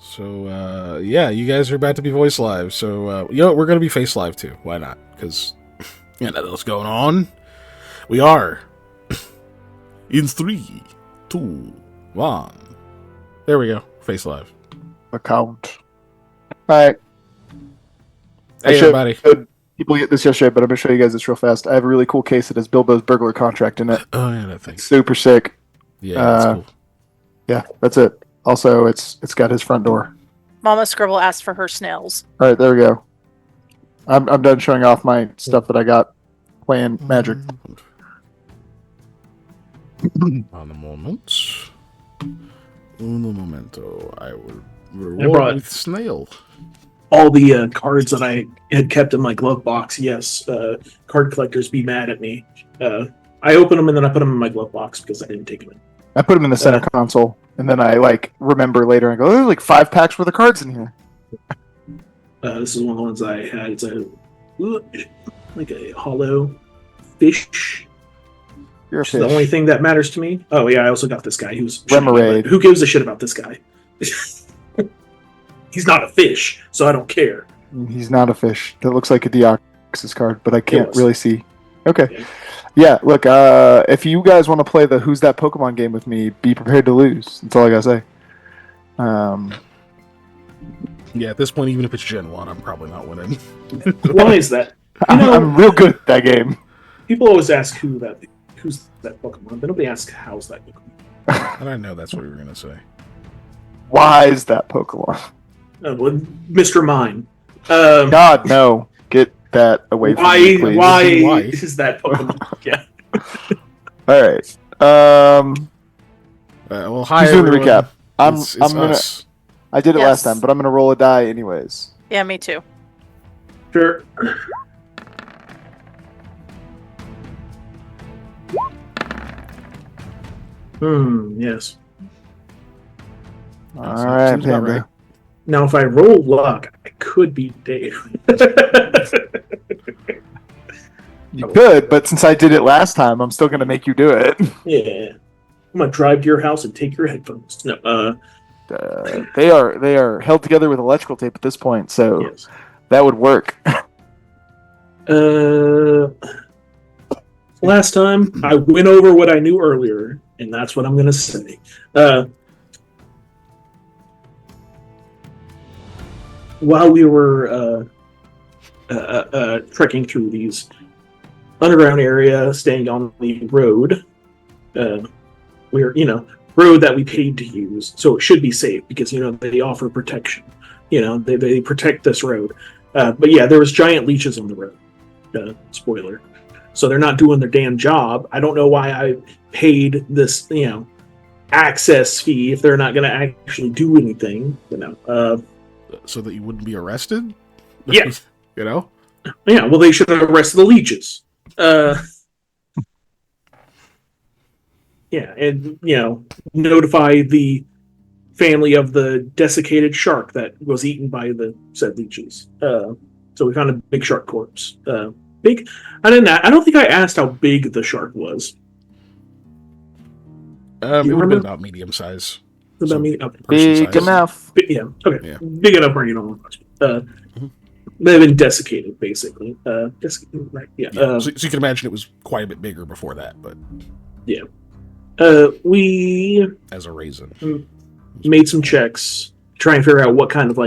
So, yeah, you guys are about to be voice live. So, you know what? We're going to be face live too. Why not? Because, you know what's going on. We are in 3, 2, 1. There we go. Face live. Account. All right. Hey, everybody. People get this yesterday, but I'm going to show you guys this real fast. I have a really cool case that has Bilbo's burglar contract in it. Oh, yeah, that thing. It's super sick. Yeah, that's cool. Yeah, that's it. Also, it's got his front door. Mama Scribble asked for her snails. All right, there we go. I'm done showing off my stuff that I got playing Magic. On the moment. Uno momento. I will reward with snail. All the cards that I had kept in my glove box. Yes, card collectors be mad at me. I open them and then I put them in my glove box because I didn't take them in. I put them in the center console, and then I remember later and go, "Oh, there's like 5 packs worth of cards in here." This is one of the ones I had. It's like a hollow fish. You're a fish. fish. The only thing that matters to me. Oh yeah, I also got this guy who's Remoraid. Who gives a shit about this guy? He's not a fish, so I don't care. He's not a fish. That looks like a Deoxys card, but I can't really see. Okay. Yeah, look, if you guys want to play the Who's That Pokemon game with me, be prepared to lose. That's all I gotta say. Yeah, at this point, even if it's Gen 1, I'm probably not winning. Why is that? I'm real good at that game. People always ask who's that Pokemon, but nobody asks how's that Pokemon. And I know that's what you were going to say. Why is that Pokemon? Well, Mr. Mime. God, no. Get that away from me, please. Why is that Pokemon? Yeah. All right. Well, hi, who's doing the recap? It's gonna. us. I did it last time, but I'm gonna roll a die anyways. Yeah, me too. Sure. Yes. All right, Seems about Panda. right. Now, if I roll luck, I could beat Dave. You could, but since I did it last time, I'm still gonna make you do it. Yeah. I'm gonna drive to your house and take your headphones. No, they are held together with electrical tape at this point, so yes. that would work. Last time I went over what I knew earlier, and that's what I'm gonna say. While we were trekking through these underground area, staying on the road, road that we paid to use, so it should be safe because they offer protection. They protect this road. But yeah, there was giant leeches on the road. Spoiler. So they're not doing their damn job. I don't know why I paid this, access fee if they're not going to actually do anything. So that you wouldn't be arrested? Yeah. Yeah, well, they should have arrested the leeches. Yeah, and, notify the family of the desiccated shark that was eaten by the said leeches. So we found a big shark corpse. Big. I don't think I asked how big the shark was. It would have been about medium size. About big enough. Yeah. Okay. Yeah. Big enough where you don't want to. They've been desiccated, basically. Right? Yeah. So you can imagine it was quite a bit bigger before that, but yeah. We as a raisin made some checks to try and figure out what kind of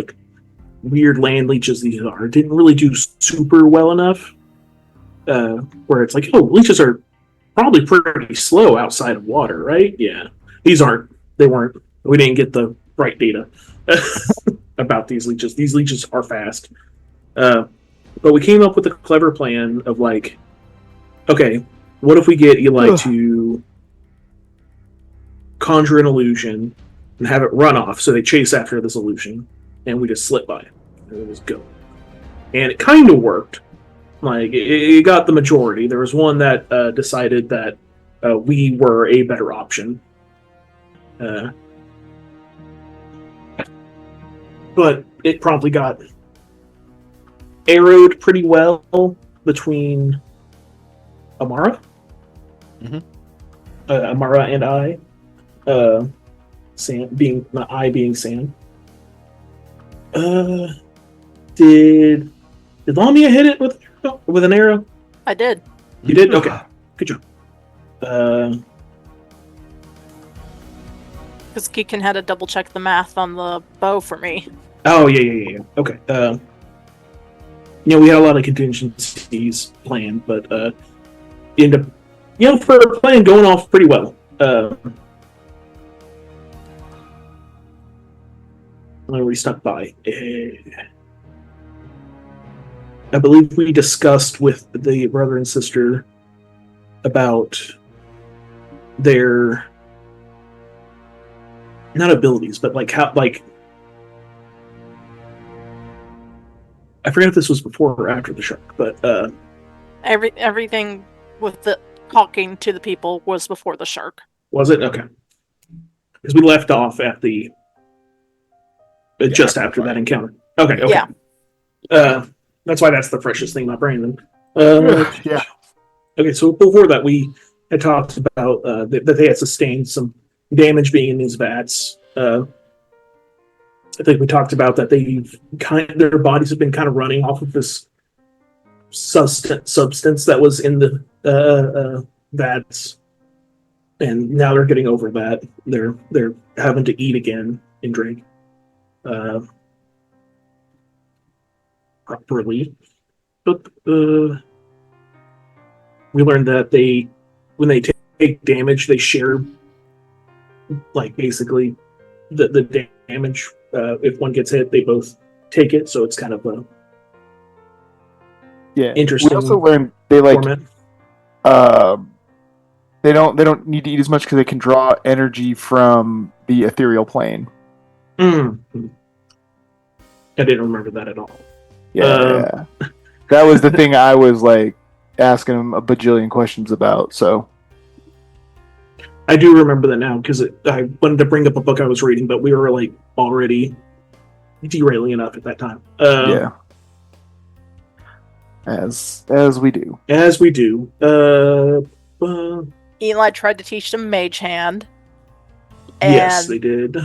weird land leeches these are. It didn't really do super well enough. Where it's leeches are probably pretty slow outside of water, right? Yeah. These aren't. They weren't. We didn't get the right data about these leeches. These leeches are fast. But we came up with a clever plan of okay, what if we get Eli to conjure an illusion and have it run off so they chase after this illusion and we just slip by it and it just go. And it kind of worked. It got the majority. There was one that decided that we were a better option. But it promptly got arrowed pretty well between Amara. Amara and I. Sam being Sam. Did Lamia hit it with an arrow? I did. You did? Okay. Good job. Because Keegan had to double check the math on the bow for me. Oh, yeah. Okay. We had a lot of contingencies planned, but ended up, for a plan going off pretty well. We stuck by. I believe we discussed with the brother and sister about their not abilities, but how I forget if this was before or after the shark, but everything with the talking to the people was before the shark. Was it? Okay. Because we left off at the just after that encounter. Okay. Yeah. That's why that's the freshest thing in my brain. Yeah. Okay, so before that, we had talked about that they had sustained some damage being in these vats. I think we talked about that their bodies have been kind of running off of this substance that was in the vats, and now they're getting over that. They're having to eat again and drink properly, but we learned that when they take damage, they share basically the damage. If one gets hit, they both take it, so it's kind of a interesting. We also learned they format. They don't need to eat as much because they can draw energy from the ethereal plane. Mm-hmm. I didn't remember that at all. Yeah. That was the thing I was asking him a bajillion questions about. So I do remember that now because I wanted to bring up a book I was reading, but we were already derailing enough at that time. Yeah, as we do. As we do. Eli tried to teach them Mage Hand. Yes, they did.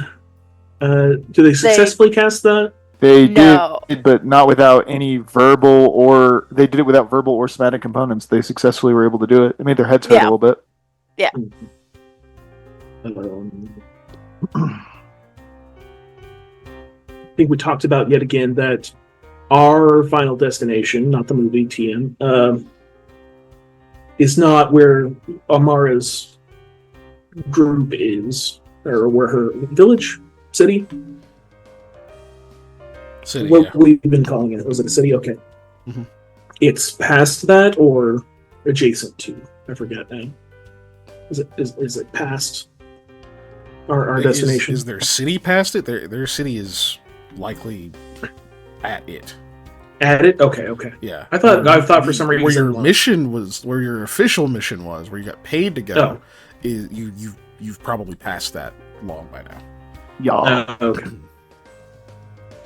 Do they successfully cast that? They did, but not without any verbal or... They did it without verbal or somatic components. They successfully were able to do it. It made their heads hurt a little bit. Yeah. I think we talked about yet again that our final destination, not the movie TM, is not where Amara's group is, or where her village, city. What we've been calling it. Was it a city? Okay. Mm-hmm. It's past that or adjacent to. I forget now. Is it past our destination? Is their city past it? Their city is likely at it. At it? Okay. Yeah. I thought for some reason where your mission was, where your official mission was, where you got paid to go, is you've probably passed that long by now. Yeah. Okay.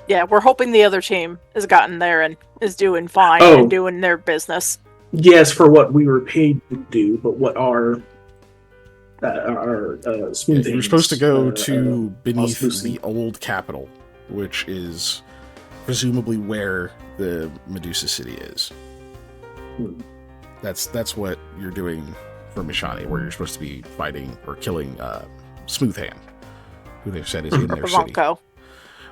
Yeah, we're hoping the other team has gotten there and is doing fine and doing their business. Yes, for what we were paid to do, but what our smooth. You're supposed to go to beneath the old capital, which is presumably where the Medusa city is. That's what you're doing for Mishani, where you're supposed to be fighting or killing Smooth Hand, who they've said is in their city.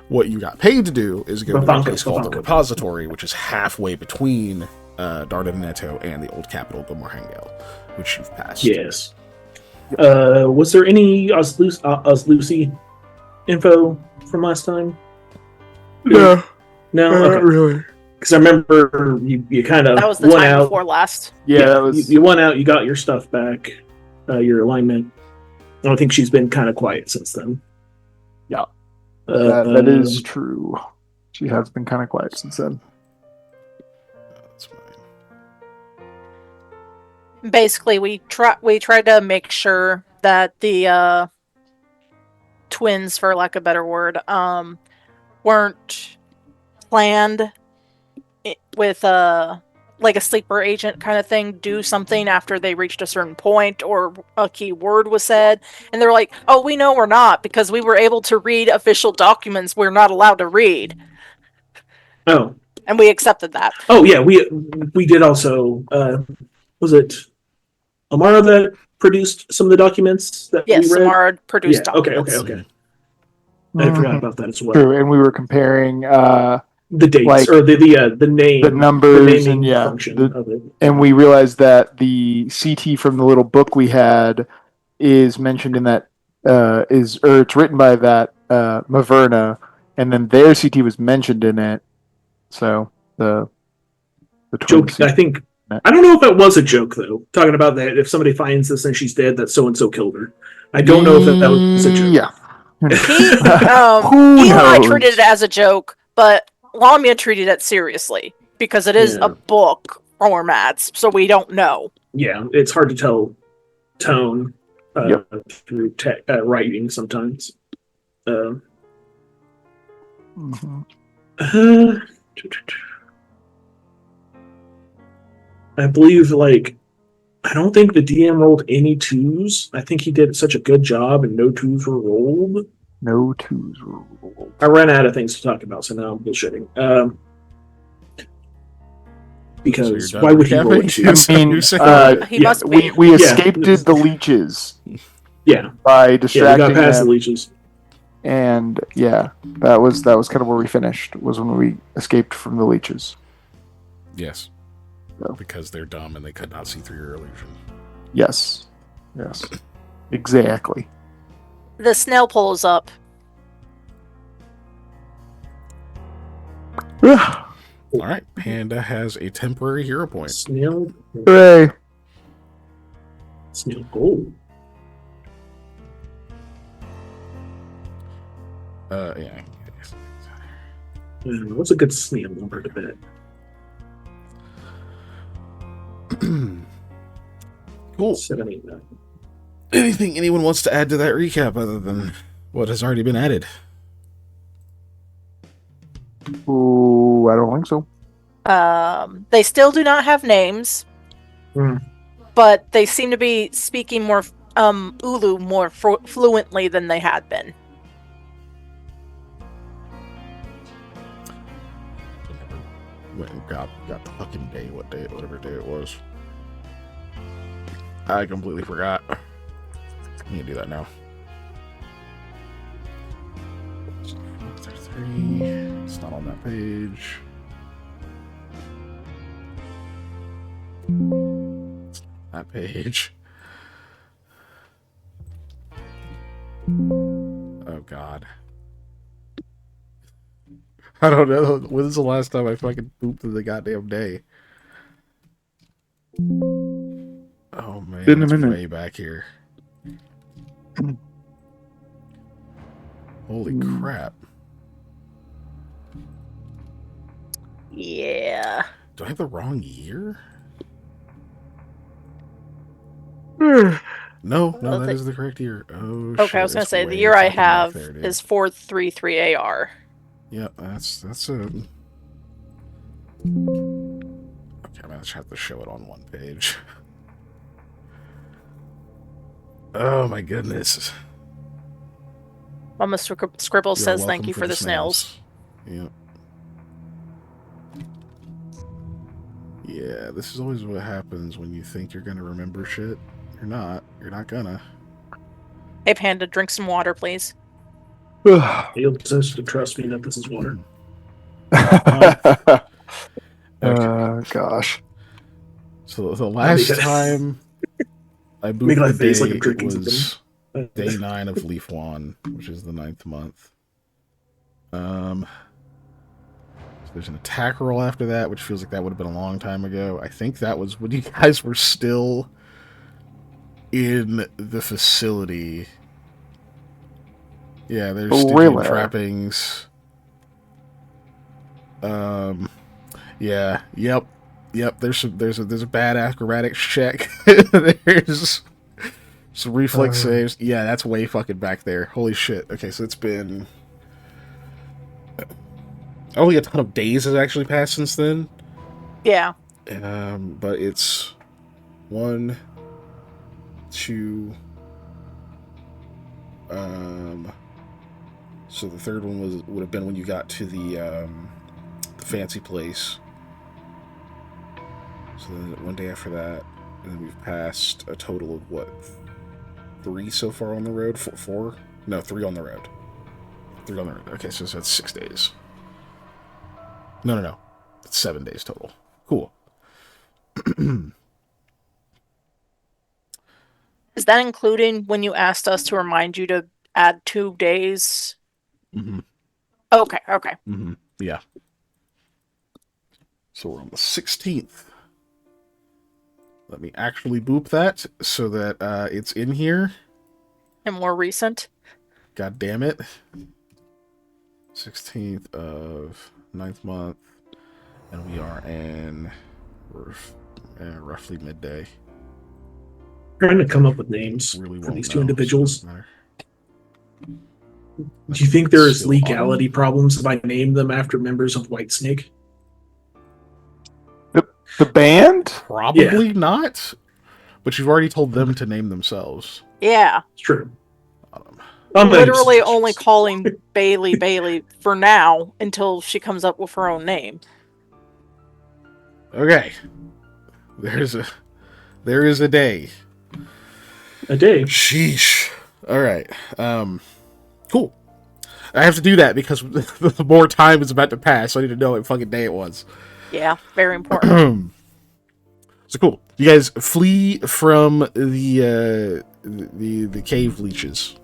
What you got paid to do is go to a place called the Repository, which is halfway between Dardaneto and the old capital, Gomorhangel, which you've passed. Yes. Was there any Oslucy info from last time? No. No? Not really. Because I remember you kind of that was the won time out. Before last. Yeah, that was... You won out, you got your stuff back, your alignment. I don't think she's been kind of quiet since then. Yeah. That is true. She has been kind of quiet since then. That's fine. Basically, we tried to make sure that the twins, for lack of a better word, weren't planned with like a sleeper agent kind of thing, do something after they reached a certain point or a key word was said. And they're like, oh, we know we're not, because we were able to read official documents we're not allowed to read. Oh, and we accepted that. oh yeah, we did also. Was it Amara that produced some of the documents that we Yes, read? Samara produced Yeah. Okay. documents. Okay. Okay. I forgot about that as well. True, and we were comparing The dates like or the name, the numbers naming and function of it. and we realized that the CT from the little book we had is mentioned in that it's written by that Maverna, and then their CT was mentioned in it. So the twin Joke. CT. I think I don't know if that was a joke though. Talking about that, if somebody finds this and she's dead, that so and so killed her. I don't know if that was a joke. Yeah. He, Who Eli knows? treated it as a joke, but Lamia treated it seriously because it is Yeah. a book formats, so we don't know. Yeah, it's hard to tell tone Yep. through writing sometimes. Mhm. Uh, I believe, I don't think the DM rolled any twos. I think he did such a good job and no twos were rolled. No twos were rolled. I ran out of things to talk about, so now I'm bullshitting. Because So you're why done would he roll a recapping? two? That's what I mean, you're saying? He must be. we Yeah. escaped the leeches Yeah, by yeah, we distracting got past them, the leeches. and yeah, that was kind of where we finished. Was when we escaped from the leeches. Yes. No. Because they're dumb and they could not see through your illusion. Yes, exactly. The snail pulls up. All right. Panda has a temporary hero point. Snail Hooray! gold. Yeah. What's a good snail number to bet? Cool. 7, 8, 9. Anything anyone wants to add to that recap other than what has already been added? Ooh, I don't think so. They still do not have names, but they seem to be speaking more Ulu more fluently than they had been. Went and got the fucking day, whatever day it was. I completely forgot. I'm gonna do that now. 3. It's not on that page. It's not that page. Oh God. I don't know. When's the last time I fucking pooped in the goddamn day? Oh man, Been a it's minute. way back here. Holy crap. Yeah. Do I have the wrong year? No, that is the correct year. Oh, Okay, shit, I was gonna it's say the way year I fucking back have there, dude. is 433 AR. Yeah, that's it. Okay, I'm gonna just have to show it on one page. Oh my goodness. Mama Scribble You're says thank welcome you for the snails. Yeah. Yeah, this is always what happens when you think you're gonna remember shit. You're not. You're not gonna. Hey Panda, drink some water, please. You'll just to trust me that this is water. Okay. Gosh. So the last Because- time I Make booped my the face day, like I'm it drinking was something. day 9 of Leaf One, which is the 9th month. So there's an attack roll after that, which feels like that would have been a long time ago. I think that was when you guys were still in the facility. Yeah, there's Stygian Really? trappings. Yeah, yep. There's a bad acrobatics check. There's some reflex saves. Yeah, that's way fucking back there. Holy shit. Okay, so it's been only a ton of days has actually passed since then. Yeah. But it's 1, 2. So the third one would have been when you got to the the fancy place. So then one day after that, and then we've passed a total of what? 3 so far on the road? 4? No, 3 on the road. 3 on the road. Okay, so that's 6 days. No. It's 7 days total. Cool. Is that including when you asked us to remind you to add 2 days? Mm-hmm. Okay. Mm-hmm. Yeah. So we're on the 16th. Let me actually boop that so that it's in here. And more recent? God damn it. 16th of 9th month. And we are in roughly midday. Trying to come up with names Really for won't these know, two individuals. so it doesn't matter. Do you think there's Still legality autumn? problems if I name them after members of Whitesnake? The band? Probably not. But you've already told them to name themselves. Yeah. It's true. Autumn. Literally only calling Bailey for now until she comes up with her own name. Okay. There is a day. A day. Sheesh. All right. Cool. I have to do that because the more time is about to pass, so I need to know what fucking day it was. Yeah, very important. So cool. You guys flee from the cave leeches.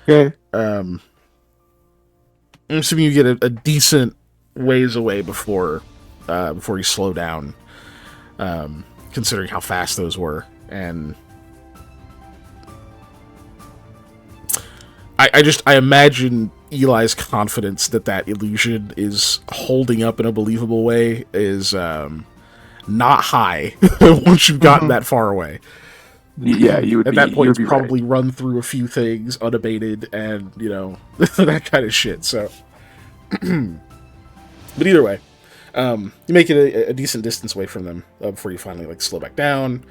Okay. I'm assuming you get a decent ways away before you slow down. Considering how fast those were, and I imagine Eli's confidence that illusion is holding up in a believable way is not high once you've gotten that far away. Yeah, you would at be, that point. You would be Probably right. run through a few things unabated, and that kind of shit. So, but either way, you make it a decent distance away from them before you finally slow back down.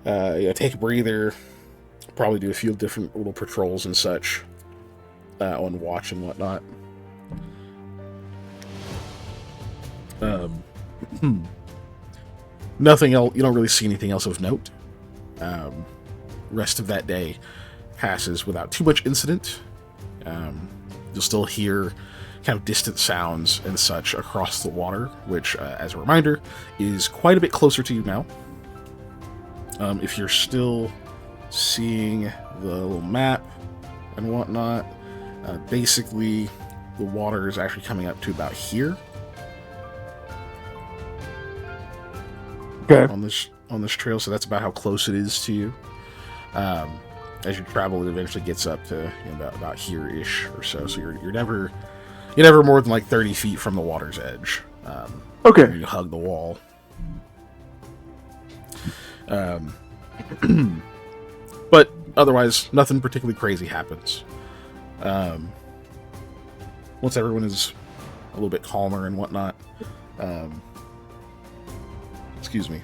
Take a breather. Probably do a few different little patrols and such on watch and whatnot. Nothing else. You don't really see anything else of note. Rest of that day passes without too much incident. You'll still hear kind of distant sounds and such across the water, which, as a reminder, is quite a bit closer to you now. If you're still seeing the little map and whatnot, basically the water is actually coming up to about here. Okay. On this trail, so that's about how close it is to you. As you travel, it eventually gets up to about here-ish or so. So you're never more than 30 feet from the water's edge. Okay. You hug the wall. But otherwise, nothing particularly crazy happens. Once everyone is a little bit calmer and whatnot, excuse me,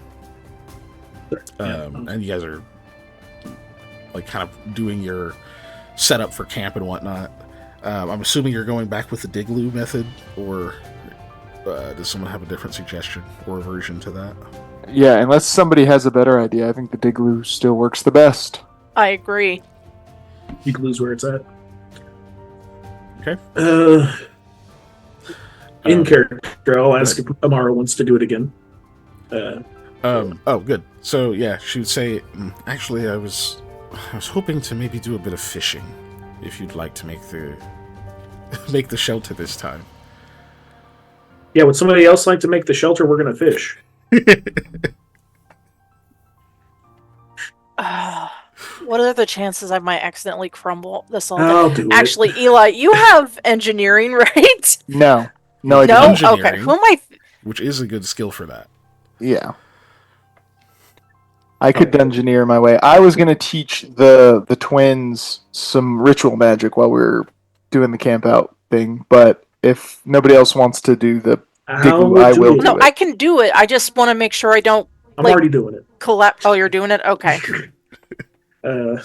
and you guys are kind of doing your setup for camp and whatnot. I'm assuming you're going back with the Digloo method, or does someone have a different suggestion or a version to that? Yeah, unless somebody has a better idea, I think the Digloo still works the best. I agree. You can lose where it's at. Okay. In character, I'll ask if Amara wants to do it again. Oh, good. So yeah, she would say, actually, I was hoping to maybe do a bit of fishing, if you'd like to make the shelter this time. Yeah, would somebody else like to make the shelter? We're gonna fish. What are the chances I might accidentally crumble this all? I'll do it. Actually, Eli, you have engineering, right? No, I No. don't. Okay. Who am I? Which is a good skill for that. Yeah. I could dungeoneer my way. I was gonna teach the twins some ritual magic while we were doing the camp out thing, but if nobody else wants to do the Digloo, I will do No, it. I can do it. I just want to make sure I don't I'm already doing it. collapse. Oh, you're doing it? Okay. I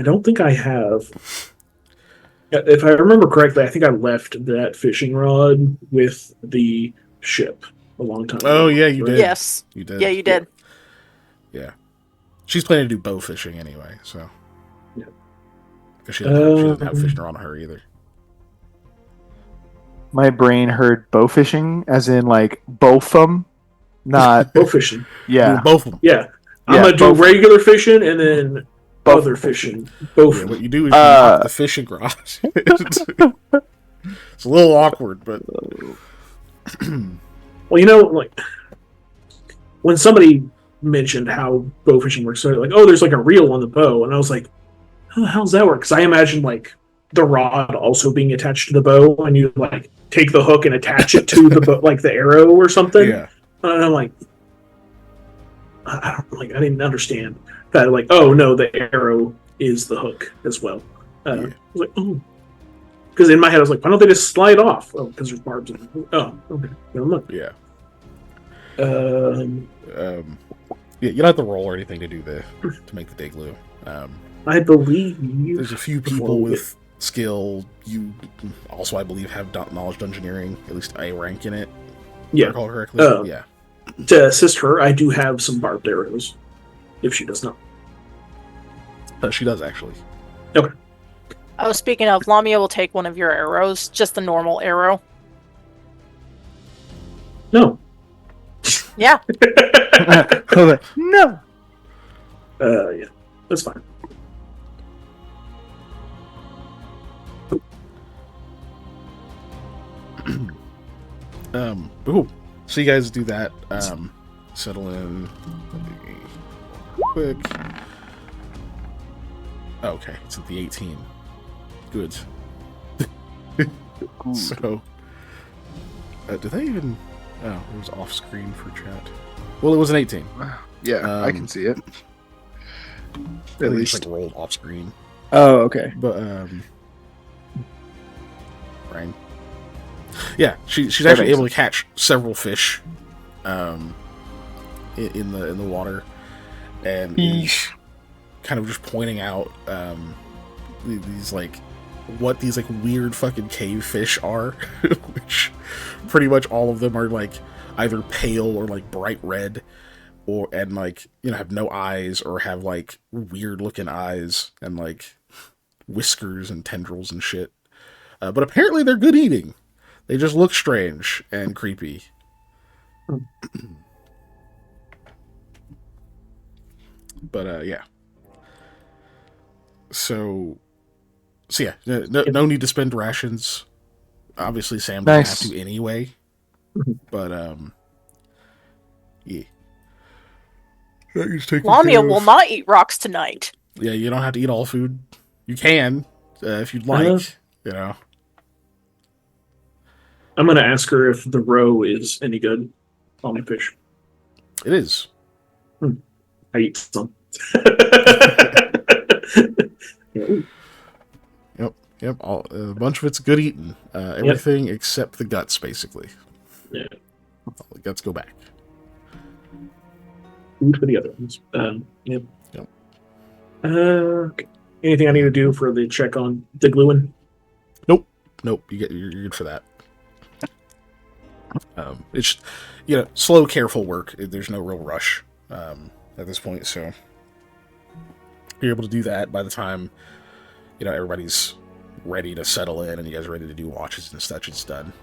don't think I have If I remember correctly, I think I left that fishing rod with the ship a long time ago. Oh, yeah, you did. Yes. You did. Yeah, you did. Yeah. She's planning to do bow fishing anyway, so. Yeah. Because she doesn't have fishing rod on her either. My brain heard bow fishing, as in like bowfum, not Bow fishing. yeah. Do both of them. Yeah. I'm Yeah, going to do bow- regular fishing and then bow- other fishing. Both. Yeah, what you do is you knock the fishing rod. It's a little awkward, but Well, like when somebody mentioned how bow fishing works, so like, oh, there's like a reel on the bow, and I was like, how the hell does that work? Because I imagined like the rod also being attached to the bow, and you like take the hook and attach it to the bow, like the arrow or something. yeah. And I'm like, I didn't understand that. Like, oh no, the arrow is the hook as well. I was like, oh, because in my head I was like, why don't they just slide off? Oh, because there's barbs. Oh, okay, never mind. Yeah. Um, Yeah, you don't have to roll or anything to do to make the Daigloo. I believe There's a few people with skill. You also, I believe, have knowledge dungeoneering, at least a rank in it. If I recall correctly. Yeah. To assist her, I do have some barbed arrows. If she does not. She does, actually. Okay. Oh, speaking of, Lamia will take one of your arrows, just the normal arrow. No. Yeah. No. Yeah, that's fine. Ooh. So you guys do that. Settle in. Quick. Okay, it's at the 18. Good. So, did they even? Oh, it was off screen for chat. Well, it was an 18. Yeah, I can see it. At least like rolled off screen. Oh, okay. But right. Yeah, she's actually able to catch several fish, in the water, and is kind of just pointing out these like what these like weird fucking cave fish are, which pretty much all of them are like either pale or like bright red, and like have no eyes or have like weird looking eyes and like whiskers and tendrils and shit. But apparently they're good eating. They just look strange and creepy. But yeah. So yeah, no need to spend rations. Obviously, Sam doesn't have to anyway. But yeah. Lamia will not eat rocks tonight. Yeah, you don't have to eat all food. You can if you'd like. I'm going to ask her if the roe is any good on my fish. It is. I eat some. Yep. A bunch of it's good eating. Everything except the guts, basically. Yeah. All the guts go back. Food for the other ones. Yep. Yep. Anything I need to do for the check on Digluin? Nope. You're good for that. It's slow, careful work. There's no real rush at this point, so you're able to do that by the time everybody's ready to settle in and you guys are ready to do watches and such. It's done.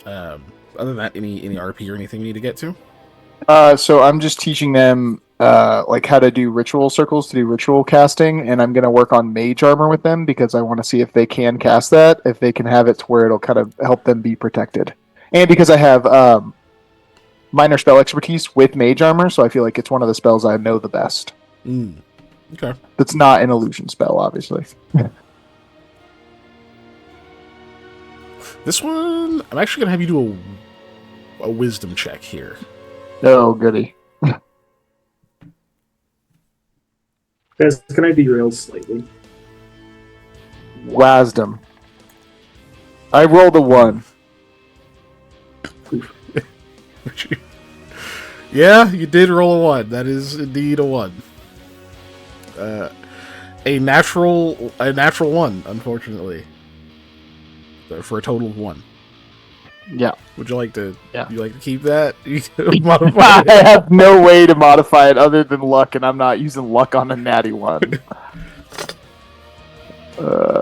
Other than that, any RP or anything you need to get to? So I'm just teaching them like how to do ritual circles to do ritual casting, and I'm going to work on mage armor with them because I want to see if they can cast that, if they can have it to where it'll kind of help them be protected. And because I have minor spell expertise with mage armor, so I feel like it's one of the spells I know the best. Okay. That's not an illusion spell, obviously. This one, I'm actually going to have you do a wisdom check here. Oh, goody. Guys, can I derail slightly? Wisdom. I rolled a 1. Yeah, you did roll a 1. That is indeed a 1. a natural one, unfortunately, for a total of 1. Yeah. Would you like to? Yeah. You like to keep that? You can modify I it. have no way to modify it other than luck, and I'm not using luck on a natty one.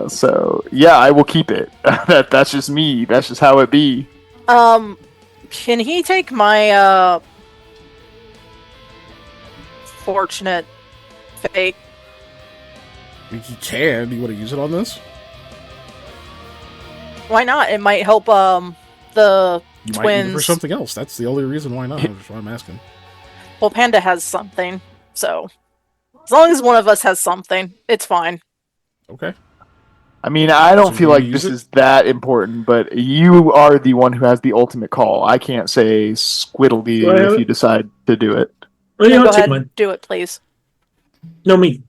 So yeah, I will keep it. That's just me. That's just how it be. Can he take my fortunate fate? He can. Do you want to use it on this? Why not? It might help the You might twins. use it for something else. That's the only reason why not. That's why I'm asking. Well, Panda has something, so as long as one of us has something, it's fine. Okay. I mean, I don't So feel you like use this it? is that important, but you are the one who has the ultimate call. I can't say squiddle to you Do I have if it? you decide to do it. Well, Yeah, I'll go take ahead, mine. do it, please. No, me.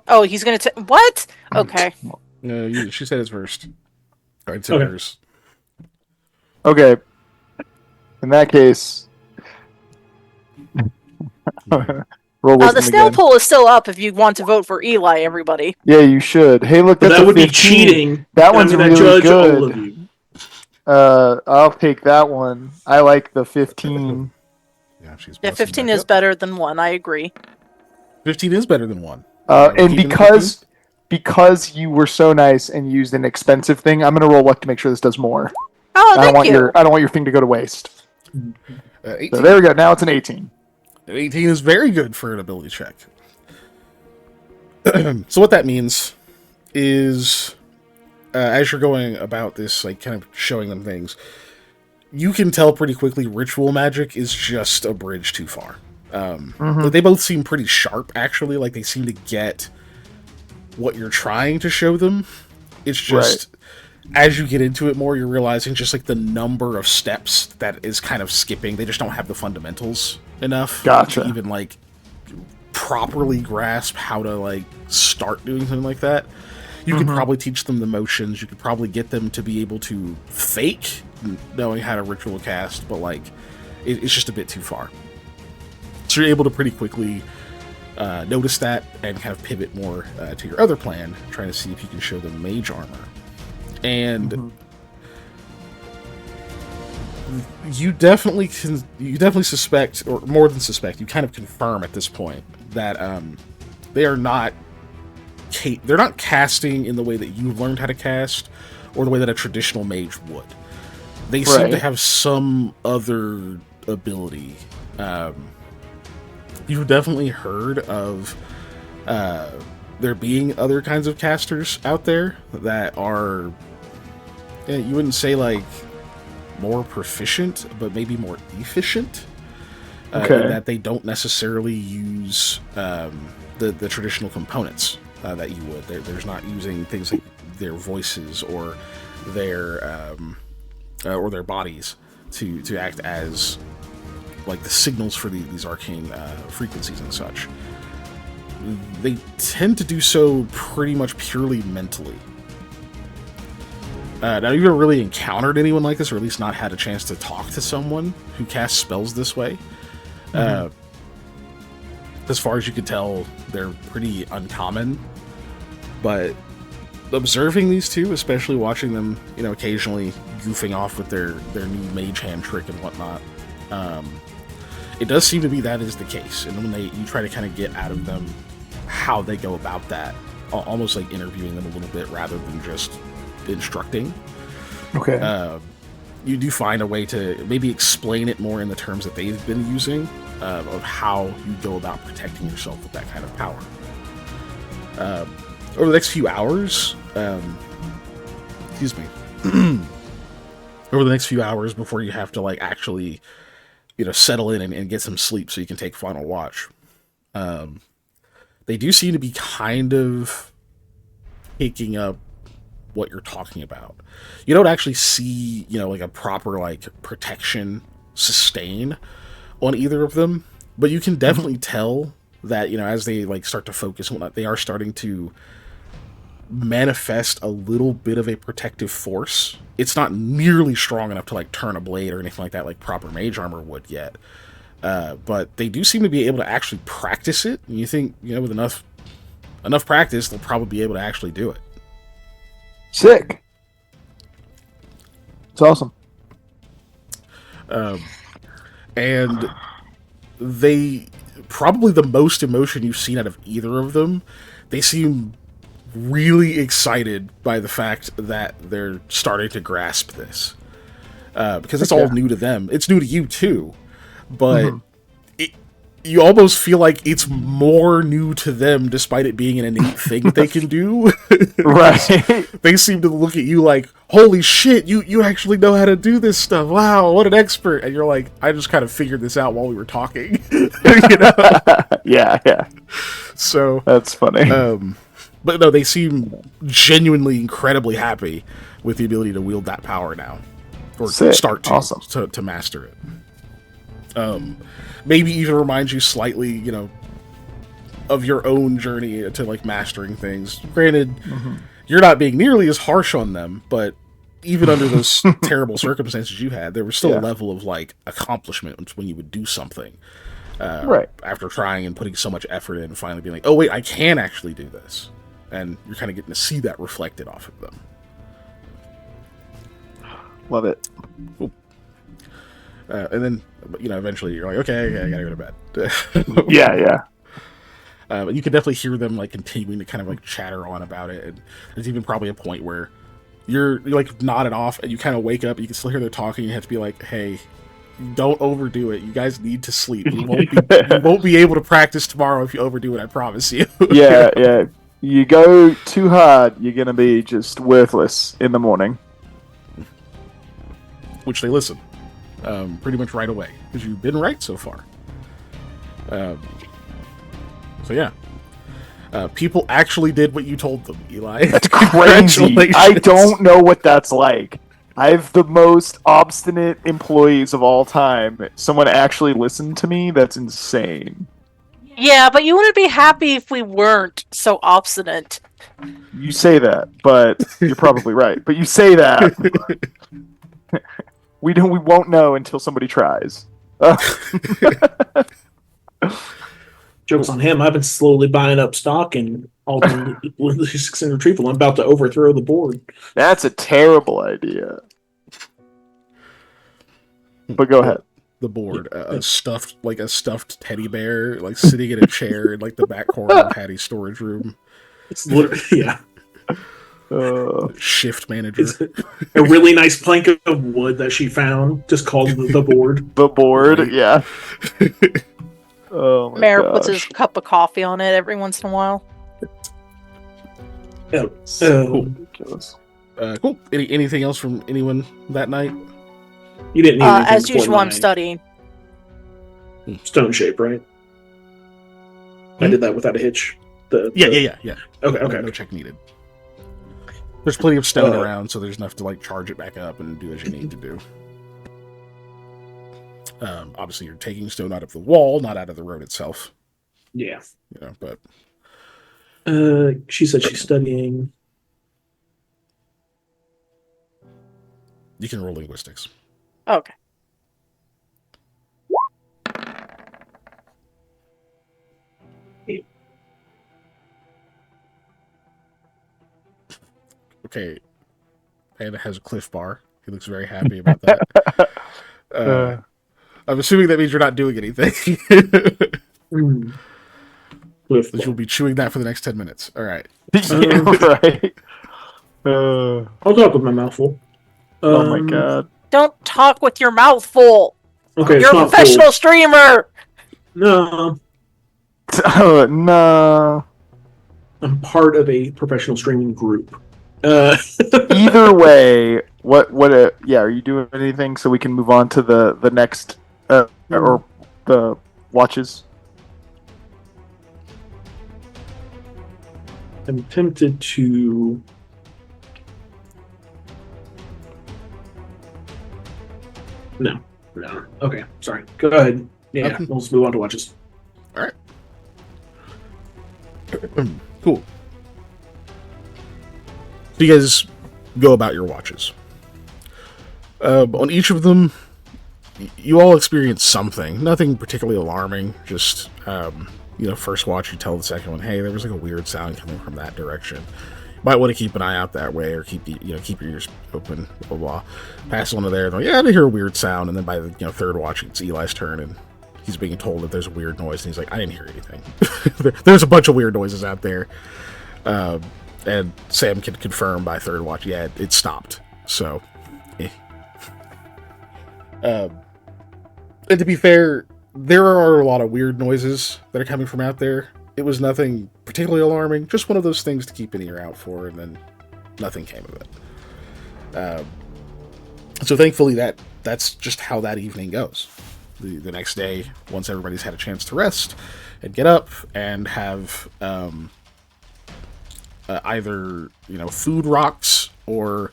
Oh, he's gonna take what? Okay. She said it's first. All right, Okay. hers. Okay. In that case, roll The wisdom snail again. poll is still up if you want to vote for Eli, everybody. Yeah, you should. Hey, look, But that's that a would be 15. cheating. That and one's I'm gonna really judge all of good. you. I'll take that one. I like the 15. Yeah, she's Yeah, busting 15 back is up. better than 1, I agree. 15 is better than 1. And because you were so nice and used an expensive thing, I'm gonna roll luck to make sure this does more. Oh, I thank you. don't want your thing to go to waste. 18. So there we go. Now it's an 18. 18 is very good for an ability check. So what that means is, as you're going about this, like kind of showing them things, you can tell pretty quickly ritual magic is just a bridge too far. They both seem pretty sharp, actually. Like they seem to get what you're trying to show them. It's just as you get into it more, you're realizing just like the number of steps that is kind of skipping. They just don't have the fundamentals enough Gotcha. to even like properly grasp how to like start doing something like that. You could probably teach them the motions. You could probably get them to be able to fake knowing how to ritual cast, but like it's just a bit too far. So you're able to pretty quickly notice that and kind of pivot more to your other plan, trying to see if you can show them mage armor. And you definitely suspect, or more than suspect, you kind of confirm at this point that they're not casting in the way that you've learned how to cast, or the way that a traditional mage would. They seem to have some other ability. You've definitely heard of there being other kinds of casters out there that are, you wouldn't say like more proficient, but maybe more efficient. In that they don't necessarily use the traditional components that you would. There's not using things like their voices or their bodies to act as like the signals for these arcane frequencies and such. They tend to do so pretty much purely mentally. Now, you've never really encountered anyone like this, or at least not had a chance to talk to someone who casts spells this way. As far as you could tell, they're pretty uncommon. But observing these two, especially watching them, occasionally goofing off with their new mage hand trick and whatnot, it does seem to be that is the case. And when you try to kind of get out of them how they go about that, almost like interviewing them a little bit rather than just instructing. You do find a way to maybe explain it more in the terms that they've been using of how you go about protecting yourself with that kind of power. Over the next few hours, over the next few hours before you have to like actually, settle in and get some sleep so you can take final watch. They do seem to be kind of picking up what you're talking about. You don't actually see, like a proper like protection sustain on either of them, but you can definitely tell that, as they like start to focus and whatnot, they are starting to manifest a little bit of a protective force. It's not nearly strong enough to like turn a blade or anything like that, like proper mage armor would yet. But they do seem to be able to actually practice it. And you think, with enough enough practice, they'll probably be able to actually do it. Sick. It's awesome. And they probably the most emotion you've seen out of either of them. They seem really excited by the fact that they're starting to grasp this, because it's all new to them. It's new to you too, but you almost feel like it's more new to them, despite it being an innate thing that they can do. Right. They seem to look at you like, holy shit, you actually know how to do this stuff. Wow, what an expert. And you're like, I just kind of figured this out while we were talking. You know? Yeah. So that's funny. But no, they seem genuinely incredibly happy with the ability to wield that power now. Or Sick. Start to, Awesome. to master it. Maybe even reminds you slightly, you know, of your own journey to like mastering things. Granted, you're not being nearly as harsh on them, but even under those terrible circumstances you had, there was still a level of like accomplishment when you would do something. Right. After trying and putting so much effort in and finally being like, oh wait, I can actually do this. And you're kind of getting to see that reflected off of them. Love it. Cool. And then, you know, eventually you're like, okay, I gotta go to bed. Yeah. You can definitely hear them like continuing to kind of like chatter on about it. And there's even probably a point where you're like nodded off and you kind of wake up. You can still hear them talking. You have to be like, hey, don't overdo it. You guys need to sleep. You won't be able to practice tomorrow if you overdo it. I promise you. Yeah. You go too hard, you're gonna be just worthless in the morning. Which they listen. Pretty much right away, because you've been right so far. So yeah. People actually did what you told them, Eli. That's crazy. I don't know what that's like. I have the most obstinate employees of all time. Someone actually listened to me? That's insane. Yeah, but you wouldn't be happy if we weren't so obstinate. You say that, but you're probably right. But you say that. We won't know until somebody tries. Joke's on him. I've been slowly buying up stock in Alden Logistics and Retrieval. I'm about to overthrow the board. That's a terrible idea. But go ahead. The board, a stuffed teddy bear, like sitting in a chair in like the back corner of Hattie's storage room. It's literally, yeah. Shift manager. It's a really nice plank of wood that she found, just called the board. The board, yeah. Oh my Mayor gosh. puts his cup of coffee on it every once in a while. Cool. Cool. Anything else from anyone that night? You didn't need anything as before usual, I'm 9. studying. Stone shape, right? I did that without a hitch. Yeah. Okay. No check needed. There's plenty of stone around, so there's enough to like charge it back up and do as you need to do. Obviously, you're taking stone out of the wall, not out of the road itself. Yeah. You know, but she said she's studying. You can roll linguistics. Okay. Okay. Panda has a Cliff Bar. He looks very happy about that. I'm assuming that means you're not doing anything. That you'll be chewing that for the next 10 minutes. All right. Right. I'll talk with my mouth full. Oh my god. Don't talk with your mouth full. Okay, You're a professional streamer. No. No. I'm part of a professional streaming group. Either way, are you doing anything so we can move on to the next or the watches? I'm tempted to. No. Okay, sorry. Go ahead. Yeah, Okay. we'll just move on to watches. All right. Cool. So you guys go about your watches. On each of them, you all experience something. Nothing particularly alarming. Just first watch, you tell the second one, hey, there was like a weird sound coming from that direction. Might want to keep an eye out that way, or keep your ears open, blah, blah, blah. Pass one to there, and yeah, I did hear a weird sound, and then by the third watch, it's Eli's turn, and he's being told that there's a weird noise, and he's like, I didn't hear anything. There's a bunch of weird noises out there. And Sam can confirm by third watch, yeah, it stopped. So, and to be fair, there are a lot of weird noises that are coming from out there. It was nothing particularly alarming, just one of those things to keep an ear out for, and then nothing came of it. So thankfully, that's just how that evening goes. The next day, once everybody's had a chance to rest and get up and have either food rocks or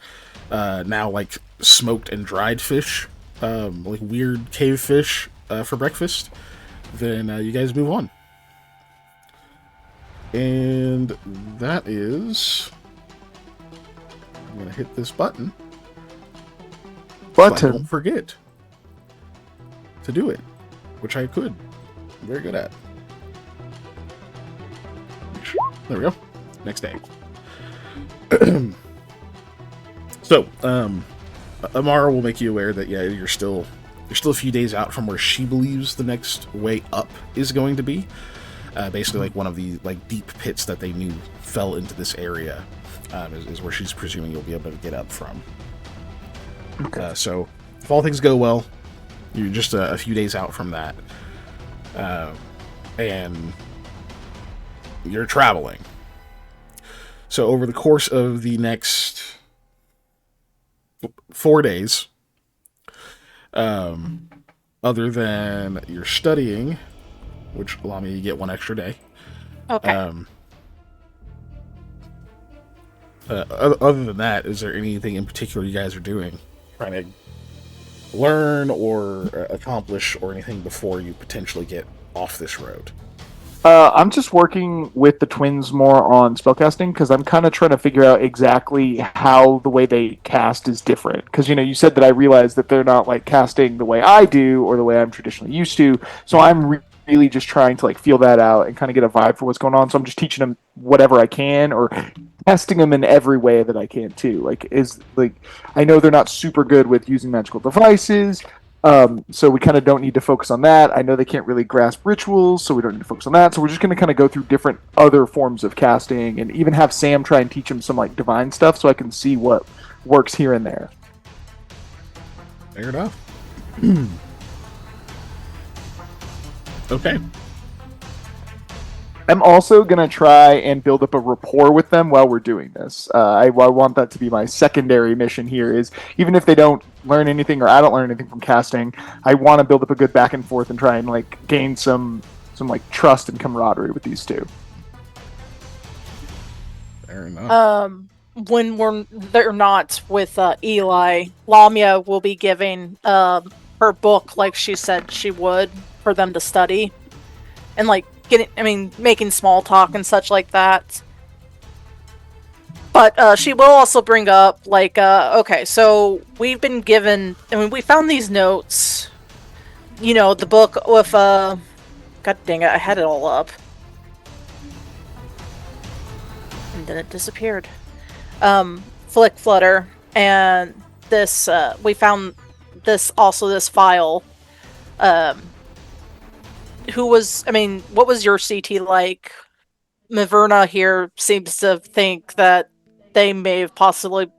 now like smoked and dried fish, like weird cave fish for breakfast, then you guys move on. And that is, I'm gonna hit this button. But don't forget to do it, which I could. I'm very good at. There we go. Next day. So, Amara will make you aware that you're still a few days out from where she believes the next way up is going to be. Basically, like one of the deep pits that they knew fell into this area is where she's presuming you'll be able to get up from. Okay. So, if all things go well, you're just a few days out from that, and you're traveling. So, over the course of the next 4 days, other than your studying, which allow me to get one extra day. Okay. Other than that, is there anything in particular you guys are doing? Trying to learn or accomplish or anything before you potentially get off this road? I'm just working with the twins more on spellcasting because I'm kind of trying to figure out exactly how the way they cast is different. Because you said that I realized that they're not like casting the way I do or the way I'm traditionally used to. So I'm really just trying to feel that out and kind of get a vibe for what's going on. So I'm just teaching them whatever I can or testing them in every way that I can too. I know they're not super good with using magical devices. So we kind of don't need to focus on that. I know they can't really grasp rituals, so we don't need to focus on that. So we're just going to kind of go through different other forms of casting and even have Sam try and teach him some divine stuff so I can see what works here and there. Fair enough. Okay. I'm also going to try and build up a rapport with them while we're doing this. I want that to be my secondary mission here is even if they don't learn anything or I don't learn anything from casting, I want to build up a good back and forth and try and gain some trust and camaraderie with these two. Fair enough. When they're not with Eli, Lamia will be giving her book like she said she would for them to study and making small talk and such like that. But she will also bring up okay, so we've been given, we found these notes, the book with god dang it, I had it all up and then it disappeared. Flick Flutter, and this we found this file. What was your CT like? Maverna here seems to think that they may have possibly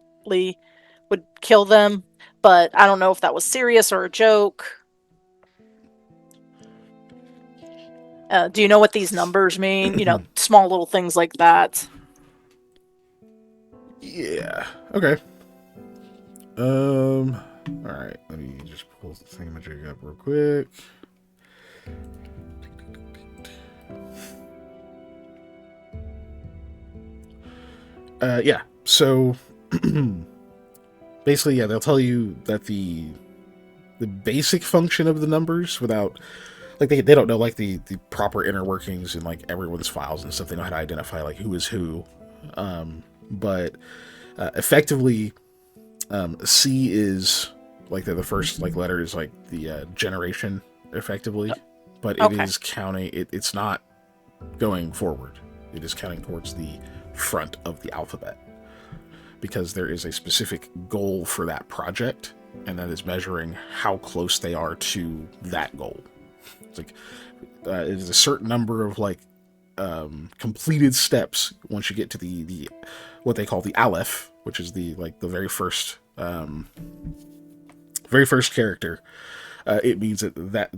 would kill them, but I don't know if that was serious or a joke. Do you know what these numbers mean? Small little things like that. Yeah. Okay. All right. Let me just pull the thingamajig up real quick. Yeah. So basically, they'll tell you that the basic function of the numbers without they don't know the proper inner workings in everyone's files and stuff. They know how to identify who is who. But effectively, C is the first letter is the generation effectively, but it is counting. It's not going forward. It is counting towards the front of the alphabet because there is a specific goal for that project, and that is measuring how close they are to that goal. It's like it is a certain number of like completed steps once you get to the what they call the Aleph, which is the very first character. It means that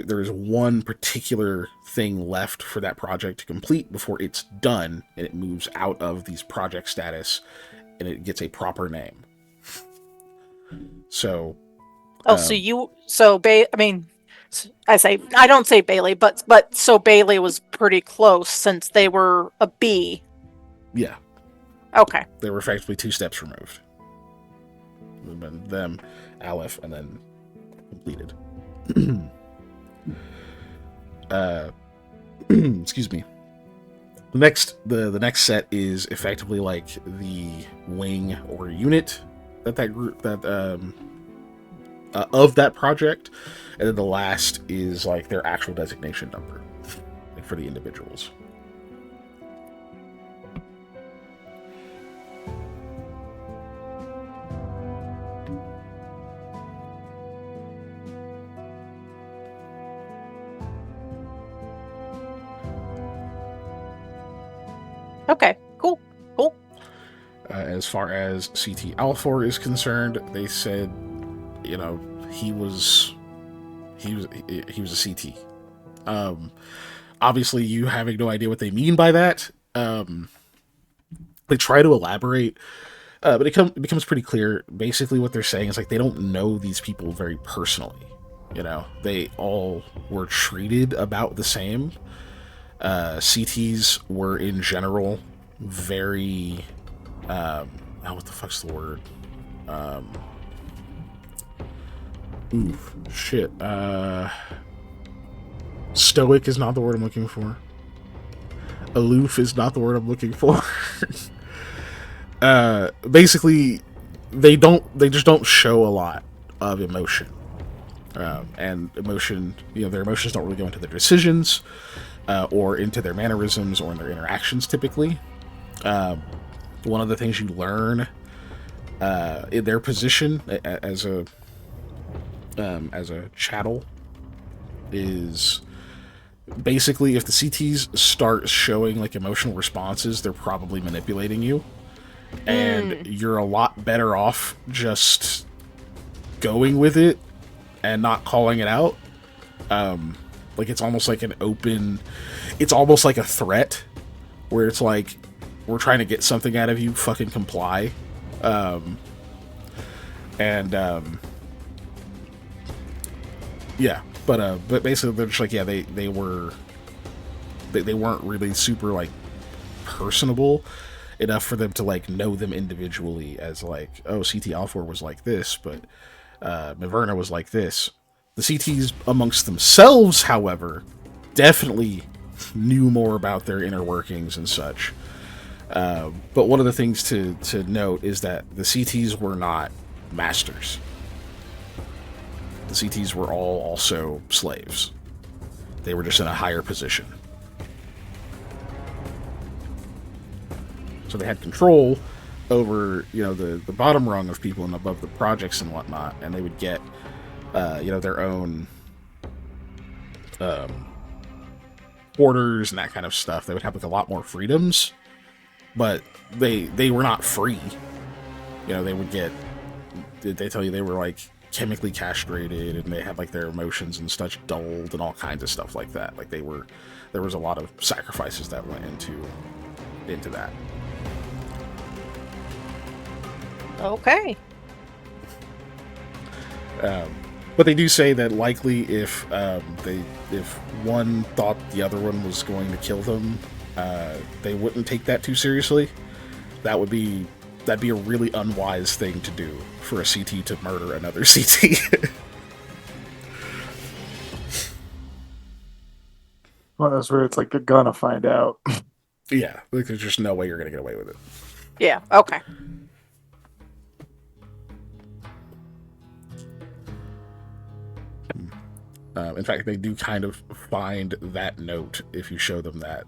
there is one particular thing left for that project to complete before it's done, and it moves out of these project status, and it gets a proper name. So, I mean, I don't say Bailey, but so Bailey was pretty close since they were a B. Yeah. Okay. They were effectively 2 steps removed. Them, Aleph, and then completed. Excuse me. The next set is effectively like the wing or unit that group of that project, and then the last is like their actual designation number, like for the individuals. Okay. Cool. As far as CT Alfor is concerned, they said, he was a CT. Obviously, you having no idea what they mean by that. They try to elaborate, but it becomes pretty clear. Basically, what they're saying is like they don't know these people very personally. They all were treated about the same. CTs were in general very what the fuck's the word? Shit. Stoic is not the word I'm looking for. Aloof is not the word I'm looking for. Basically, they just don't show a lot of emotion. And emotion, their emotions don't really go into their decisions, or into their mannerisms or in their interactions typically. One of the things you learn in their position as a chattel is basically if the CTs start showing like emotional responses, they're probably manipulating you, and you're a lot better off just going with it and not calling it out. Like it's almost like it's almost like a threat where it's like, we're trying to get something out of you, fucking comply. Yeah, but basically they're just like, yeah, they weren't really super like personable enough for them to like know them individually as like, oh, CT Alfor was like this, but Maverna was like this. The CTs amongst themselves, however, definitely knew more about their inner workings and such. But one of the things to note is that the CTs were not masters. The CTs were all also slaves. They were just in a higher position. So they had control over, the bottom rung of people and above the projects and whatnot, and they would get, their own orders and that kind of stuff. They would have like a lot more freedoms, but they were not free. They would get, they tell you they were like chemically castrated, and they had like their emotions and such dulled and all kinds of stuff like that. Like there was a lot of sacrifices that went into that. Okay. But they do say that likely if one thought the other one was going to kill them, they wouldn't take that too seriously. That'd be a really unwise thing to do for a CT to murder another CT. Well, that's where it's like you're gonna find out. Yeah, like there's just no way you're gonna get away with it. Yeah. Okay. In fact, they do kind of find that note if you show them that.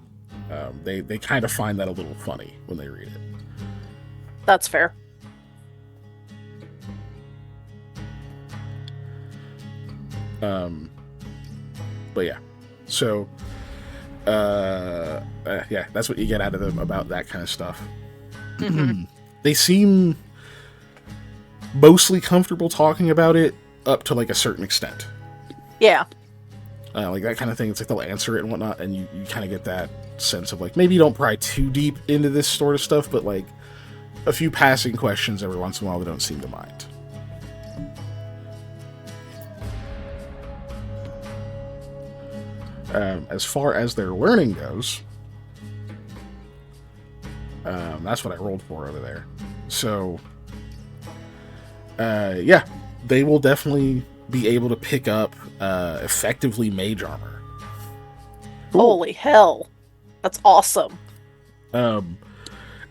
They kind of find that a little funny when they read it. That's fair. But yeah, so yeah, that's what you get out of them about that kind of stuff. Mm-hmm. They seem mostly comfortable talking about it up to like a certain extent. Yeah. Like that kind of thing. It's like they'll answer it and whatnot, and you kind of get that sense of like maybe you don't pry too deep into this sort of stuff, but like a few passing questions every once in a while they don't seem to mind. As far as their learning goes, that's what I rolled for over there. So, yeah, they will definitely be able to pick up effectively mage armor. Holy hell. That's awesome. And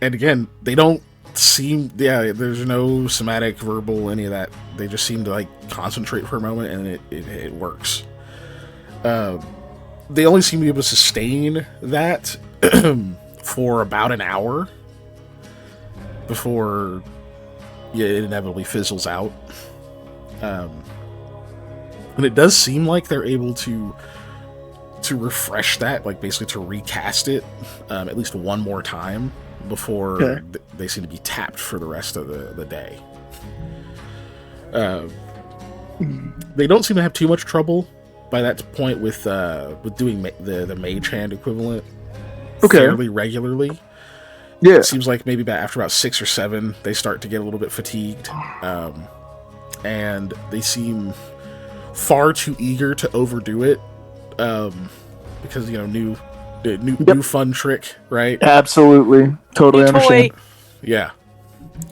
again, they don't seem, there's no somatic, verbal, any of that. They just seem to like concentrate for a moment and it works. They only seem to be able to sustain that for about an hour before it inevitably fizzles out. And it does seem like they're able to refresh that, like basically to recast it at least one more time before they seem to be tapped for the rest of the day. They don't seem to have too much trouble by that point with doing the mage hand equivalent fairly regularly. Yeah. It seems like maybe after about 6 or 7, they start to get a little bit fatigued. And they seem far too eager to overdo it. Because, you know, new fun trick, right? Absolutely. Totally New toy. understand. Yeah.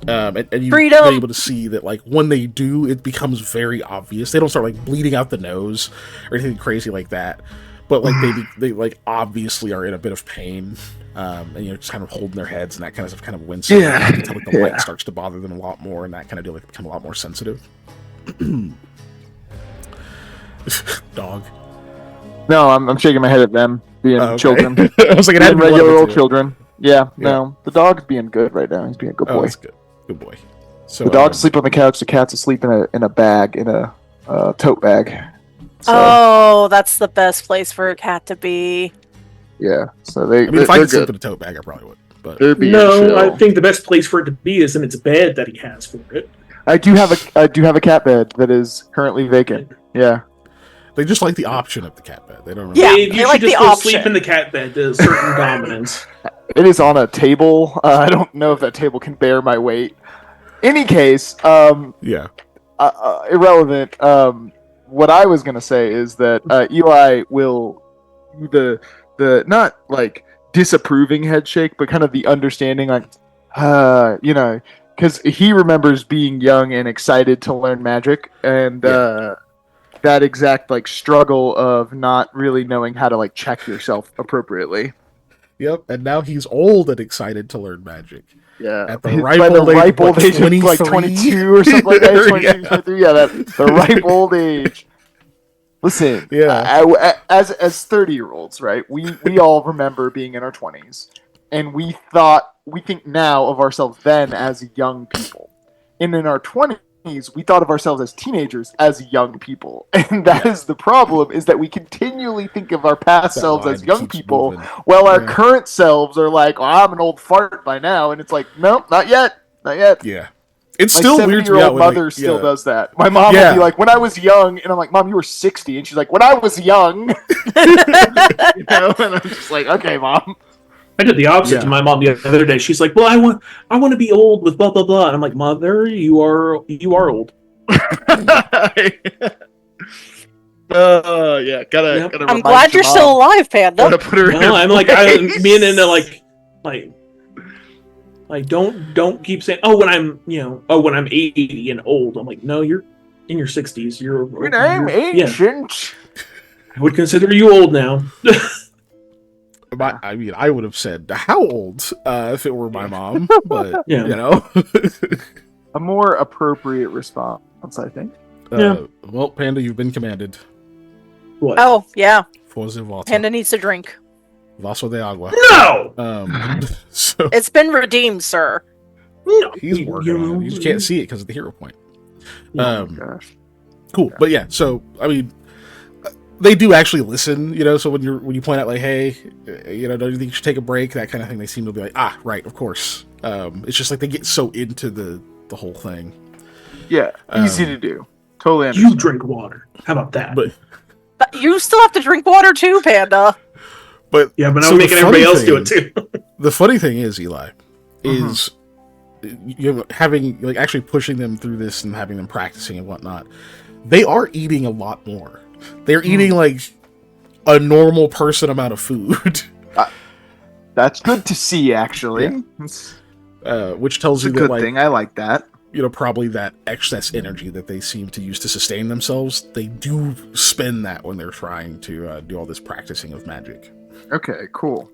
And you've Freedom. been able to see that, like, when they do, it becomes very obvious. They don't start, like, bleeding out the nose or anything crazy like that. But, like, they like, obviously are in a bit of pain. And, you know, just kind of holding their heads and that kind of stuff, kind of wincing. Yeah. You can tell, like, the light starts to bother them a lot more and that kind of deal, like, become a lot more sensitive. Dog. No, I'm shaking my head at them being children. I was like, it had to Being be one of regular the old two. children. Yeah, no. The dog's being good right now. He's being a good Oh, boy. that's good. Good boy. So The dog's asleep on the couch. The cat's asleep in a bag, in a tote bag. So, Oh, that's the best place for a cat to be. yeah. So they. I mean, if I they're could sleep good. in a tote bag, I probably would. But They're being No, chill. I think the best place for it to be is in its bed that he has for it. I do have a cat bed that is currently vacant. Yeah. they just like the option of the cat bed. They don't really. Yeah, Dave, they you like should just the go option. sleep in the cat bed to certain dominance. It is on a table. I don't know if that table can bear my weight. Any case, Yeah. irrelevant. What I was gonna say is that Eli will the not like disapproving head shake, but kind of the understanding, like, you know, because he remembers being young and excited to learn magic, and that exact like struggle of not really knowing how to like check yourself appropriately. Yep. And now he's old and excited to learn magic. Yeah, At the His- ripe by the old age ripe of, old what, age of like 23? 22 or something like that. 22, Yeah. 23, yeah, the ripe old age. Listen, Yeah. as 30-year-olds, right? We all remember being in our 20s, and we think now of ourselves then as young people, and in our 20s we thought of ourselves as teenagers as young people, and that is the problem, is that we continually think of our past That selves line as young keeps people, moving. while our Yeah. current selves are like, oh, I'm an old fart by now, and it's like, nope, not yet. Yeah. It's My still weird to me out 70-year-old when, mother like, still yeah. does that. My mom will be like, when I was young, and I'm like, Mom, you were 60, and she's like, when I was young, you know, and I'm just like, okay, Mom. I did the opposite Yeah. to my mom the other day. She's like, "Well, I want to be old with blah blah blah," and I'm like, "Mother, you are old." Yeah, gotta. Yep. Gotta I'm remind glad your you're still mom. alive, Panda. Gotta put her in No, her I'm like, place. being into like, don't keep saying, when I'm 80 and old. I'm like, no, you're in your 60s. When I'm yeah, ancient. I would consider you old now. I mean, I would have said, how old, if it were my mom, but, Yeah. you know. A more appropriate response, I think. Yeah. Well, Panda, you've been commanded. What? Oh, yeah. For the water. Panda needs to drink. Vaso de agua. No! So It's been redeemed, sir. No. he's working on it. You just can't see it because of the hero point. Oh my gosh. Cool. But yeah, so I mean, they do actually listen, so when you point out like, hey, don't you think you should take a break, that kind of thing, they seem to be like, ah, right, of course. It's just like they get so into the whole thing. Yeah, easy to do. Totally understand. You drink water. How about that? But You still have to drink water too, Panda. yeah, but so I'm the making everybody else funny do it too. The funny thing is, Eli, is having like actually pushing them through this and having them practicing and whatnot. They are eating a lot more. They're eating like a normal person amount of food. That's good to see, actually. Which tells you It's a that, good like, thing. I like that. Probably that excess energy that they seem to use to sustain themselves, they do spend that when they're trying to do all this practicing of magic. Okay, cool.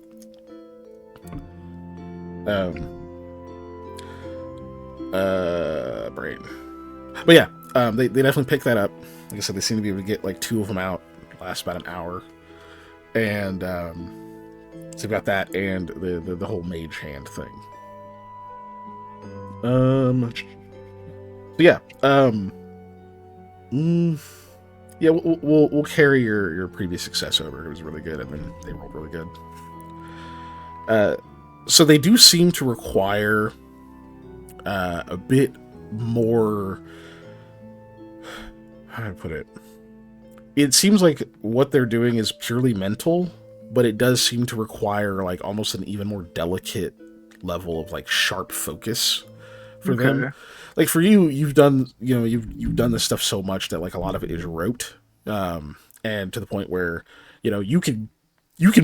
Brain. But yeah, they definitely pick that up. Like I said, they seem to be able to get like 2 of them out. Last about an hour. And so we've got that and the whole mage hand thing. So yeah, yeah, we'll carry your previous success over. It was really good, and then they rolled really good. So they do seem to require a bit more. How do I put it? It seems like what they're doing is purely mental, but it does seem to require like almost an even more delicate level of like sharp focus for them. Like for you, you've done you've done this stuff so much that like a lot of it is rote, and to the point where you can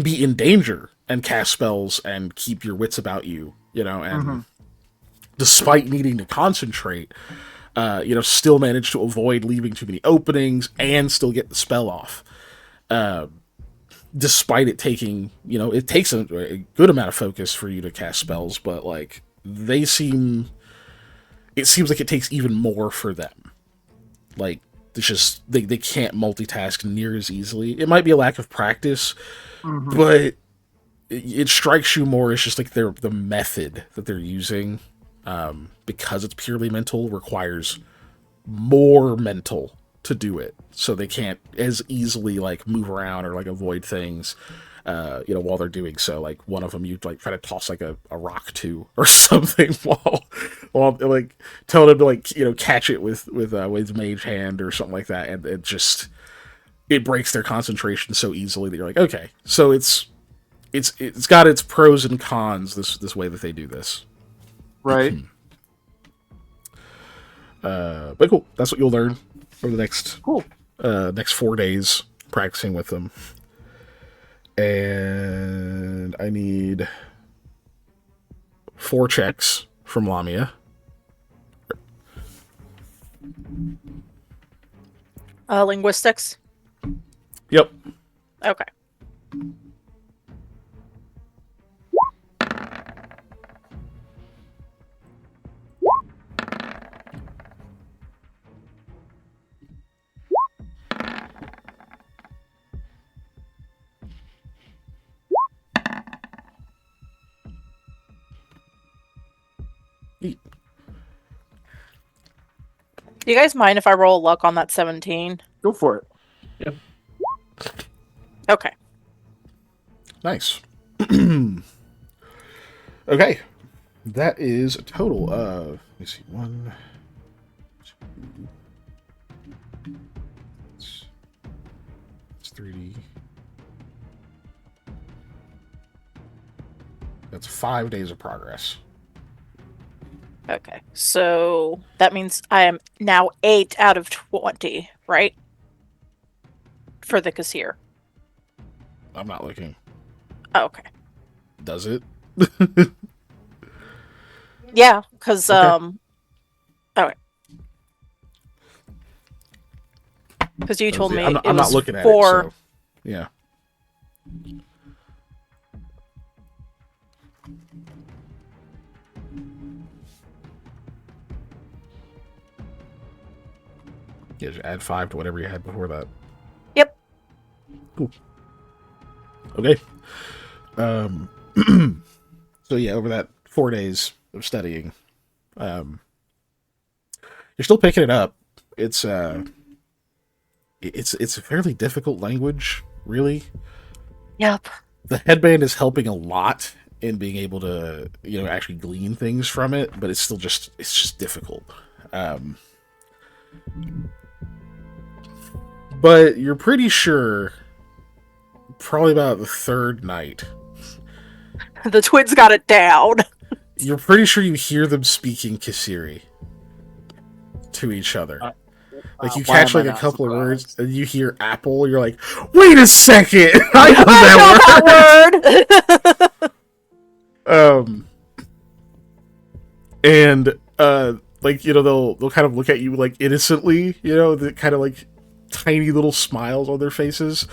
be in danger and cast spells and keep your wits about you, and despite needing to concentrate, still manage to avoid leaving too many openings and still get the spell off. Despite it taking, it takes a good amount of focus for you to cast spells, but like it seems like it takes even more for them. Like it's just they can't multitask near as easily. It might be a lack of practice, but it strikes you more as just like the method that they're using, because it's purely mental, requires more mental to do it, so they can't as easily like move around or like avoid things while they're doing so. Like one of them you'd like try to toss like a rock to or something while like telling him to like catch it with mage hand or something like that, and it breaks their concentration so easily that you're like, okay, so it's got its pros and cons, this way that they do this, right? But cool, that's what you'll learn over the next 4 days practicing with them. And I need 4 checks from Lamia. Linguistics. Yep. Okay. Do you guys mind if I roll luck on that 17? Go for it. Yep. Okay. Nice. Okay. That is a total of, let me see, 1, 2, it's 3D. That's 5 days of progress. Okay. So that means I am now 8 out of 20, right? For the Kassir. I'm not looking. Oh, okay. Does it? Yeah, because Okay. okay. Because you told me I'm it not was looking at 4. it, so yeah. Yeah, just add 5 to whatever you had before that. Yep. Cool. Okay. So yeah, over that 4 days of studying, you're still picking it up. It's it's a fairly difficult language, really. Yep. The headband is helping a lot in being able to, actually glean things from it, but it's just difficult. Um, but you're pretty sure, probably about the third night, The twins got it down. you're pretty sure you hear them speaking Kisiri to each other. Like, you Why catch, am I like, a not couple of surprised? words, and you hear apple, you're like, wait a second! I know I know that that word. word! And, like, they'll kind of look at you, like, innocently, the kind of, like, tiny little smiles on their faces,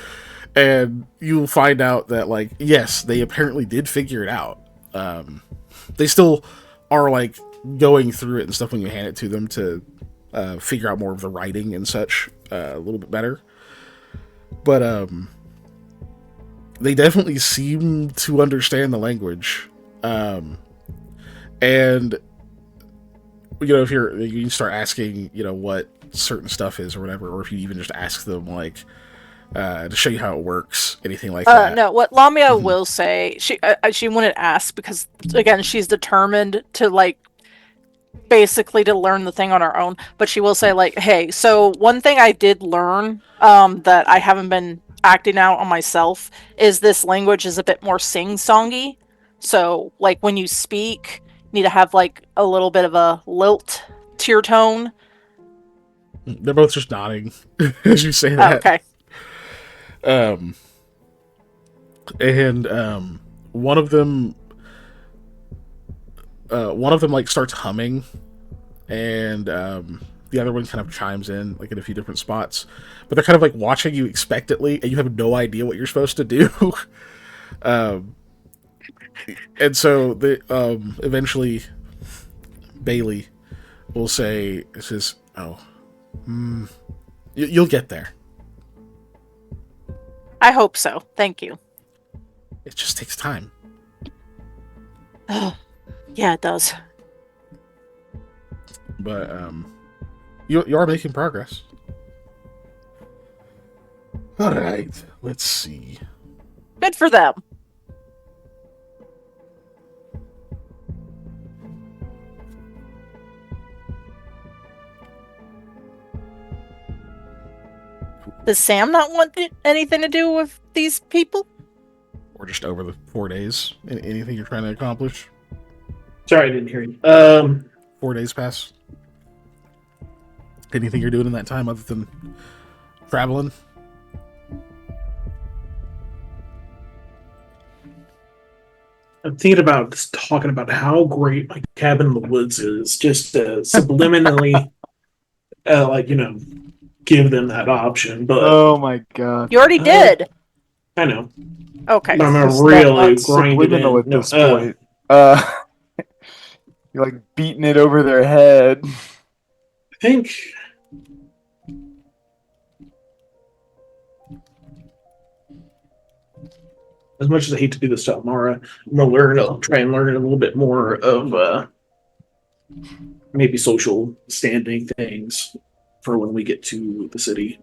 and you'll find out that, like, yes, they apparently did figure it out. They still are, like, going through it and stuff when you hand it to them to figure out more of the writing and such a little bit better. But they definitely seem to understand the language. And if you start asking, what certain stuff is or whatever, or if you even just ask them, like, to show you how it works, anything like that. No, what Lamia will say, she wouldn't ask because, again, she's determined to, like, basically to learn the thing on her own, but she will say, like, hey, so one thing I did learn that I haven't been acting out on myself is this language is a bit more sing-songy. So, like, when you speak, you need to have, like, a little bit of a lilt to your tone. They're both just nodding as you say that. Okay. And one of them like starts humming, and the other one kind of chimes in, like, in a few different spots, but they're kind of like watching you expectantly, and you have no idea what you're supposed to do. And so they eventually Bailey will say, you'll get there. I hope so. Thank you. It just takes time. Oh, yeah, it does. But you are making progress. All right, let's see. Good for them. Does Sam not want anything to do with these people? Or just over the 4 days. Anything you're trying to accomplish? Sorry, I didn't hear you. 4 days pass. Anything you're doing in that time other than traveling? I'm thinking about just talking about how great my cabin in the woods is, just to subliminally, give them that option. But Oh my god. You already did. I know, Okay. but I'm It's gonna really not grind it subliminal in. at No, this point. You're like beating it over their head. I think as much as I hate to do this to Amara, I'm gonna try and learn a little bit more of maybe social standing things for when we get to the city.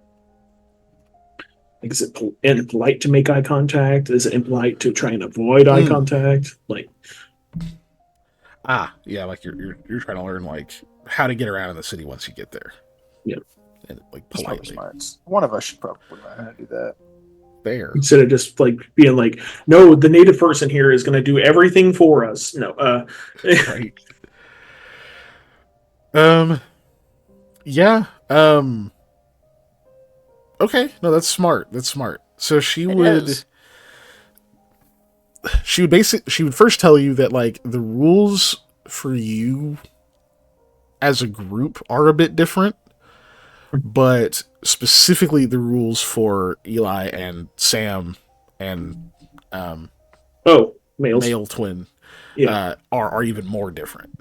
Like, is it impolite to make eye contact? Is it impolite to try and avoid eye contact? Like, Yeah, like you're trying to learn, like, how to get around in the city once you get there. Yeah. And, like, That's probably politely. smart. One of us should probably learn how to do that. There. instead of just like being like, no, the native person here is going to do everything for us. No, Right. Yeah. Okay. No, that's smart. That's smart. So she would first tell you that, like, the rules for you as a group are a bit different, but specifically the rules for Eli and Sam and males. male twin Yeah. are even more different.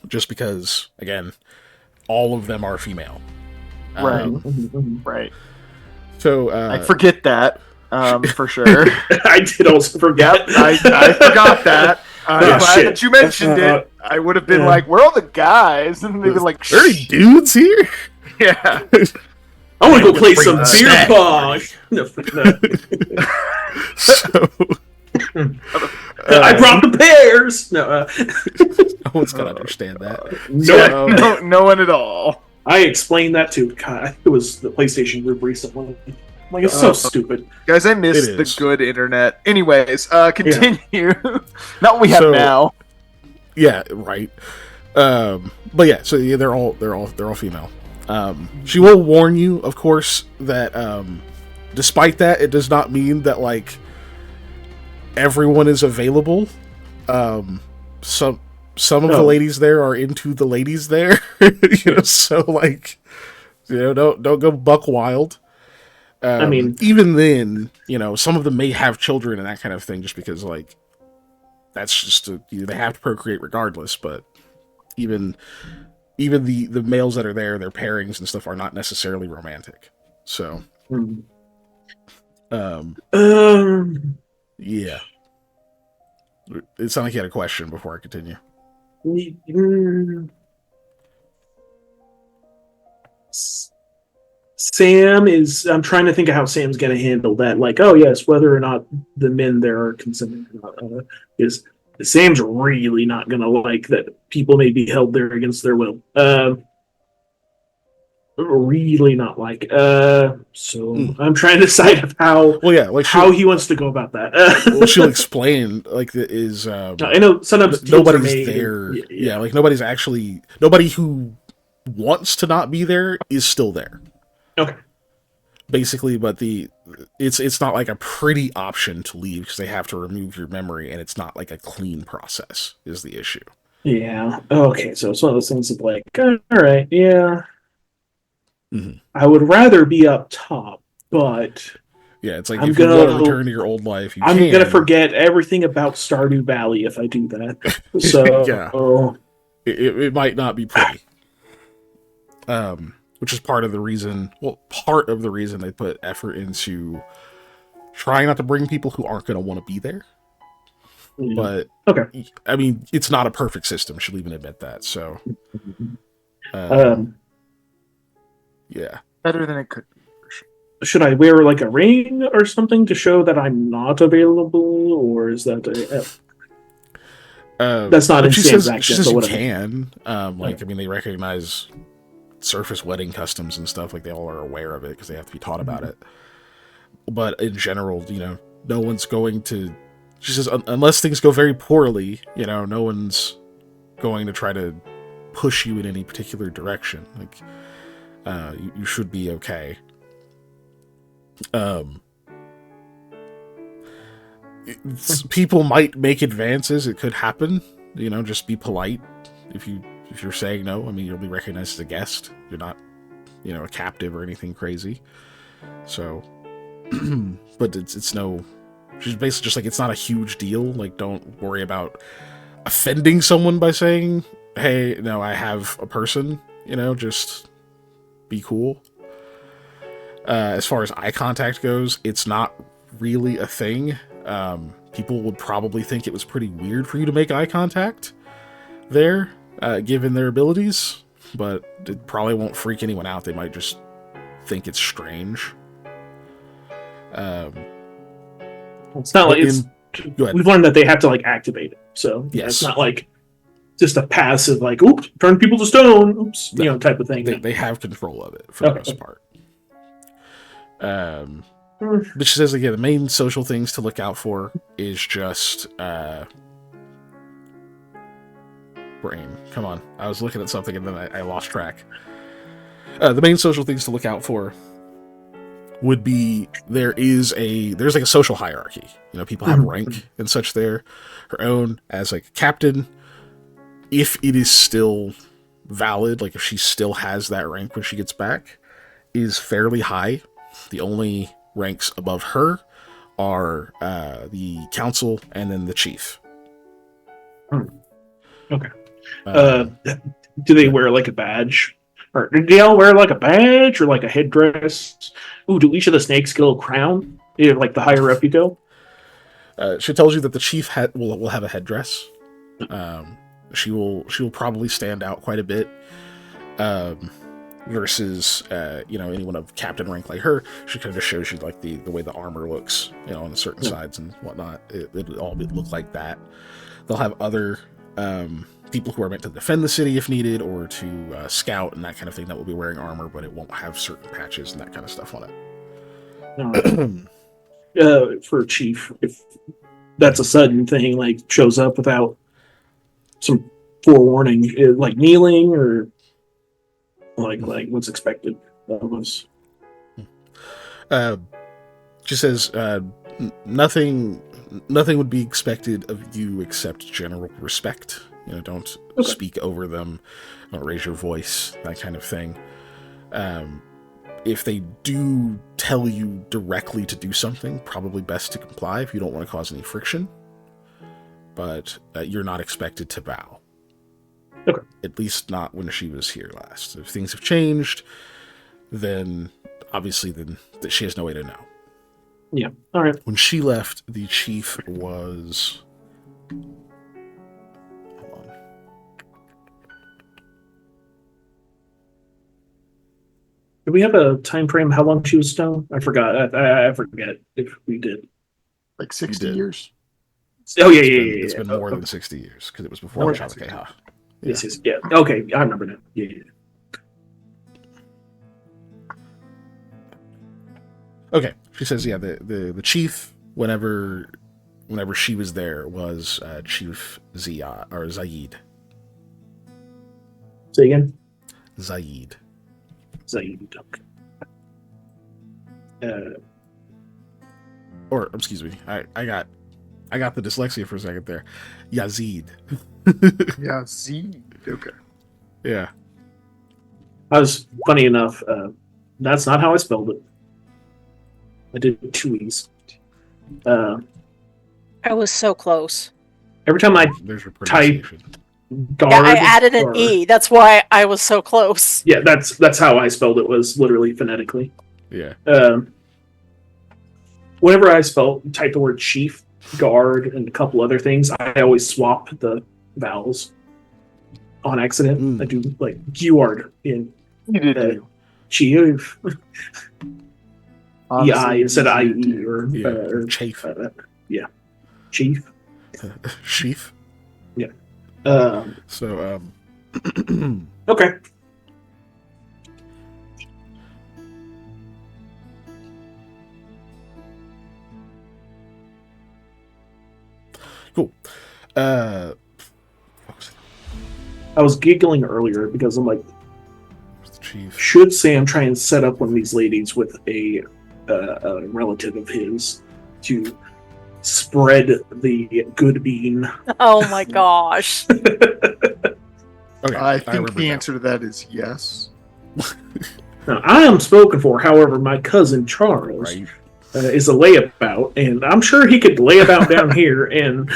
Just because, again, all of them are female. Right. Mhm. Right. So I forget that for sure. I did also forget. Yep, I forgot that. I'm Oh, glad shit. that you mentioned it. I would have been like, "Where are all the guys?" And they'd be like, are there any dudes here? "Yeah." I want to go play Bring some the beer snack pong. party. No. So I brought the pears. No, no one's gonna understand that. no, Yeah, no one at all. I explained that to God, it was the PlayStation group recently. Like, it's so stupid. Guys, I miss It the is. good internet. Anyways, continue. Not what we have So- now. Yeah, right. But yeah, so yeah, they're all female. She will warn you, of course, that despite that, it does not mean that like everyone is available. Some of the ladies there are into the ladies there, so like, don't go buck wild. I mean, even then, some of them may have children and that kind of thing, just because like that's just they have to procreate regardless. But even the males that are there, their pairings and stuff are not necessarily romantic. So, yeah. It sounded like you had a question before I continue. Sam is. I'm trying to think of how Sam's going to handle that. Like, oh yes, whether or not the men there are consenting or not, is Sam's really not going to like that people may be held there against their will. Really not like. So I'm trying to decide of how. Well, yeah, like how he wants to go about that. well, she'll explain like I know sometimes nobody's made there. and, Yeah, like nobody who wants to not be there is still there. Okay. Basically, but it's not like a pretty option to leave because they have to remove your memory, and it's not like a clean process is the issue. Yeah. Okay. So it's one of those things of like, all right, yeah. Mm-hmm. I would rather be up top, but yeah, it's like I'm if you gonna want to return to your old life, I'm gonna forget everything about Stardew Valley if I do that. So yeah, it might not be pretty. Which is part of the reason. Well, part of the reason they put effort into trying not to bring people who aren't going to want to be there. Yeah. But okay, I mean, it's not a perfect system. She'll even admit that. So, yeah, Better than it could be. Should I wear like a ring or something to show that I'm not available, or is that that's not in Sam's accent? She says but you whatever. can. I mean, they recognize surface wedding customs and stuff. Like they all are aware of it because they have to be taught about it. But in general, no one's going to. She says unless things go very poorly, no one's going to try to push you in any particular direction. Like you should be okay. People might make advances. It could happen. Just be polite. If you're saying no, I mean, you'll be recognized as a guest. You're not, a captive or anything crazy. So, but it's no. She's basically just like, it's not a huge deal. Like, don't worry about offending someone by saying, "Hey, no, I have a person." Just be cool. As far as eye contact goes, it's not really a thing. People would probably think it was pretty weird for you to make eye contact there, given their abilities, but it probably won't freak anyone out. They might just think it's strange. It's not like we've learned that they have to like activate it, so yes. It's not like just a passive like, "Oops, turn people to stone," oops, No, type of thing. They have control of it for the most part. But she says again, the main social things to look out for is just brain. Come on, I was looking at something and then I lost track. The main social things to look out for would be there's like a social hierarchy. People have rank and such there. Her own as like captain, if it is still valid, like if she still has that rank when she gets back, is fairly high. The only ranks above her are the council and then the chief. Okay. Do they wear like a badge Or did they all wear like a badge or like a headdress? Ooh, do each of the snakes get a little crown? Yeah, like the higher up you go. She tells you that the chief will have a headdress. She will probably stand out quite a bit. Versus anyone of captain rank like her. She kind of shows you like the way the armor looks, on the certain sides and whatnot. It all look like that. They'll have other people who are meant to defend the city if needed, or to scout and that kind of thing that will be wearing armor, but it won't have certain patches and that kind of stuff on it. For chief, if that's a sudden thing, like shows up without some forewarning, like kneeling or like what's expected of us. She says nothing would be expected of you except general respect. Don't speak over them, don't raise your voice, that kind of thing. If they do tell you directly to do something, probably best to comply if you don't want to cause any friction. But you're not expected to bow. Okay. At least not when she was here last. If things have changed, then obviously that she has no way to know. Yeah. All right. When she left, the chief was... Hold on. Do we have a time frame how long she was stoned? I forgot. I forget if we did. Like 60 years? Oh, yeah. It's been more than 60 years, because it was before Hayethe. Yes. Yeah. Okay, I remember now. Yeah. Okay. She says, yeah, the chief, whenever she was there, was Chief Zaid. Say again? Zaid. Okay. Or, excuse me, I got the dyslexia for a second there. Yazid. Yazid. Okay. Yeah. I was funny enough. That's not how I spelled it. I did 2 E's. I was so close. Every time I There's your type pronunciation. guard, Yeah, I added an E. That's why I was so close. Yeah, that's how I spelled it. Was literally phonetically. Yeah. Whenever I type the word chief, guard, and a couple other things, I always swap the vowels on accident. I do like guard in You did. chief. Honestly, EI instead of IE you or Chafe. Yeah, chief. Sheaf. Yeah. So, Okay. cool. I was giggling earlier because I'm like, Chief. should Sam try and set up one of these ladies with a relative of his to spread the good bean? Oh my gosh. Okay, I think the now. answer to that is yes. Now, I am spoken for. However, my cousin Charles Right. is a layabout, and I'm sure he could lay about down here. And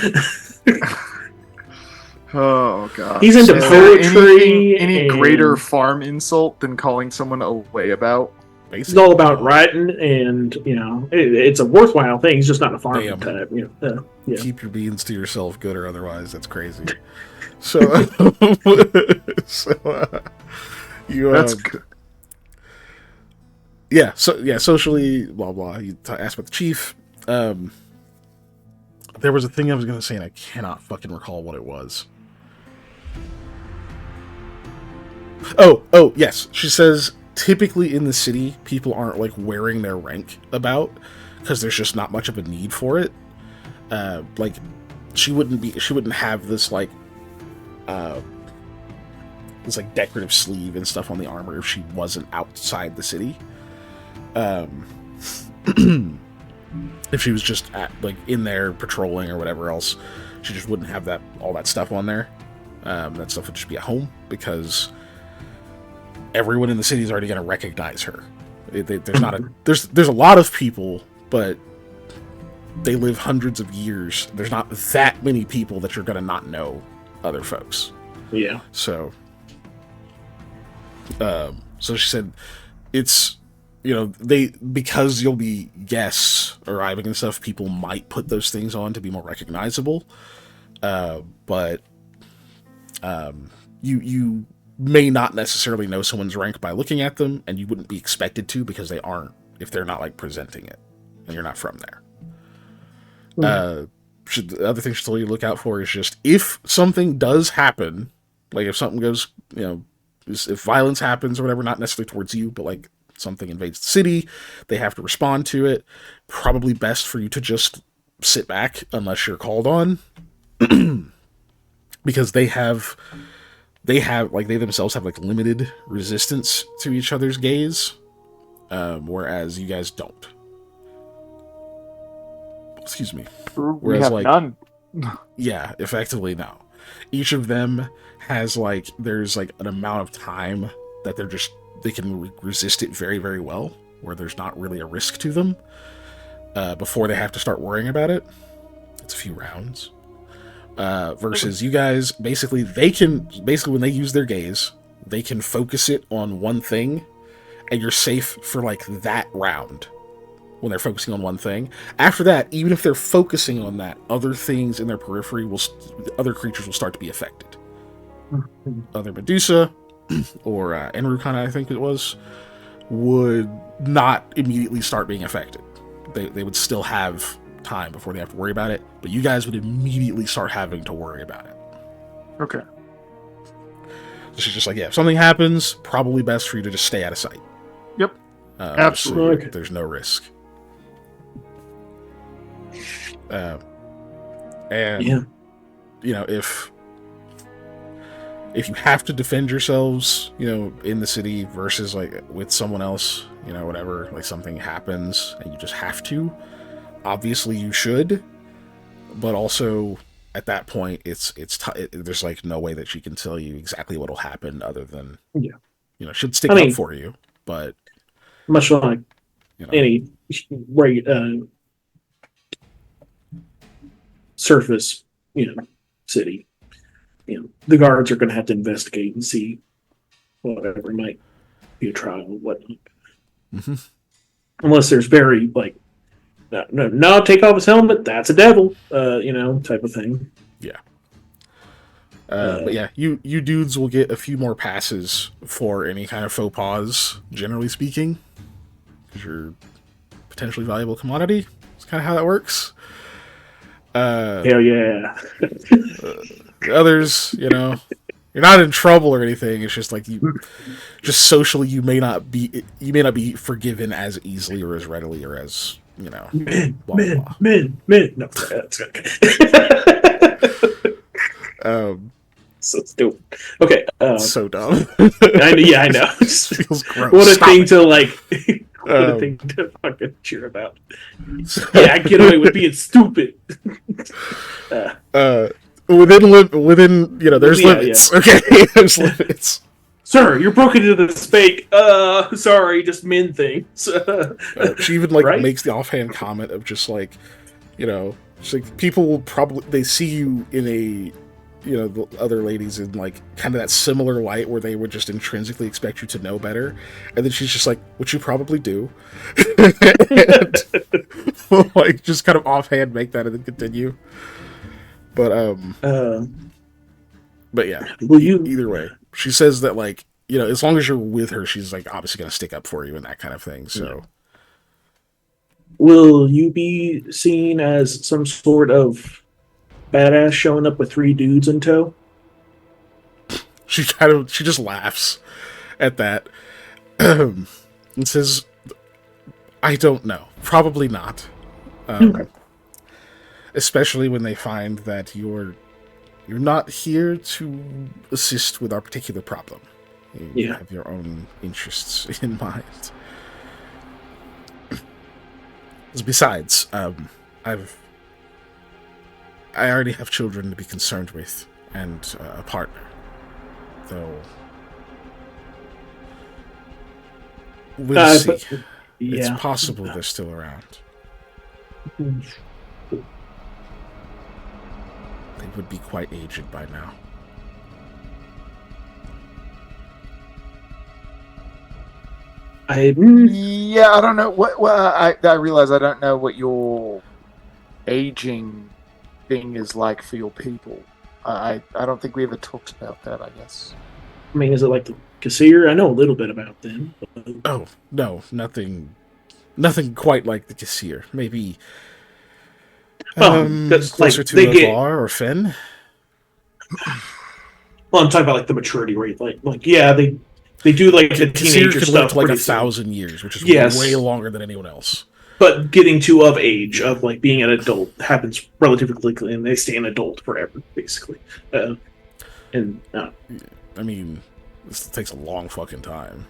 Oh god. He's into Is there poetry Any and- greater farm insult than calling someone a layabout? it's all about writing, and it's a worthwhile thing. He's just not a farming Damn. type. Yeah. Keep your beans to yourself, good or otherwise. That's crazy. So, you. That's good. Yeah. So yeah, socially, blah blah. You asked about the chief. There was a thing I was gonna say, and I cannot fucking recall what it was. Oh yes. She says typically in the city, people aren't like wearing their rank about because there's just not much of a need for it. Like she wouldn't have this like decorative sleeve and stuff on the armor if she wasn't outside the city. If she was just in there patrolling or whatever else, she just wouldn't have all that stuff on there. That stuff would just be at home because everyone in the city is already going to recognize her. There's a lot of people, but they live hundreds of years. There's not that many people that you're going to not know other folks. Yeah. So So she said, it's, because you'll be guests arriving and stuff, people might put those things on to be more recognizable. But you may not necessarily know someone's rank by looking at them, and you wouldn't be expected to because they aren't, if they're not like presenting it and you're not from there. The other thing she told you to look out for is just if something does happen, like if something goes, if violence happens or whatever, not necessarily towards you, but like something invades the city, they have to respond to it. Probably best for you to just sit back unless you're called on, because they themselves have like limited resistance to each other's gaze, whereas you guys don't. Excuse me. We have none. Yeah, effectively no. Each of them has there's an amount of time that they can resist it very, very well, where there's not really a risk to them, before they have to start worrying about it. It's a few rounds. Versus you guys, basically when they use their gaze, they can focus it on one thing, and you're safe for that round. When they're focusing on one thing. After that, even if they're focusing on that, other things in their periphery other creatures will start to be affected. Other Medusa, or Enrukana, I think it was, would not immediately start being affected. They would still have time before they have to worry about it, but you guys would immediately start having to worry about it. Okay. So she's just if something happens, probably best for you to just stay out of sight. Yep. Absolutely. So there's no risk. And if you have to defend yourselves, in the city versus with someone else, whatever, something happens and you just have to, obviously you should, but also at that point there's no way that she can tell you exactly what'll happen other than she'd stick up for you, but much like any surface, city, the guards are going to have to investigate and see whatever might be a trial and whatnot. Mm-hmm. Unless there's very no, take off his helmet, that's a devil, type of thing. Yeah. But yeah, you dudes will get a few more passes for any kind of faux pas, generally speaking, because you're potentially valuable commodity. That's kind of how that works. Hell yeah. Others, you're not in trouble or anything. It's just just socially, you may not be forgiven as easily or as readily or as men. No, that's okay. So stupid. Okay. So dumb. I know. It just feels gross. What a thing to fucking cheer about. Yeah, I get away with being stupid. Within there's limits. Yeah. Okay, there's limits. Sir, you're broken into the spake. Sorry, just men things. She even makes the offhand comment of just people will probably, they see you in a the other ladies in kind of that similar light where they would just intrinsically expect you to know better, and then she's just which you probably do, and just kind of offhand make that and then continue. But yeah, either way, she says that as long as you're with her, she's obviously going to stick up for you and that kind of thing. So, will you be seen as some sort of badass showing up with 3 dudes in tow? She just laughs at that and says, "I don't know. Probably not. Okay. Especially when they find that you're not here to assist with our particular problem. You have your own interests in mind. Besides, I already have children to be concerned with and a partner, though we'll see. It's possible they're still around. They would be quite aged by now. Yeah, I don't know what. I realize I don't know what your aging thing is like for your people. I don't think we ever talked about that. I guess. I mean, is it like the Kassir? I know a little bit about them. But... Oh no, nothing quite like the Kassir. Maybe closer like, to they get. Avar or Fen. Well, I'm talking about like the maturity rate. Like yeah, they do like the Kassir teenager can stuff live to like pretty soon. 1,000 years, which is Yes. way longer than anyone else. But getting to of age of like being an adult happens relatively quickly, and they stay an adult forever, basically. I mean, this takes a long fucking time.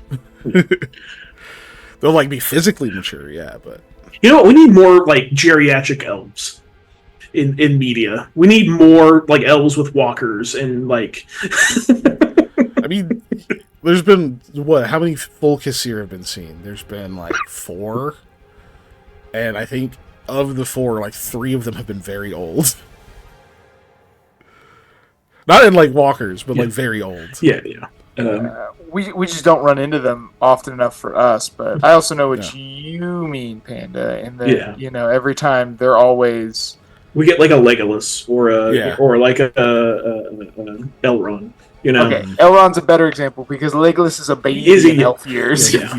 They'll like be physically mature, yeah, but you know what? We need more like geriatric elves in media. We need more like elves with walkers and like. I mean, there's been what? How many full Kassir have been seen? There's been like 4. And I think of the 4, like 3 of them have been very old. Not in like walkers, but like very old. Yeah. We just don't run into them often enough for us. But I also know what you mean, Panda, and that every time they're always. We get like a Legolas or like a Elrond. Okay, Elrond's a better example because Legolas is a baby in elf years. Yeah.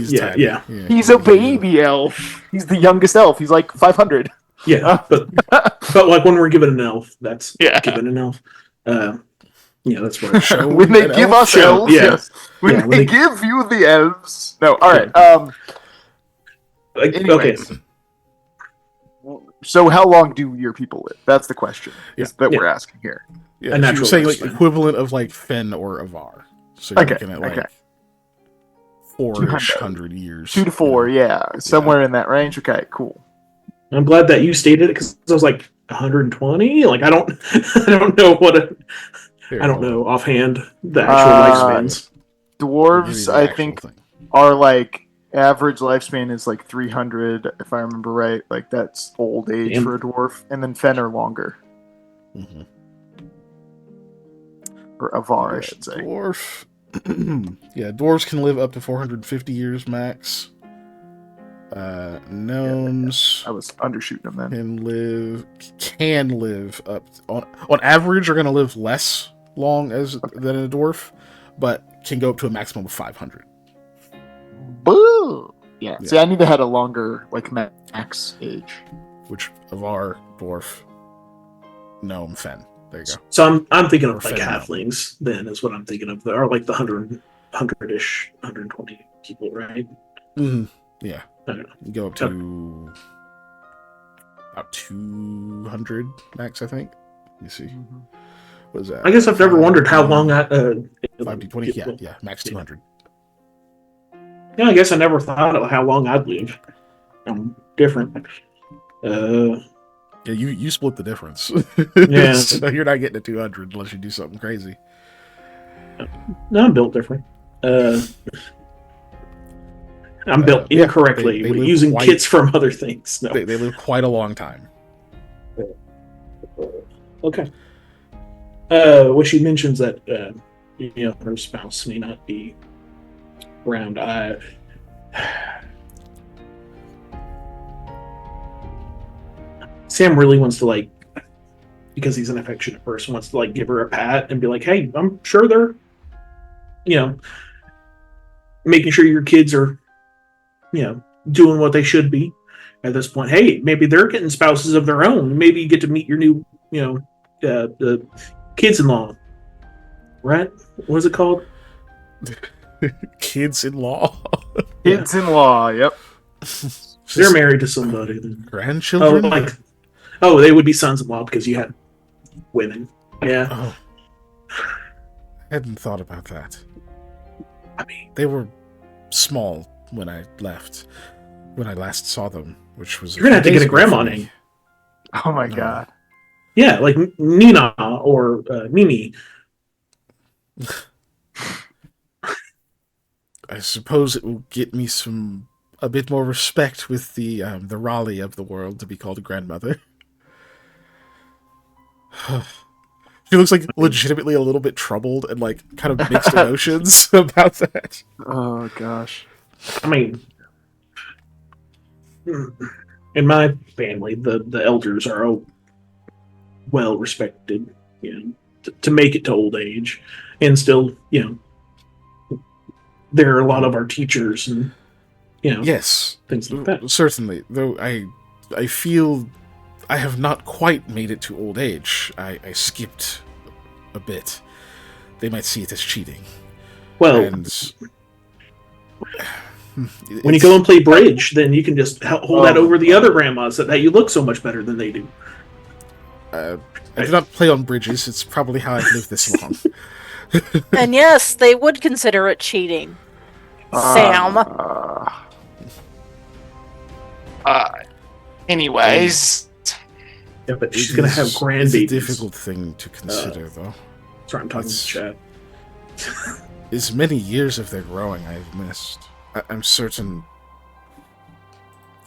He's a baby elf. He's the youngest elf. He's like 500. Yeah, but like when we're given an elf, that's given an elf. That's what. When they give us elves, yes. When they give you the elves. No, all right. Anyways. Okay. So how long do your people live? That's the question we're asking here. Yeah, you're saying like equivalent of like Fen or Avar. So you're looking at like 400 years. 2 to 4, somewhere in that range. Okay, cool. I'm glad that you stated it because I was like 120. Like I don't know I don't know offhand the actual lifespans. Dwarves, I think, are like average lifespan is like 300, if I remember right. Like that's old age for a dwarf, and then Fen are longer. Mm-hmm. Or Avar, I should say. Dwarf. Dwarves can live up to 450 years max. Gnomes. I was undershooting them then. Can live up on average are going to live less long than a dwarf, but can go up to a maximum of 500. Boo! Yeah. See, I need to have a longer like max age. Which Avar, dwarf, gnome, Fen. There you go. So I'm thinking of like halflings. Then is what I'm thinking of. Are like the 100-ish, 120 people, right? Mm-hmm. Yeah. You go up to about 200 max, I think. Let me see. Mm-hmm. What is that? I guess I've never wondered how long 5d20. Yeah, max 200. Yeah, I guess I never thought of how long I'd live. I'm different. Yeah, you split the difference. Yeah. So you're not getting to 200 unless you do something crazy. No, I'm built different. I'm built incorrectly they using kits from other things. No. They live quite a long time. Okay. Well, she mentions that her spouse may not be around. Sam really wants to because he's an affectionate person, wants to give her a pat and be like, "Hey, I'm sure they're, making sure your kids are, doing what they should be at this point. Hey, maybe they're getting spouses of their own. Maybe you get to meet your new, the kids-in-law, right? What is it called? Kids-in-law. Kids-in-law. Yep. They're married to somebody. Then. Grandchildren. They would be sons-in-law because you had women. Yeah. Oh. I hadn't thought about that. I mean, they were small when I left. When I last saw them, which was you're gonna have to get a grandma name. Oh my god. Yeah, like Nina or Mimi. I suppose it will get me a bit more respect with the Raleigh of the world to be called a grandmother. She looks like legitimately a little bit troubled and kind of mixed emotions about that. Oh gosh. I mean, in my family, the elders are well respected, to make it to old age, and still, there are a lot of our teachers and Yes, things like that. certainly. Though I feel I have not quite made it to old age. I skipped a bit. They might see it as cheating. Well, And when you go and play bridge, then you can just hold that over the other grandmas that you look so much better than they do. I do not play on bridges. It's probably how I've lived this long. And yes, they would consider it cheating. Sam. Anyways. Yeah, but she's going to have grandbabies. It's a difficult thing to consider, though. Sorry, I'm talking to chat. As many years of their growing I've missed. I'm certain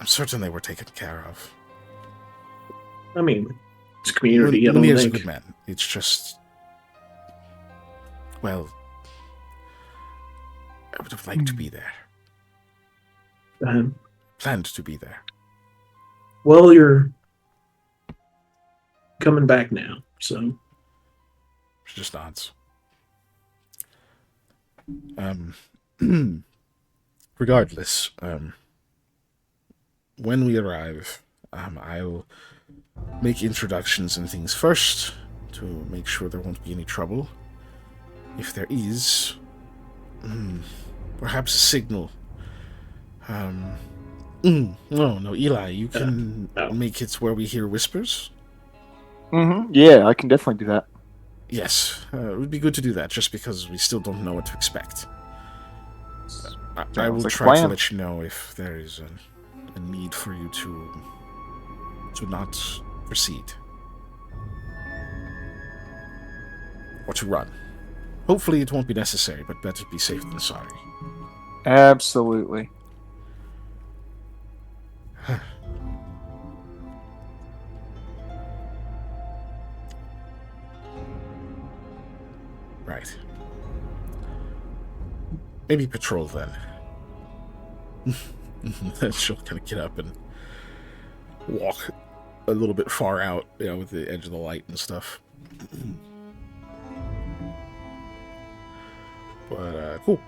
they were taken care of. I mean, it's community. I don't Lumire's think. a good man. It's just, well, I would have liked to be there. Planned to be there. Well, you're coming back now, so. She just nods. Regardless, when we arrive, I'll make introductions and things first to make sure there won't be any trouble. If there is, perhaps a signal. No, Eli, you can make it where we hear whispers. Yeah, I can definitely do that. Yes, it would be good to do that, just because we still don't know what to expect. I will try to let you know if there is a need for you to not proceed. Or to run. Hopefully it won't be necessary, but better be safe than sorry. Absolutely. Right. Maybe patrol then. Then she'll kind of get up and walk a little bit far out, with the edge of the light and stuff. But, cool.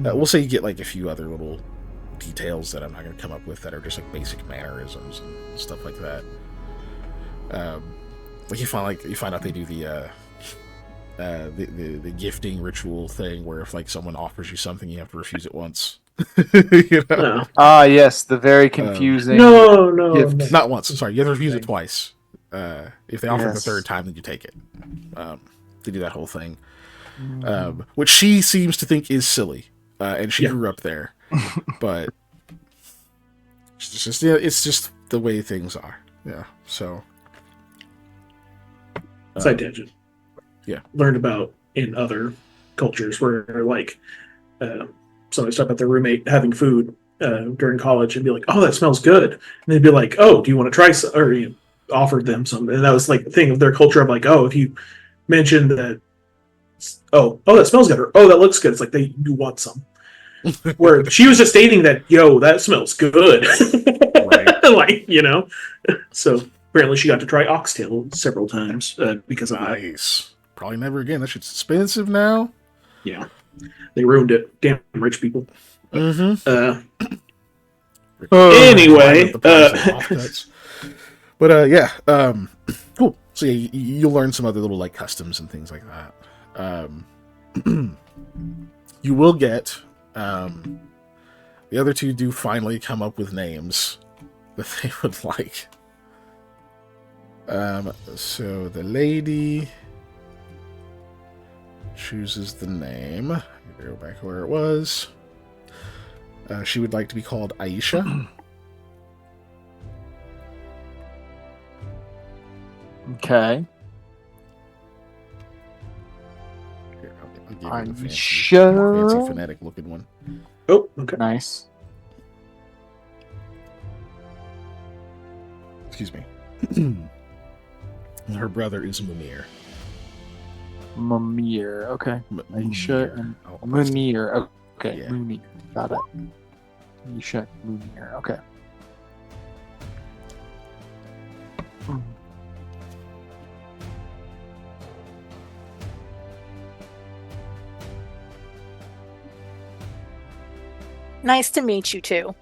We'll say you get, like, a few other little details that I'm not going to come up with that are just, like, basic mannerisms and stuff like that. Like, you find out they do the gifting ritual thing where if, like, someone offers you something, you have to refuse it once. No. Yes, the very confusing. No. gift. Not once. I'm sorry. You have to refuse it twice. If they offer it the third time, then you take it. They do that whole thing, which she seems to think is silly, and she grew up there. But it's just the way things are. Yeah. So. Side tangent. Yeah. Learned about in other cultures where, like, somebody talk about their roommate having food during college and be like, "Oh, that smells good," and they'd be like, "Oh, do you want to try some?" Or offered them some, and that was like the thing of their culture of like, "Oh, if you mention that, oh, that smells good," or "Oh, that looks good," it's like you want some. Where she was just stating that, "Yo, that smells good," right? Like, so. Apparently, she got to try oxtail several times because of that. Nice. Probably never again. That shit's expensive now. Yeah, they ruined it. Damn rich people. Mm-hmm. Anyway, but yeah, cool. So yeah, you'll learn some other little like customs and things like that. You will get the other two do finally come up with names that they would like. So the lady chooses the name. Go back where it was. She would like to be called Aisha. Okay. Here, I'll give you the Aisha. fancy phonetic looking one. Oh, okay. Nice. Excuse me. Her brother is Mumir. Mimir. Okay. Aisha and Oh, Munir. Okay, Yeah. Munir. Got it. Aisha Munir. Okay. Nice to meet you too.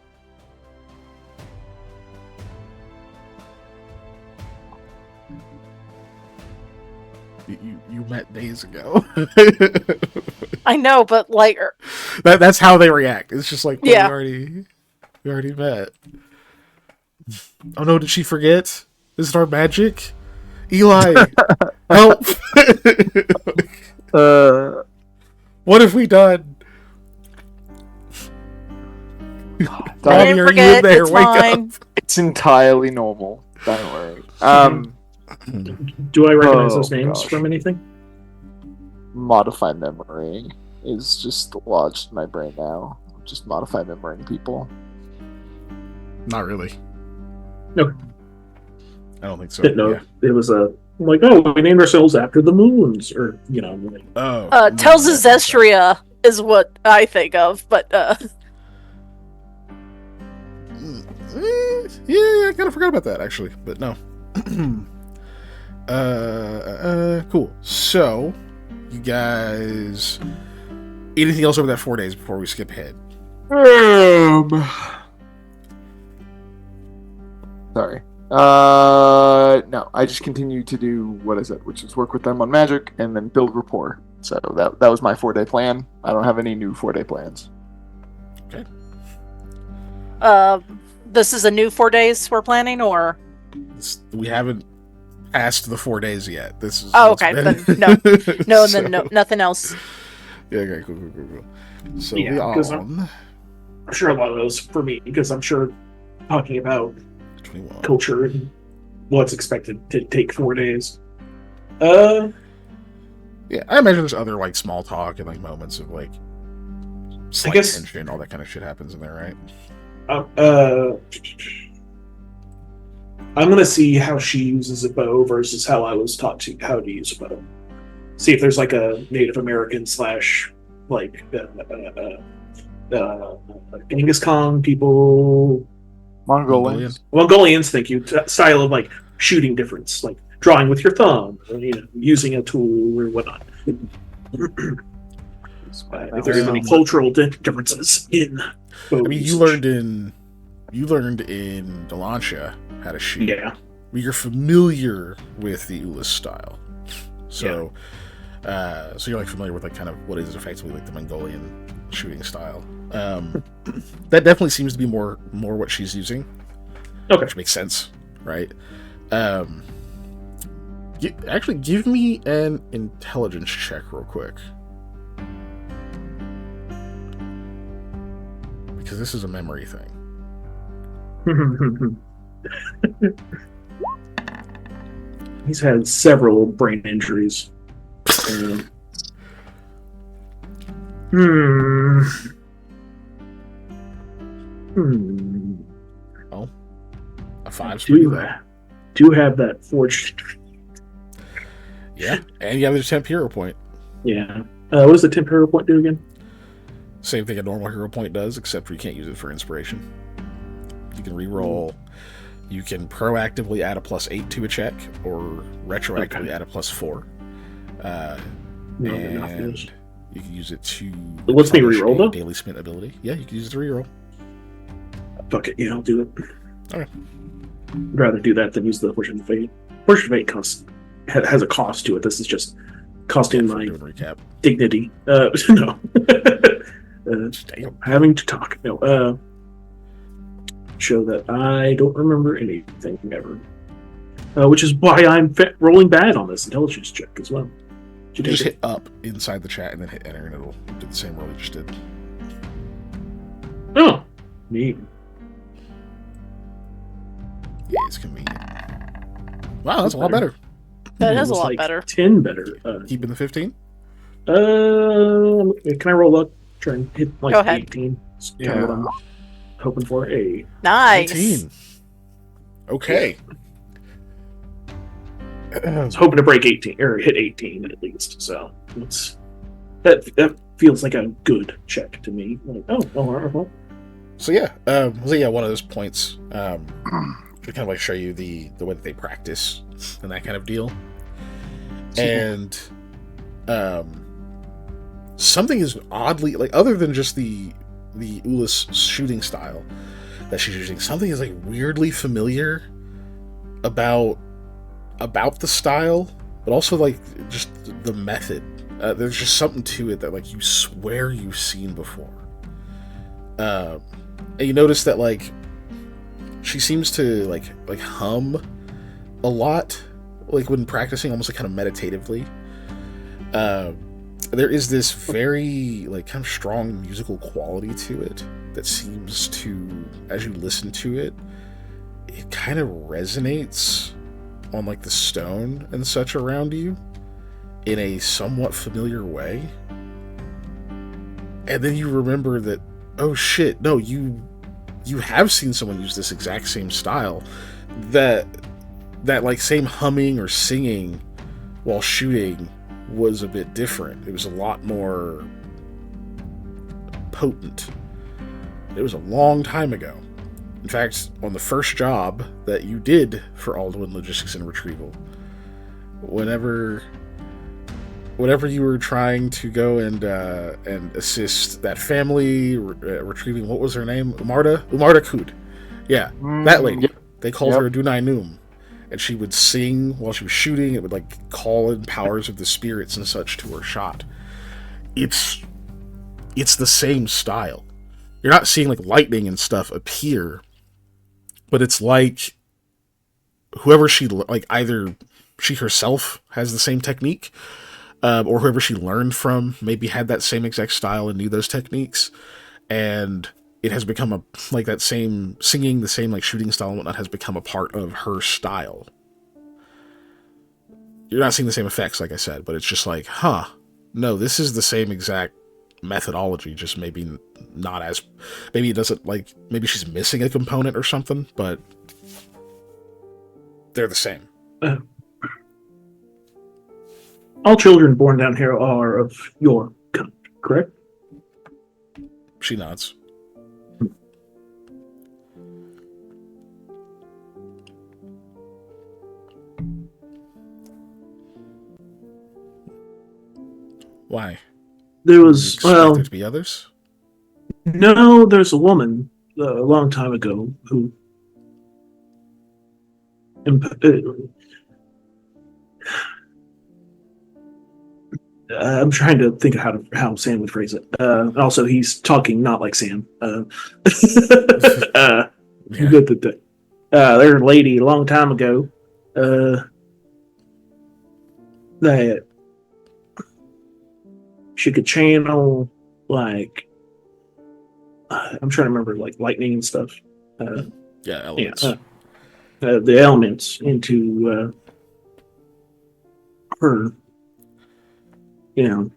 You met days ago. I know, but like, That's how they react. It's just like, well, Yeah. we already met. Oh no, did she forget? Is it our magic? Eli, help! What have we done? I Mommy, didn't are you forget. in there? It's Wake fine. It's entirely normal. Don't worry. Do I recognize Oh, those names gosh. from anything? Modify memory is just lodged in my brain now. Just modify memory people. Not really. No. I don't think so. Didn't know. Yeah. It was like, oh, we named ourselves after the moons, or like, Oh. Tells of Zestria is what I think of, but Yeah, I kind of forgot about that actually, but no. Cool. So, you guys, anything else over that 4 days before we skip ahead? Sorry. No, I just continue to do what is it, which is work with them on magic and then build rapport. So that was my 4-day plan. I don't have any new 4-day plans. this is a new 4 days we're planning, or We haven't passed the 4 days yet. This is. Oh, what's okay, been- then no, So- then no, nothing else. Yeah, okay, cool. So Yeah, we 'cause on I'm sure a lot of those for me, because I'm sure talking about 21. culture and what's expected to take 4 days. Yeah, I imagine there's other like small talk and like moments of like slight guess- tension, all that kind of shit happens in there, right? I'm gonna see how she uses a bow versus how I was taught how to use a bow. See if there's like a Native American slash like Genghis Khan people, Mongolians. Mongolians. Thank you. Style of like shooting difference, like drawing with your thumb, or, using a tool or whatnot. If there's any cultural differences in bow I mean, you usage. learned in Delancia how to shoot. Yeah. You're familiar with the Ulis style, so so you're like familiar with like kind of what is effectively like the Mongolian shooting style. That definitely seems to be more what she's using. Okay. Which makes sense, right? Actually, give me an intelligence check real quick. Because this is a memory thing. He's had several brain injuries. Oh, a 5's pretty low. Do have that forged. Yeah, and you have the temp hero point. Yeah. What does the temp hero point do again? Same thing a normal hero point does, except for you can't use it for inspiration. You can reroll. You can proactively add a +8 to a check, or retroactively add a +4. No, and enough is. you can use it to. It lets me punish reroll, a though? daily spent ability. Yeah, you can use it to reroll. Fuck it, yeah, I'll do it. Okay. I'd rather do that than use the Portion of Fate. Portion of Fate has a cost to it. This is just costing my Doing recap. dignity. No. Damn. Having to talk. No. Show that I don't remember anything ever. Which is why I'm rolling bad on this intelligence check as well. You just hit up inside the chat and then hit enter, and it'll do the same roll you just did. Oh, neat. Yeah, it's convenient. Wow, that's a lot better. That is a Almost lot like better. 10 better. Keeping the 15? Can I roll up? Try and hit like Go ahead. 18. That's kind of what I'm hoping for. Nice. 19. Okay. was hoping to break 18 or hit 18 at least. So that feels like a good check to me. Like, oh. So yeah, one of those points to kind of like show you the way that they practice and that kind of deal. And something is oddly, like, other than just the Ulis shooting style that she's using, something is like weirdly familiar about the style, but also like just the method. There's just something to it that like you swear you've seen before. And you notice that like she seems to like hum a lot, like when practicing, almost like kind of meditatively. There is this very like kind of strong musical quality to it that seems to, as you listen to it, it kind of resonates on like the stone and such around you in a somewhat familiar way. And then you remember that, oh shit, no, you have seen someone use this exact same style. That like same humming or singing while shooting was a bit different. It was a lot more potent. It was a long time ago. In fact, on the first job that you did for Alduin Logistics and Retrieval, whenever you were trying to go and assist that family retrieving, what was her name? Umarda Kud. Yeah, that lady. Yep. They called her Dunai Noom. And she would sing while she was shooting. It would like call in powers of the spirits and such to her shot. It's the same style. You're not seeing like lightning and stuff appear, but it's like whoever she, like, either she herself has the same technique, or whoever she learned from maybe had that same exact style and knew those techniques, and it has become like that same singing, the same like shooting style and whatnot has become a part of her style. You're not seeing the same effects, like I said, but it's just like, no, this is the same exact methodology, just maybe not as, maybe it doesn't, like, maybe she's missing a component or something, but they're the same. All children born down here are of your kind, correct? She nods. Why? There was, there to be others? No, there's a woman a long time ago who I'm trying to think of how Sam would phrase it. Also, he's talking not like Sam. Yeah. There's a lady a long time ago that she could channel, like, I'm trying to remember, like lightning and stuff. Elements. The elements into her. You know,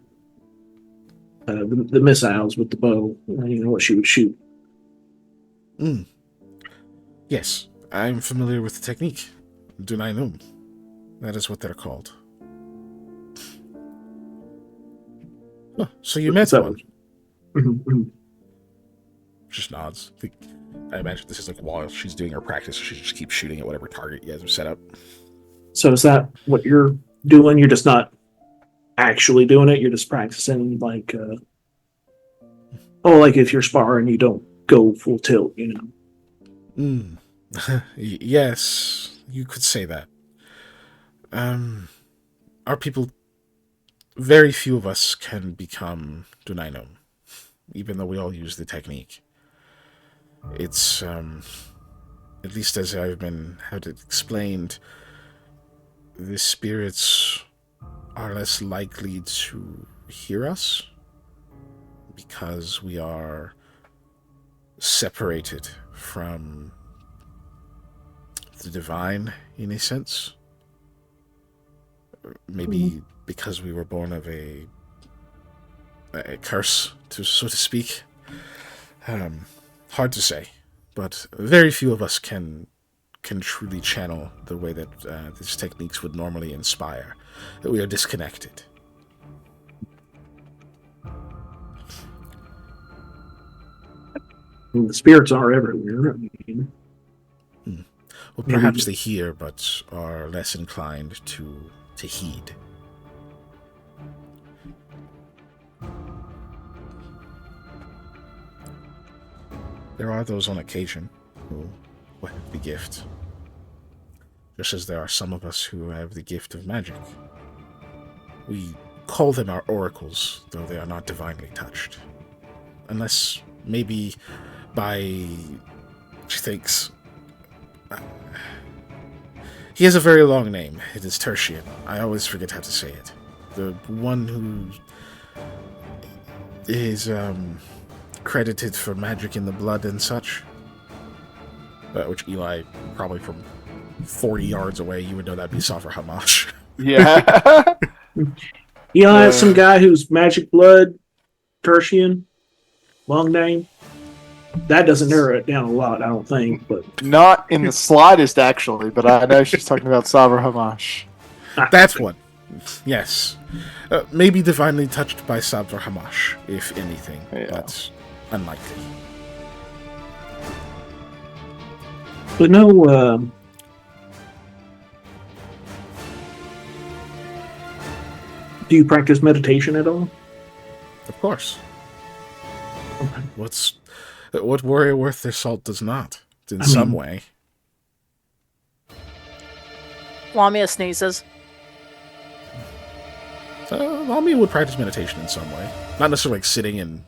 the missiles with the bow. You know what she would shoot. Yes, I'm familiar with the technique. Dunai Noom. That is what they're called. Huh, so you met one. Mm-hmm. Just nods. I imagine this is like while she's doing her practice, she just keeps shooting at whatever target you guys have set up. So is that what you're doing? You're just not actually doing it. You're just practicing, like, like if you're sparring, you don't go full tilt, you know. Yes, you could say that. Our people, very few of us can become Dunai Noom, even though we all use the technique. It's, at least as I've been had it explained, the spirits are less likely to hear us because we are separated from the divine in a sense. Maybe because we were born of a curse, so to speak. Hard to say, but very few of us can can truly channel the way that these techniques would normally inspire. That we are disconnected. The spirits are everywhere. I mean, Well, perhaps they hear, but are less inclined to heed. There are those on occasion who have the gift. Just as there are some of us who have the gift of magic. We call them our oracles, though they are not divinely touched. Unless, maybe, by... she thinks... he has a very long name. It is Tertian. I always forget how to say it. The one who is, credited for magic in the blood and such. Which Eli, probably from 40 yards away, you would know that'd be Safra Hamash. Yeah. Eli has some guy who's magic blood, Tertian, long name. That doesn't narrow it down a lot, I don't think. But Not in the slightest, actually, but I know she's talking about Sabra Hamash. That's one. Yes. Maybe divinely touched by Sabra Hamash, if anything. Yeah. But unlikely. But no, do you practice meditation at all? Of course. What warrior worth their salt does not, in some way. Lamia sneezes. Lamia would practice meditation in some way. Not necessarily like sitting and,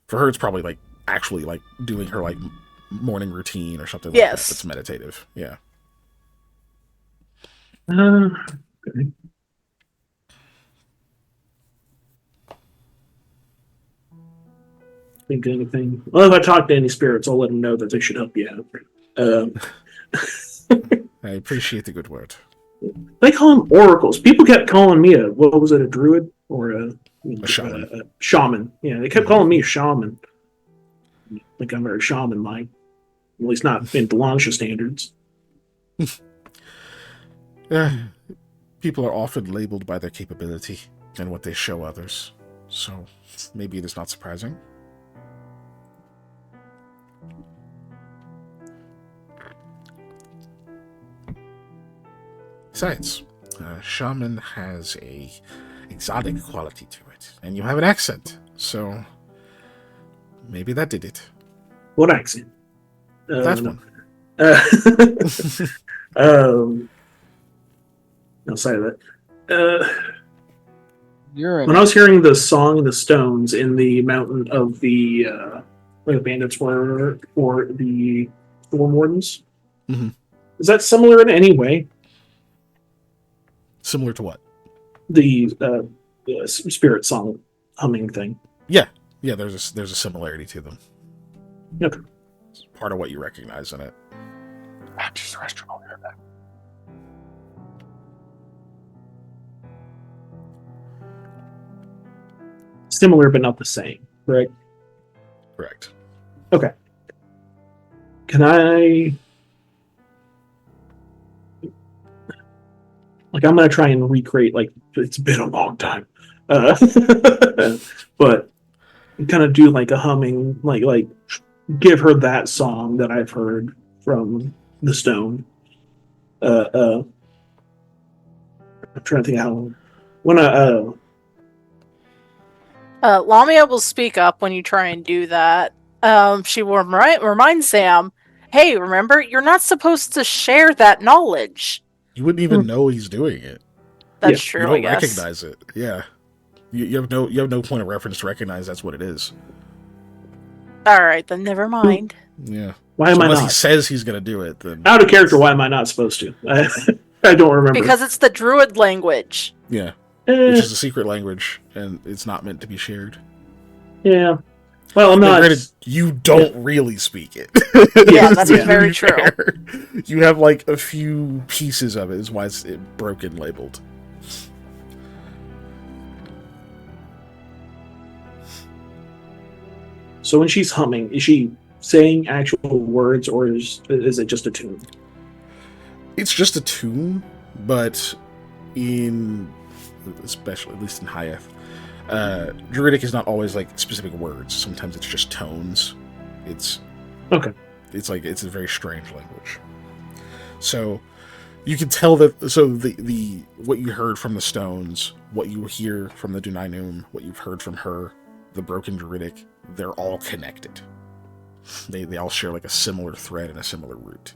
for her it's probably like actually like doing her like morning routine or something like that. That's meditative. Yeah. Okay. Think of anything. Well, if I talk to any spirits, I'll let them know that they should help you out. I appreciate the good word. They call them oracles. People kept calling me what was it, a druid or a shaman? A shaman. Yeah, they kept calling me a shaman. Like I'm very shaman-like. At least not in Blanche standards. People are often labeled by their capability and what they show others. So maybe it is not surprising. Besides, shaman has a exotic quality to it, and you have an accent, so maybe that did it. What accent? That one. Outside of that, You're in. when I was hearing the song "The Stones" in the mountain of the where the bandits were, or the Storm Wardens, is that similar in any way? Similar to what? The spirit song humming thing. Yeah, there's a similarity to them. Okay. It's part of what you recognize in it. Just the restroom over here. Similar, but not the same, right? Correct. Okay. Can I... Like, I'm going to try and recreate, like, it's been a long time. But kind of do, like, a humming, like, give her that song that I've heard from The Stone. I'm trying to think how... When Lamia will speak up when you try and do that. She will remind Sam, hey, remember, you're not supposed to share that knowledge. You wouldn't even know he's doing it. That's true. You don't I guess. recognize it. Yeah, you have no point of reference to recognize that's what it is. All right, then never mind. Yeah. why am I unless not? he says he's going to do it, then Out of character, why am I not supposed to? I don't remember. Because it's the druid language. yeah, Eh, which is a secret language and it's not meant to be shared. yeah. Well, I'm But not... granted, you don't really speak it. Yeah, that's To very be true. fair. You have like a few pieces of it, is why it's broken labeled. So when she's humming, is she saying actual words, or is it just a tune? It's just a tune, but especially at least in Hayethe, Druidic is not always like specific words. Sometimes it's just tones. It's okay. It's a very strange language. So you can tell that. So the what you heard from the stones, what you hear from the Dunainum, what you've heard from her, the broken Druidic, they're all connected. They all share like a similar thread and a similar root.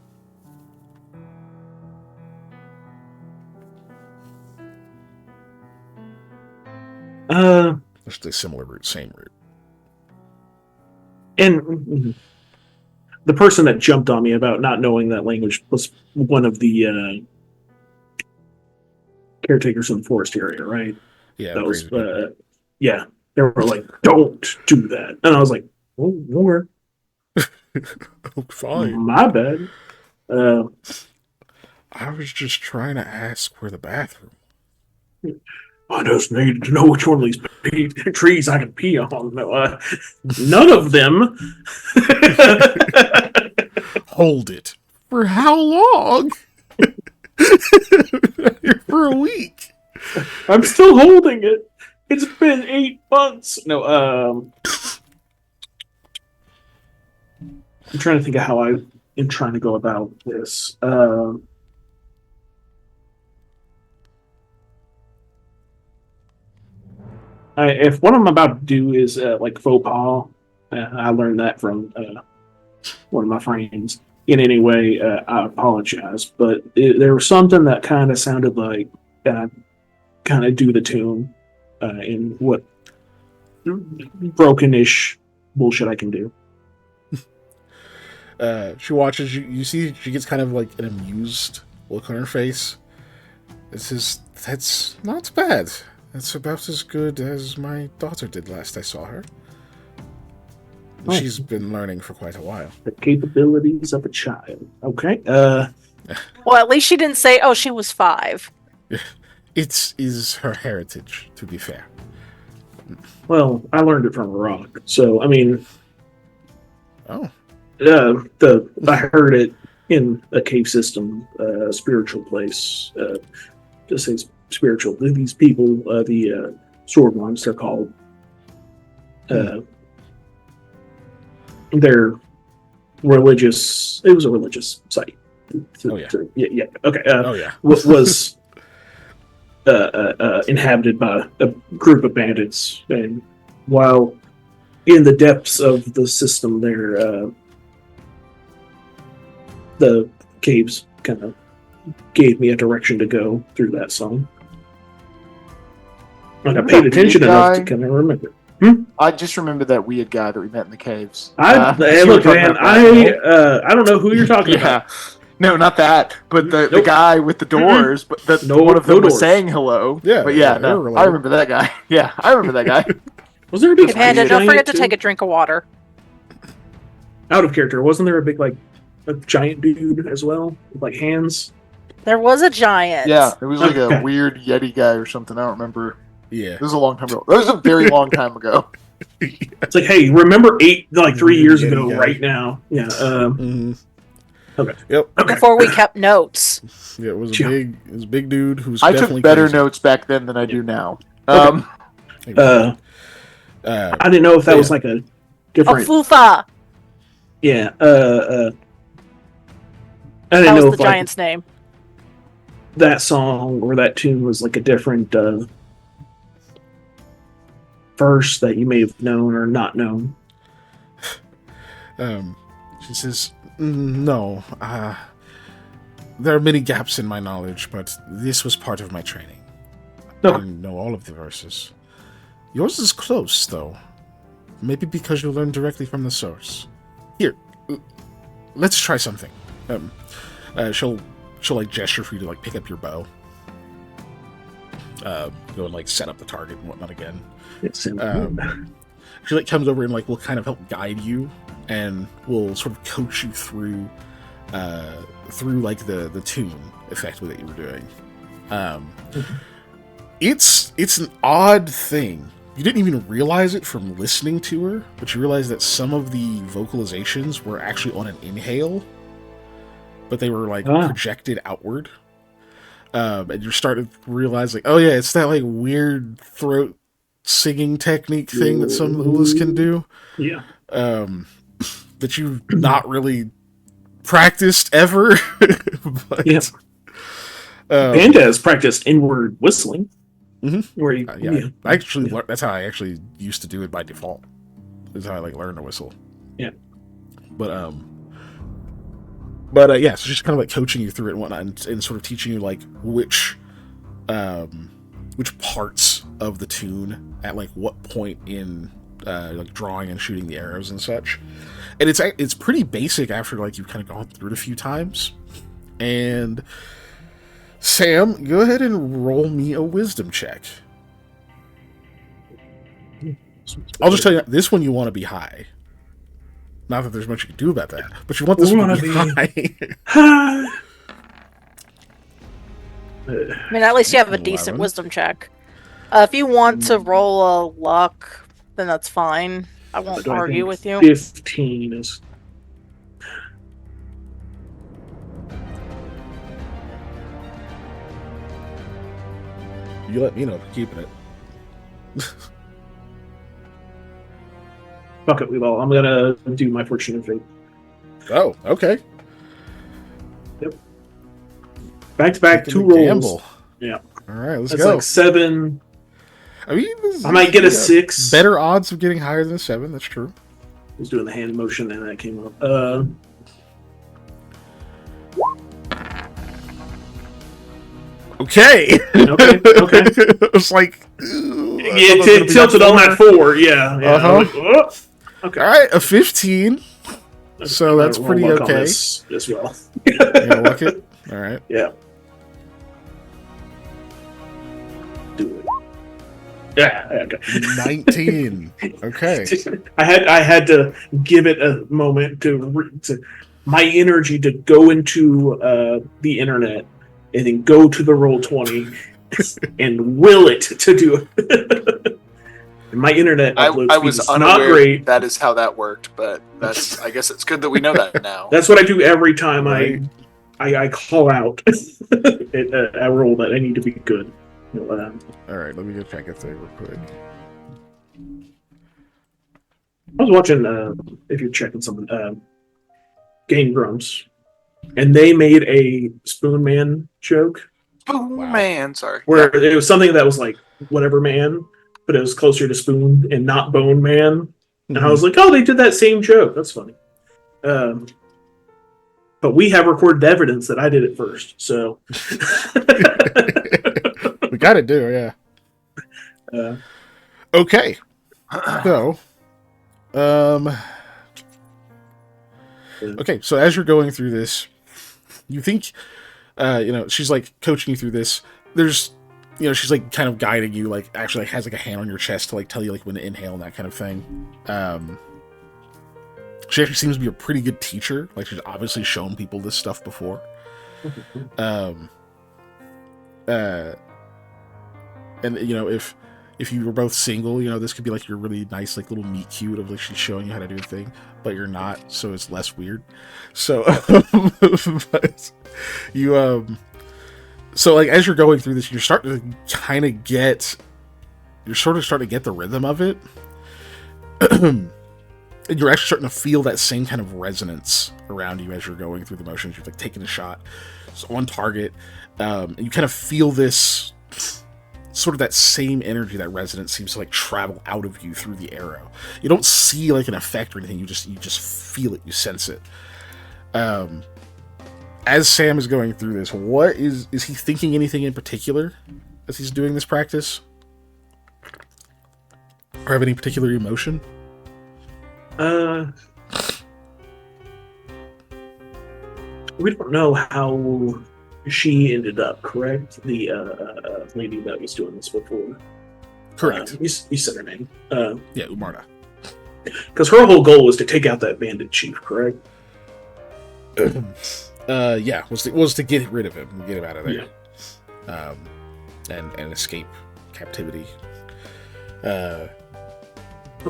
Just a similar root, same root. And the person that jumped on me about not knowing that language was one of the caretakers in the forest area, right? Yeah, that was yeah. They were like, "Don't do that," and I was like, "Oh, more." Oh, fine. My bad. I was just trying to ask where the bathroom. I just needed to know which one of these trees I can pee on. No, none of them. Hold it. For how long? For a week. I'm still holding it. It's been 8 months. No, I'm trying to think of how I am trying to go about this. If what I'm about to do is like faux pas, I learned that from one of my friends. In any way, I apologize, but there was something that kind of sounded like kind of do the tune in what brokenish bullshit I can do. She watches you. You see, she gets kind of like an amused look on her face. It says, "That's not bad. That's about as good as my daughter did last I saw her. Oh. She's been learning for quite a while." The capabilities of a child. Okay. Well, at least she didn't say, "Oh, she was 5." It is her heritage, to be fair. Well, I learned it from a rock, so I mean. Oh. I heard it in a cave system, spiritual place. Just say spiritual. These people, the sword ones, they're called. They're religious. It was a religious site. Yeah. Okay. Was inhabited by a group of bandits, and while in the depths of the system, there. The caves kind of gave me a direction to go through that song. And I paid attention enough to kind of remember. I just remember that weird guy that we met in the caves. Hey, look, man, I don't know who you're talking about. No, not that, but the guy with the doors, but one of them was saying hello. Yeah, but yeah, no, I remember that guy. Yeah, I remember that guy. Was there a big Panda, don't forget to take a drink of water. Out of character, wasn't there a giant dude as well with like hands? There was a giant. Yeah, it was like a weird Yeti guy or something. I don't remember. Yeah, it was a long time ago. That was a very long time ago. It's like, hey, remember 3 years ago, right now? Yeah. Okay. Yep. Okay. Before we kept notes. Yeah, it was a big dude who's. I definitely took better crazy. notes back then than I do now. I didn't know if that was like a different. Fufa. Yeah. I That didn't was know the if giant's name. That song or that tune was like a different verse that you may have known or not known. She says, "No. There are many gaps in my knowledge, but this was part of my training. Okay. I didn't know all of the verses. Yours is close, though. Maybe because you learned directly from the source. Here, let's try something." She'll like gesture for you to like pick up your bow. Go and like set up the target and whatnot again. She like comes over and like will kind of help guide you and will sort of coach you through like the tune effectively that you were doing. It's an odd thing you didn't even realize it from listening to her, but you realized that some of the vocalizations were actually on an inhale, but they were like projected outward. And you're starting to realize, like, oh yeah, it's that like weird throat singing technique thing that some Ulas can do. Yeah. That you've not really practiced ever. But, yeah. Panda has practiced inward whistling. Mm-hmm. Where you, I actually that's how I actually used to do it by default. That's how I like learned to whistle. Yeah. But yeah, so she's kind of like coaching you through it and whatnot, and sort of teaching you like which parts of the tune at like what point in like drawing and shooting the arrows and such. And it's pretty basic after like you've kind of gone through it a few times. And Sam, go ahead and roll me a wisdom check. I'll just tell you, this one you want to be high. Not that there's much you can do about that, but you want this one to be high. I mean, at least you have a decent wisdom check. If you want to roll a luck, then that's fine. I won't argue with you. 15 is... You let me know if you're keeping it. Fuck it, Weeball. I'm gonna do my fortune and fate. Oh, okay. Yep. Back to back, 2 rolls. Gamble. Yeah. All right, let's That's go. like 7. I mean, I might get a 6. Better odds of getting higher than a 7. That's true. I was doing the hand motion and that came up. Okay. Okay. It's like, it tilted on that 4. Yeah. Uh-huh. Like, oh. Okay. All right, a 15. So that's pretty okay. As well. You gonna luck it? All right. Yeah. Do it. Yeah. Okay. 19. Okay. I had to give it a moment to my energy to go into the internet and then go to the Roll20 and will it to do it. And my internet upload I was speed is unaware not great. that is how that worked, but that's I guess it's good that we know that now. That's what I do every time Right. I call out a roll that I need to be good. All right, let me go check a thing real quick. I was watching, if you're checking something, Game Grumps, and they made a Spoon Man joke. Boom, Wow. man. Sorry. Where it was something that was like, whatever man, but it was closer to Spoon and not Bone Man. And I was like, oh, they did that same joke. That's funny. But we have recorded evidence that I did it first, so... We gotta do, yeah. Okay. So, okay, so as you're going through this, you think, she's like coaching you through this. There's, she's like kind of guiding you, like actually has like a hand on your chest to like tell you like when to inhale and that kind of thing. She actually seems to be a pretty good teacher. Like she's obviously shown people this stuff before. And if you were both single, this could be like your really nice like little meet cute of like she's showing you how to do a thing, but you're not, so it's less weird. So, but you so like as you're going through this, you're starting to kind of get, you're sort of starting to get the rhythm of it. And you're actually starting to feel that same kind of resonance around you as you're going through the motions. You're like taking a shot, it's on target. And you kind of feel this sort of that same energy, that resonance seems to like travel out of you through the arrow. You don't see like an effect or anything. You just feel it. You sense it. As Sam is going through this, what is he thinking anything in particular as he's doing this practice? Or have any particular emotion? We don't know how she ended up, correct? The lady that was doing this before. Correct. You said her name. Yeah, Umarna. Because her whole goal was to take out that bandit chief, correct? Yeah, was to get rid of him, get him out of there. Yeah. And escape captivity. You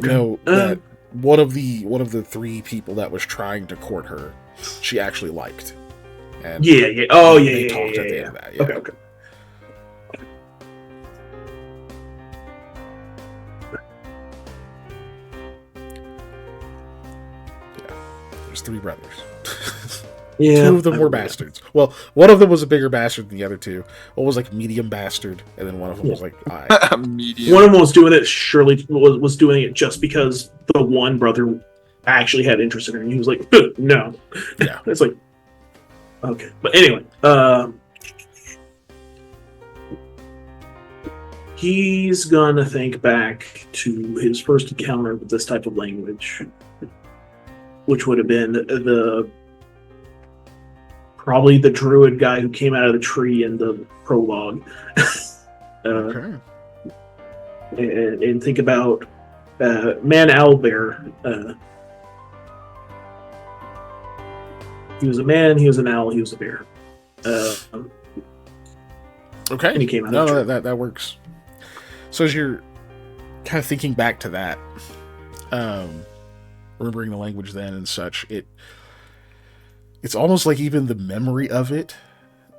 know that one of the three people that was trying to court her, she actually liked. And yeah. Oh, yeah, they yeah, talked yeah, at the yeah. end of that. Yeah. Okay. There's three brothers. Yeah. Two of them were bastards. Well, one of them was a bigger bastard than the other two. One was like medium bastard, and then one of them was like I. Medium. One of them was doing it. Surely was doing it just because the one brother actually had interest in her, and he was like, "No." Yeah. It's like, okay, but anyway, he's gonna think back to his first encounter with this type of language, which would have been probably the druid guy who came out of the tree in the prologue. Okay. And think about Man Owlbear. He was a man, he was an owl, he was a bear. Okay. And he came out of the tree. that works. So as you're kind of thinking back to that, remembering the language then and such, it's almost like even the memory of it,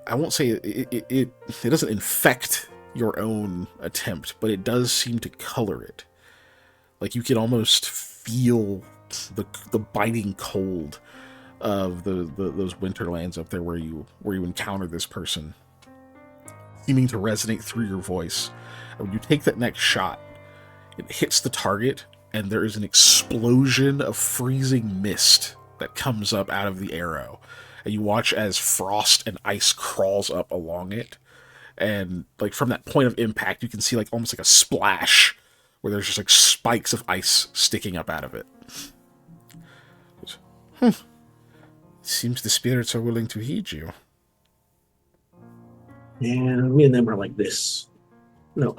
I won't say it doesn't infect your own attempt, but it does seem to color it. Like you can almost feel the biting cold of those winterlands up there where you encounter this person, seeming to resonate through your voice. And when you take that next shot, it hits the target, and there is an explosion of freezing mist that comes up out of the arrow. And you watch as frost and ice crawls up along it. And like from that point of impact, you can see like almost like a splash where there's just like spikes of ice sticking up out of it. Seems the spirits are willing to heed you. Yeah, me and them are like this. No,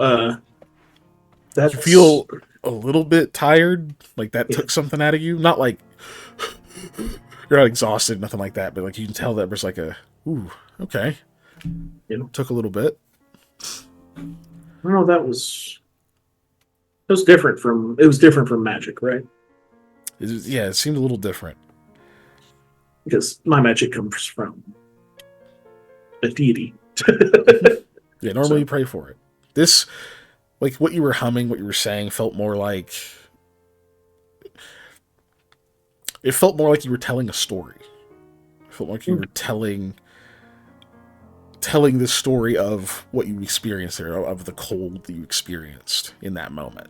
that's... You feel a little bit tired, like that took something out of you. Not like you're not exhausted, nothing like that, but like you can tell that there's like a, ooh, okay. Took a little bit. No, it was different from magic, right? It seemed a little different. Because my magic comes from a deity. Yeah, normally you pray for it. This, like what you were humming, what you were saying, felt more like you were telling a story. It felt like you were telling this story of what you experienced there, of the cold that you experienced in that moment.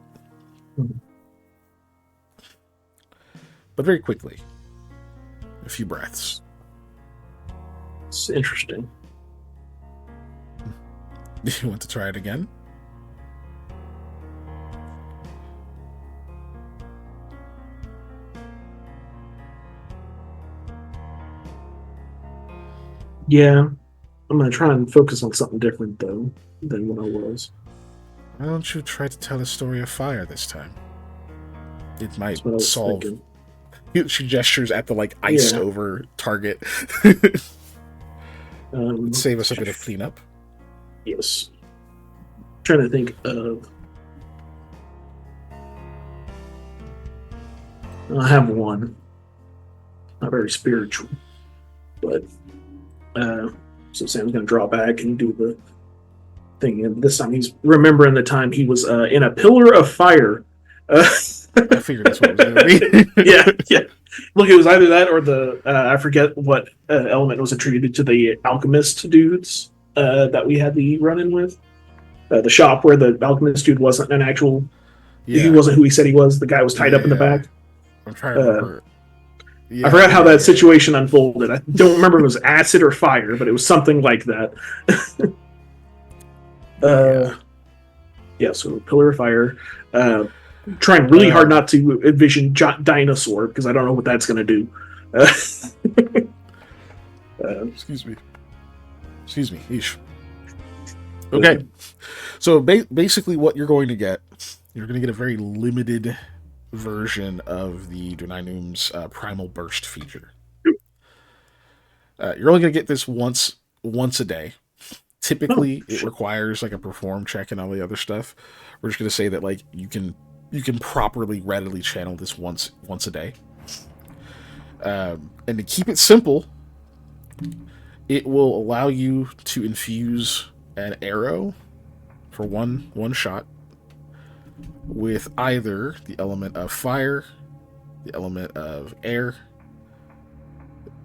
But very quickly, a few breaths. It's interesting. Do you want to try it again? Yeah. I'm going to try and focus on something different, though, than what I was. Why don't you try to tell a story of fire this time? It might That's what I was solve... thinking. She gestures at the, like, iced over target. Save us a bit of cleanup. Yes. Trying to think of... I have one. Not very spiritual. But... so Sam's going to draw back and do the thing. And this time he's remembering the time he was in a pillar of fire. I figured that's what it was going to be. yeah. Look, it was either that or the I forget what element was attributed to the alchemist dudes that we had the run-in with. The shop where the alchemist dude wasn't an actual... Yeah. He wasn't who he said he was. The guy was tied up in the back. I'm trying to remember. I forgot how that situation unfolded. I don't remember if it was acid or fire, but it was something like that. So pillar of fire. Trying really hard not to envision dinosaur, because I don't know what that's going to do. Excuse me. Eesh. Okay. So basically what you're going to get a very limited version of the Drenanum's Primal Burst feature. You're only going to get this once a day. Typically, it requires like a perform check and all the other stuff. We're just going to say that like you can properly, readily channel this once a day. And to keep it simple, it will allow you to infuse an arrow for one shot with either the element of fire, the element of air,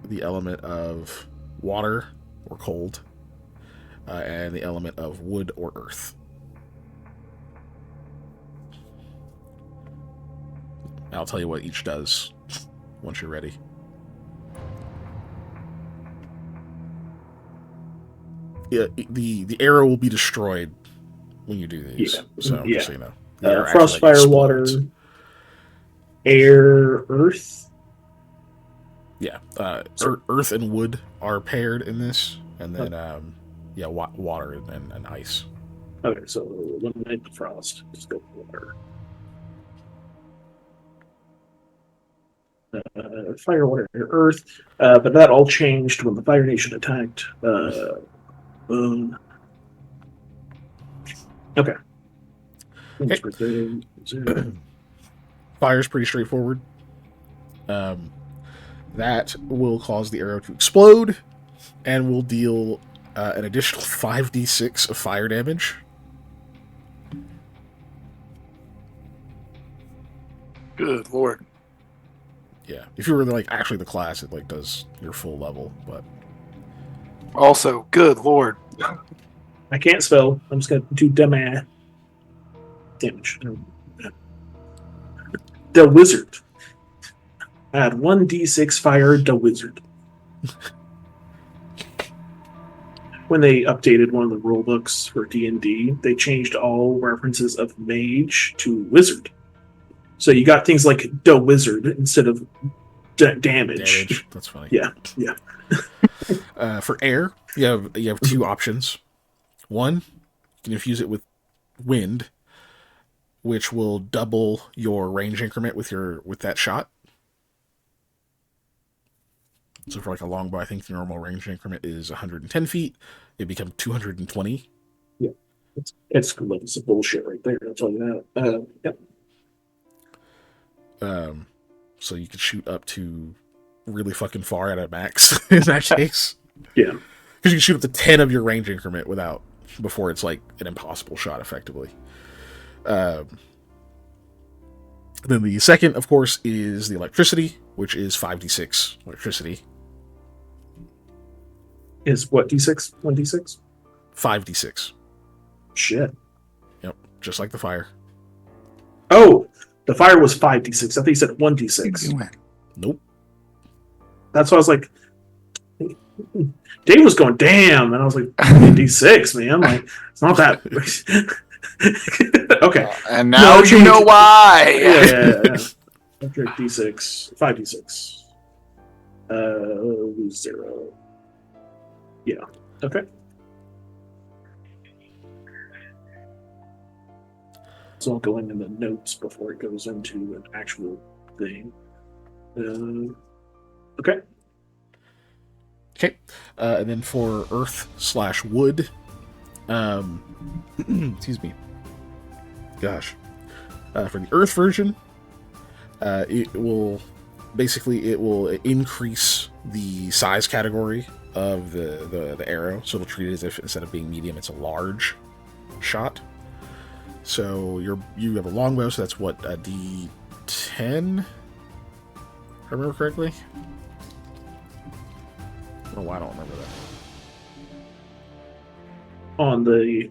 the element of water or cold, and the element of wood or earth. I'll tell you what each does once you're ready. Yeah, the arrow will be destroyed when you do these. Yeah. So, Yeah. just so you know. Frost, fire, water, air, earth. Yeah. Earth and wood are paired in this. And then, water and ice. Okay, so eliminate the frost. Just go for water. Fire, water, earth. But that all changed when the Fire Nation attacked. Okay. Fire's pretty straightforward. That will cause the arrow to explode and will deal an additional 5d6 of fire damage. Good lord. Yeah, if you were like actually the class, it like does your full level, but Also, good lord. I can't spell. I'm just gonna do damage. The wizard. Add 1d6 fire. The wizard. When they updated one of the rule books for D&D, they changed all references of mage to wizard. So you got things like the wizard instead of damage. That's funny. Yeah. For air, you have two options. One, you can infuse it with wind, which will double your range increment with that shot. So for like a longbow, I think the normal range increment is 110 feet. It becomes 220. Yeah, it's levels of bullshit right there. I'll tell you that. Yep. So you could shoot up to really fucking far at a max in that case. Yeah, because you can shoot up to 10 of your range increment before it's like an impossible shot, effectively. Then the second, of course, is the electricity, which is 5d6 electricity. Is what d6? 1d6? 5d6. Shit. Yep, just like the fire. Oh, the fire was 5d6. I think you said 1d6. Nope. That's why I was like, Dave was going, damn. And I was like, d6, man. Like, it's not that. Okay. And now you know why. Yeah. After d6, 5d6. Lose 0. Yeah. Okay. So I'll go in the notes before it goes into an actual thing. Okay. Okay. And then for earth/wood, excuse me. Gosh. For the earth version, it will increase the size category of the arrow, so it'll treat it as if instead of being medium, it's a large shot. So you have a longbow, so that's what, a D10, if I remember correctly. Oh, I don't remember that. On the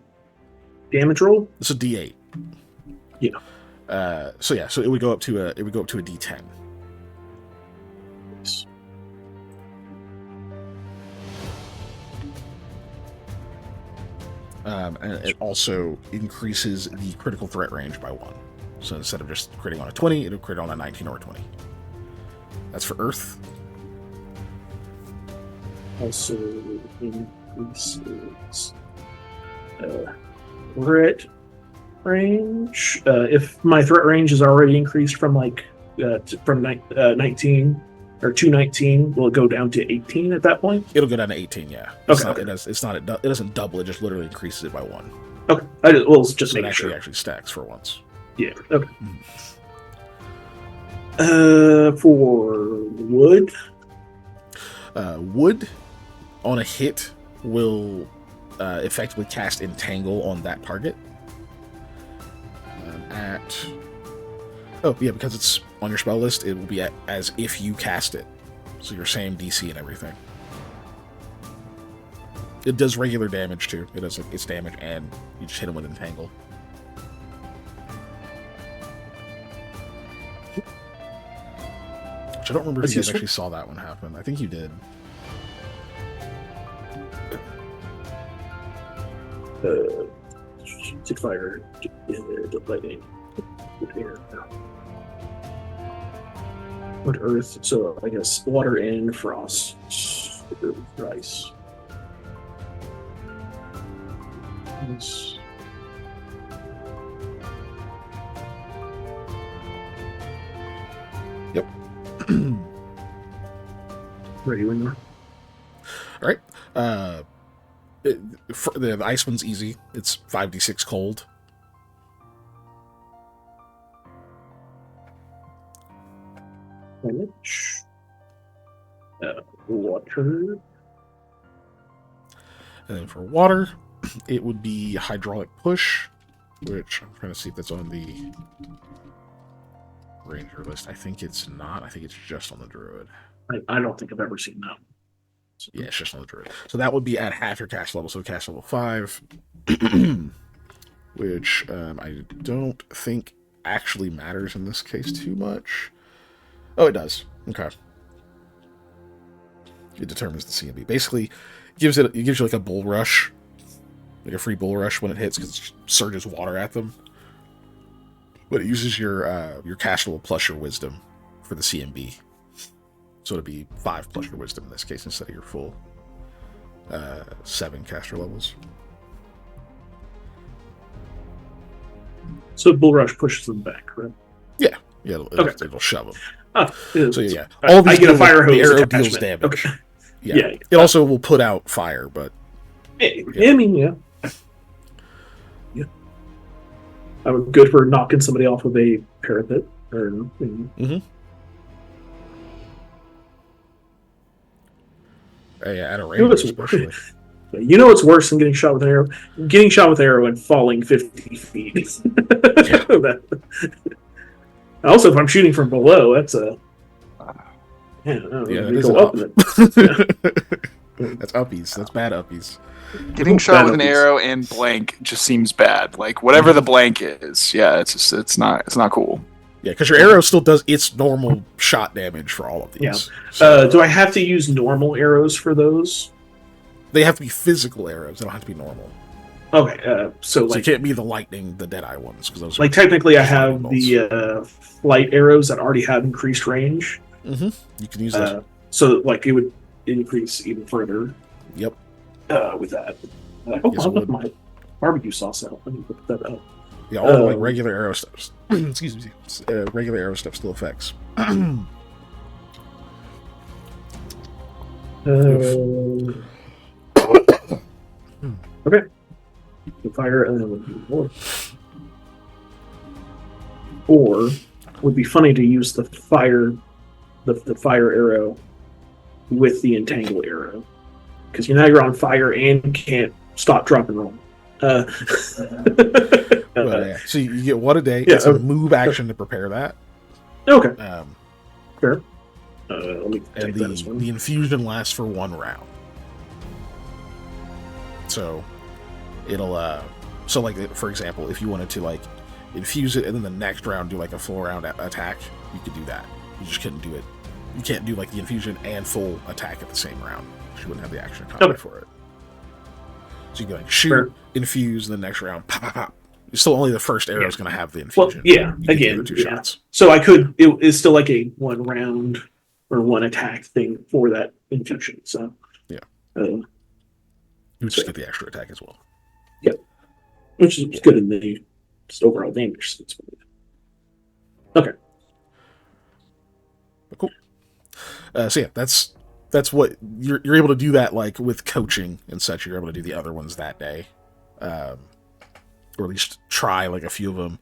damage roll, It's a D8. Yeah. So it would go up to a D10. Nice. And it also increases the critical threat range by 1. So instead of just critting on a 20, it'll crit on a 19 or a 20. That's for Earth. Also increases threat range. If my threat range is already increased from 19 or 219, will it go down to 18 at that point? It'll go down to 18. Yeah. Okay. It doesn't double. It just literally increases it by 1. Okay. It's just so it making sure. actually stacks for once. Yeah. Okay. For wood. Wood on a hit will effectively cast Entangle on that target. Because it's on your spell list, it will be as if you cast it. So your same DC and everything. It does regular damage too. It does its damage, and you just hit him with Entangle. Which I don't remember if you guys actually saw that one happen. I think you did. Fire, lightning, air, wood, earth. So I guess water and frost, ice. Yep. Ready when you are. All right. The ice one's easy. It's 5d6 cold. Damage. Water. And then for water, it would be hydraulic push, which I'm trying to see if that's on the ranger list. I think it's not. I think it's just on the druid. I don't think I've ever seen that. Yeah, it's just on the druid. So that would be at half your cast level. So cast level 5, which I don't think actually matters in this case too much. Oh, it does. Okay. It determines the CMB. Basically, it gives you like a bull rush, like a free bull rush when it hits because it surges water at them. But it uses your cast level plus your wisdom for the CMB. So it'd be 5 plus your wisdom in this case instead of your full 7 caster levels. So Bull Rush pushes them back, right? Yeah, it'll shove them. So yeah, all these I get a fire hose. The arrow deals damage. Okay. Yeah. It also will put out fire, but I mean, yeah. I'm good for knocking somebody off of a parapet or. At a range, especially. You know what's worse than getting shot with an arrow? Getting shot with an arrow and falling 50 feet. Also, if I'm shooting from below, that's a. That's uppies. That's bad uppies. Getting shot with an arrow and blank just seems bad. Like whatever the blank is, it's not cool. Yeah, because your arrow still does its normal shot damage for all of these. Yeah. So, do I have to use normal arrows for those? They have to be physical arrows. They don't have to be normal. Okay, so it can't be the lightning, the Deadeye ones, because those. Like technically, I have the flight arrows that already have increased range. Mm-hmm. You can use that. So like it would increase even further. Yep. With that, I hope I left my barbecue sauce out. Let me put that up. Yeah, all like regular arrow stuff. Excuse me. Regular arrow stuff still affects. Okay. The fire and then would be more. Or would be funny to use the fire, the fire arrow with the entangle arrow, because you're on fire and can't stop, drop, and roll. So you get one a day. It's a move action to prepare that. Okay. Fair. Let me take that as well. The infusion lasts for 1 round. So it'll so like for example, if you wanted to like infuse it and then the next round do like a full round attack, you could do that. You just couldn't do it. You can't do like the infusion and full attack at the same round. You wouldn't have the action combat for it. So you can like shoot, infuse, and the next round, pop, pop, pop. Still, only the first arrow is going to have the infusion. Well, again, 2 shots. So I could. It's still like a 1 round or 1 attack thing for that infusion. So you would just get the extra attack as well. Yep, which is good in the just overall damage. Okay. Cool. So yeah, that's what you're able to do that like with coaching and such. You're able to do the other ones that day, or at least try like a few of them.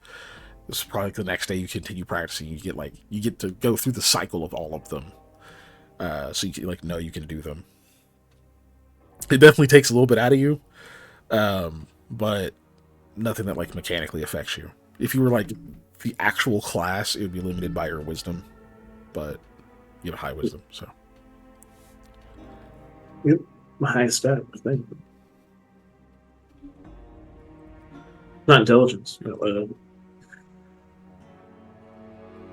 This is probably the next day you continue practicing. You get to go through the cycle of all of them, so you can, like know you can do them. It definitely takes a little bit out of you, but nothing that like mechanically affects you. If you were like the actual class, it would be limited by your wisdom, but you have high wisdom, so. Yep, my highest stat, I think. Not intelligence. No,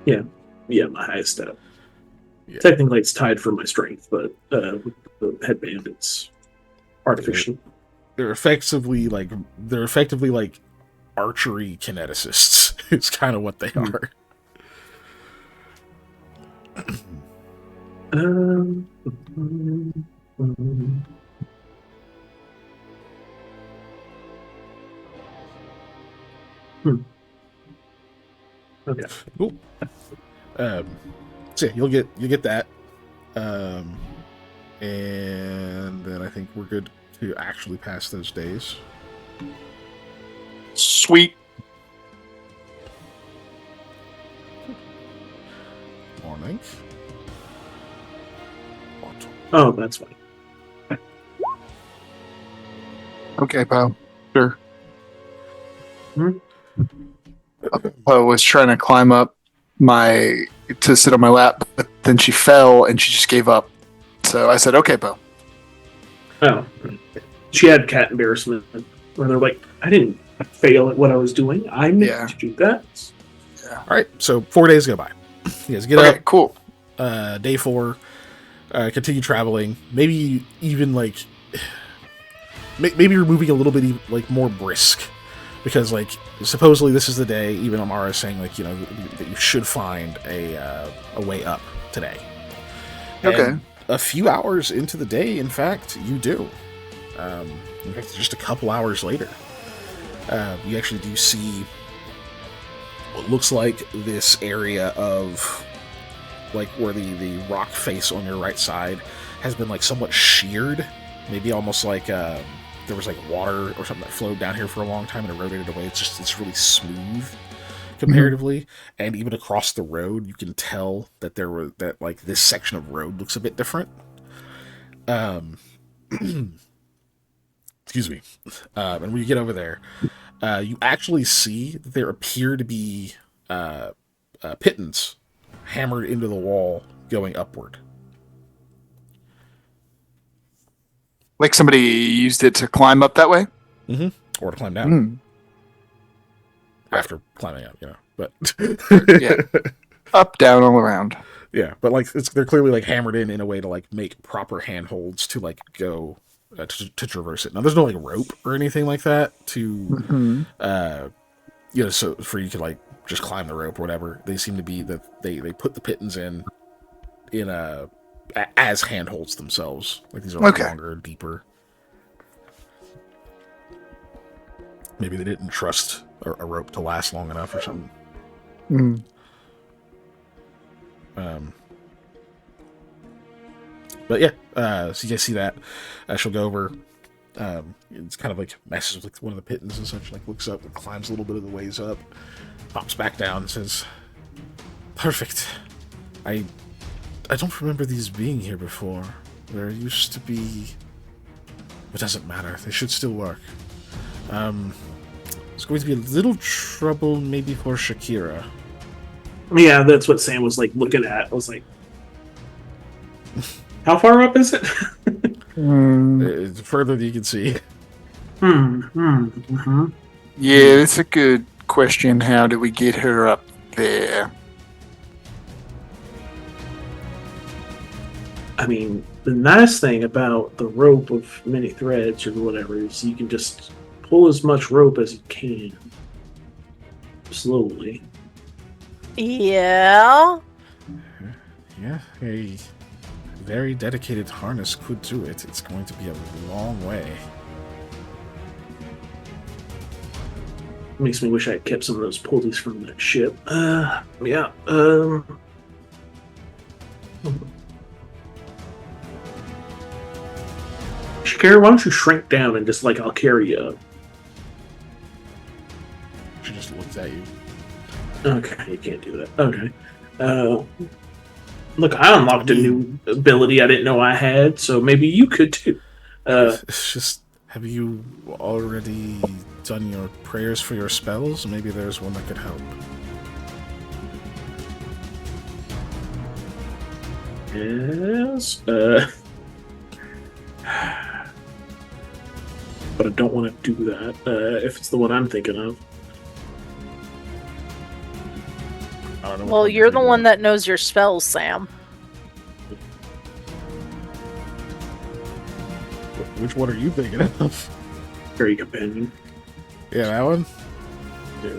yeah, my highest stat. Yeah. Technically, it's tied for my strength, but with the headband, it's artificial. They're effectively like archery kineticists. It's kind of what they are. Okay. Cool. So yeah, you'll get that, and then I think we're good to actually pass those days. Sweet. Morning. Oh, that's fine. Okay, Poe. Sure. Hmm? Poe was trying to climb up to sit on my lap, but then she fell and she just gave up. So I said, "Okay, Poe." Oh, she had cat embarrassment where they're like, I didn't fail at what I was doing. I meant to do that. All right, so 4 days go by. You guys get Okay, up. cool. Day 4, continue traveling. Maybe even like, maybe you're moving a little bit like more brisk, because like supposedly this is the day. Even Amara is saying like that you should find a way up today. Okay. And a few hours into the day, in fact, you do. In fact, just a couple hours later, you actually do see what looks like this area of like where the rock face on your right side has been like somewhat sheared, maybe almost like there was like water or something that flowed down here for a long time and eroded away. It's really smooth comparatively, and even across the road you can tell that like this section of road looks a bit different. Excuse me. And when you get over there, you actually see that there appear to be pittons hammered into the wall going upward. Like somebody used it to climb up that way? Mm-hmm. Or to climb down. After climbing up, But yeah. Up, down, all around. Yeah, but like they're clearly like hammered in a way to like make proper handholds to like go to traverse it. Now there's no like rope or anything like that to so for you to like just climb the rope or whatever. They seem to be that they put the pittons in as handholds themselves. Like these are like longer, deeper. Maybe they didn't trust a rope to last long enough or something. Mm. But yeah, so you guys see that. She'll go over. It's kind of like messes with like one of the pittons and such. Like looks up, and climbs a little bit of the ways up, pops back down, and says, "Perfect. I don't remember these being here before. There used to be. It doesn't matter. They should still work. It's going to be a little trouble maybe for Shakira." Yeah, that's what Sam was like looking at. I was like, how far up is it? Further than you can see. Yeah, that's a good question. How do we get her up there? I mean, the nice thing about the rope of many threads or whatever is you can just pull as much rope as you can. Slowly. Yeah. Yeah, a very dedicated harness could do it. It's going to be a long way. Makes me wish I had kept some of those pulleys from that ship. Yeah. Why don't you shrink down and just like I'll carry you up? She just looks at you. Okay, you can't do that. Okay. Look, I unlocked a new ability I didn't know I had, so maybe you could too. It's just, have you already done your prayers for your spells? Maybe there's one that could help. Yes. But I don't want to do that if it's the one I'm thinking of. I don't know. Well, you're the one that knows your spells, Sam. Which one are you thinking of? Fairy Companion. Yeah, that one? Yeah.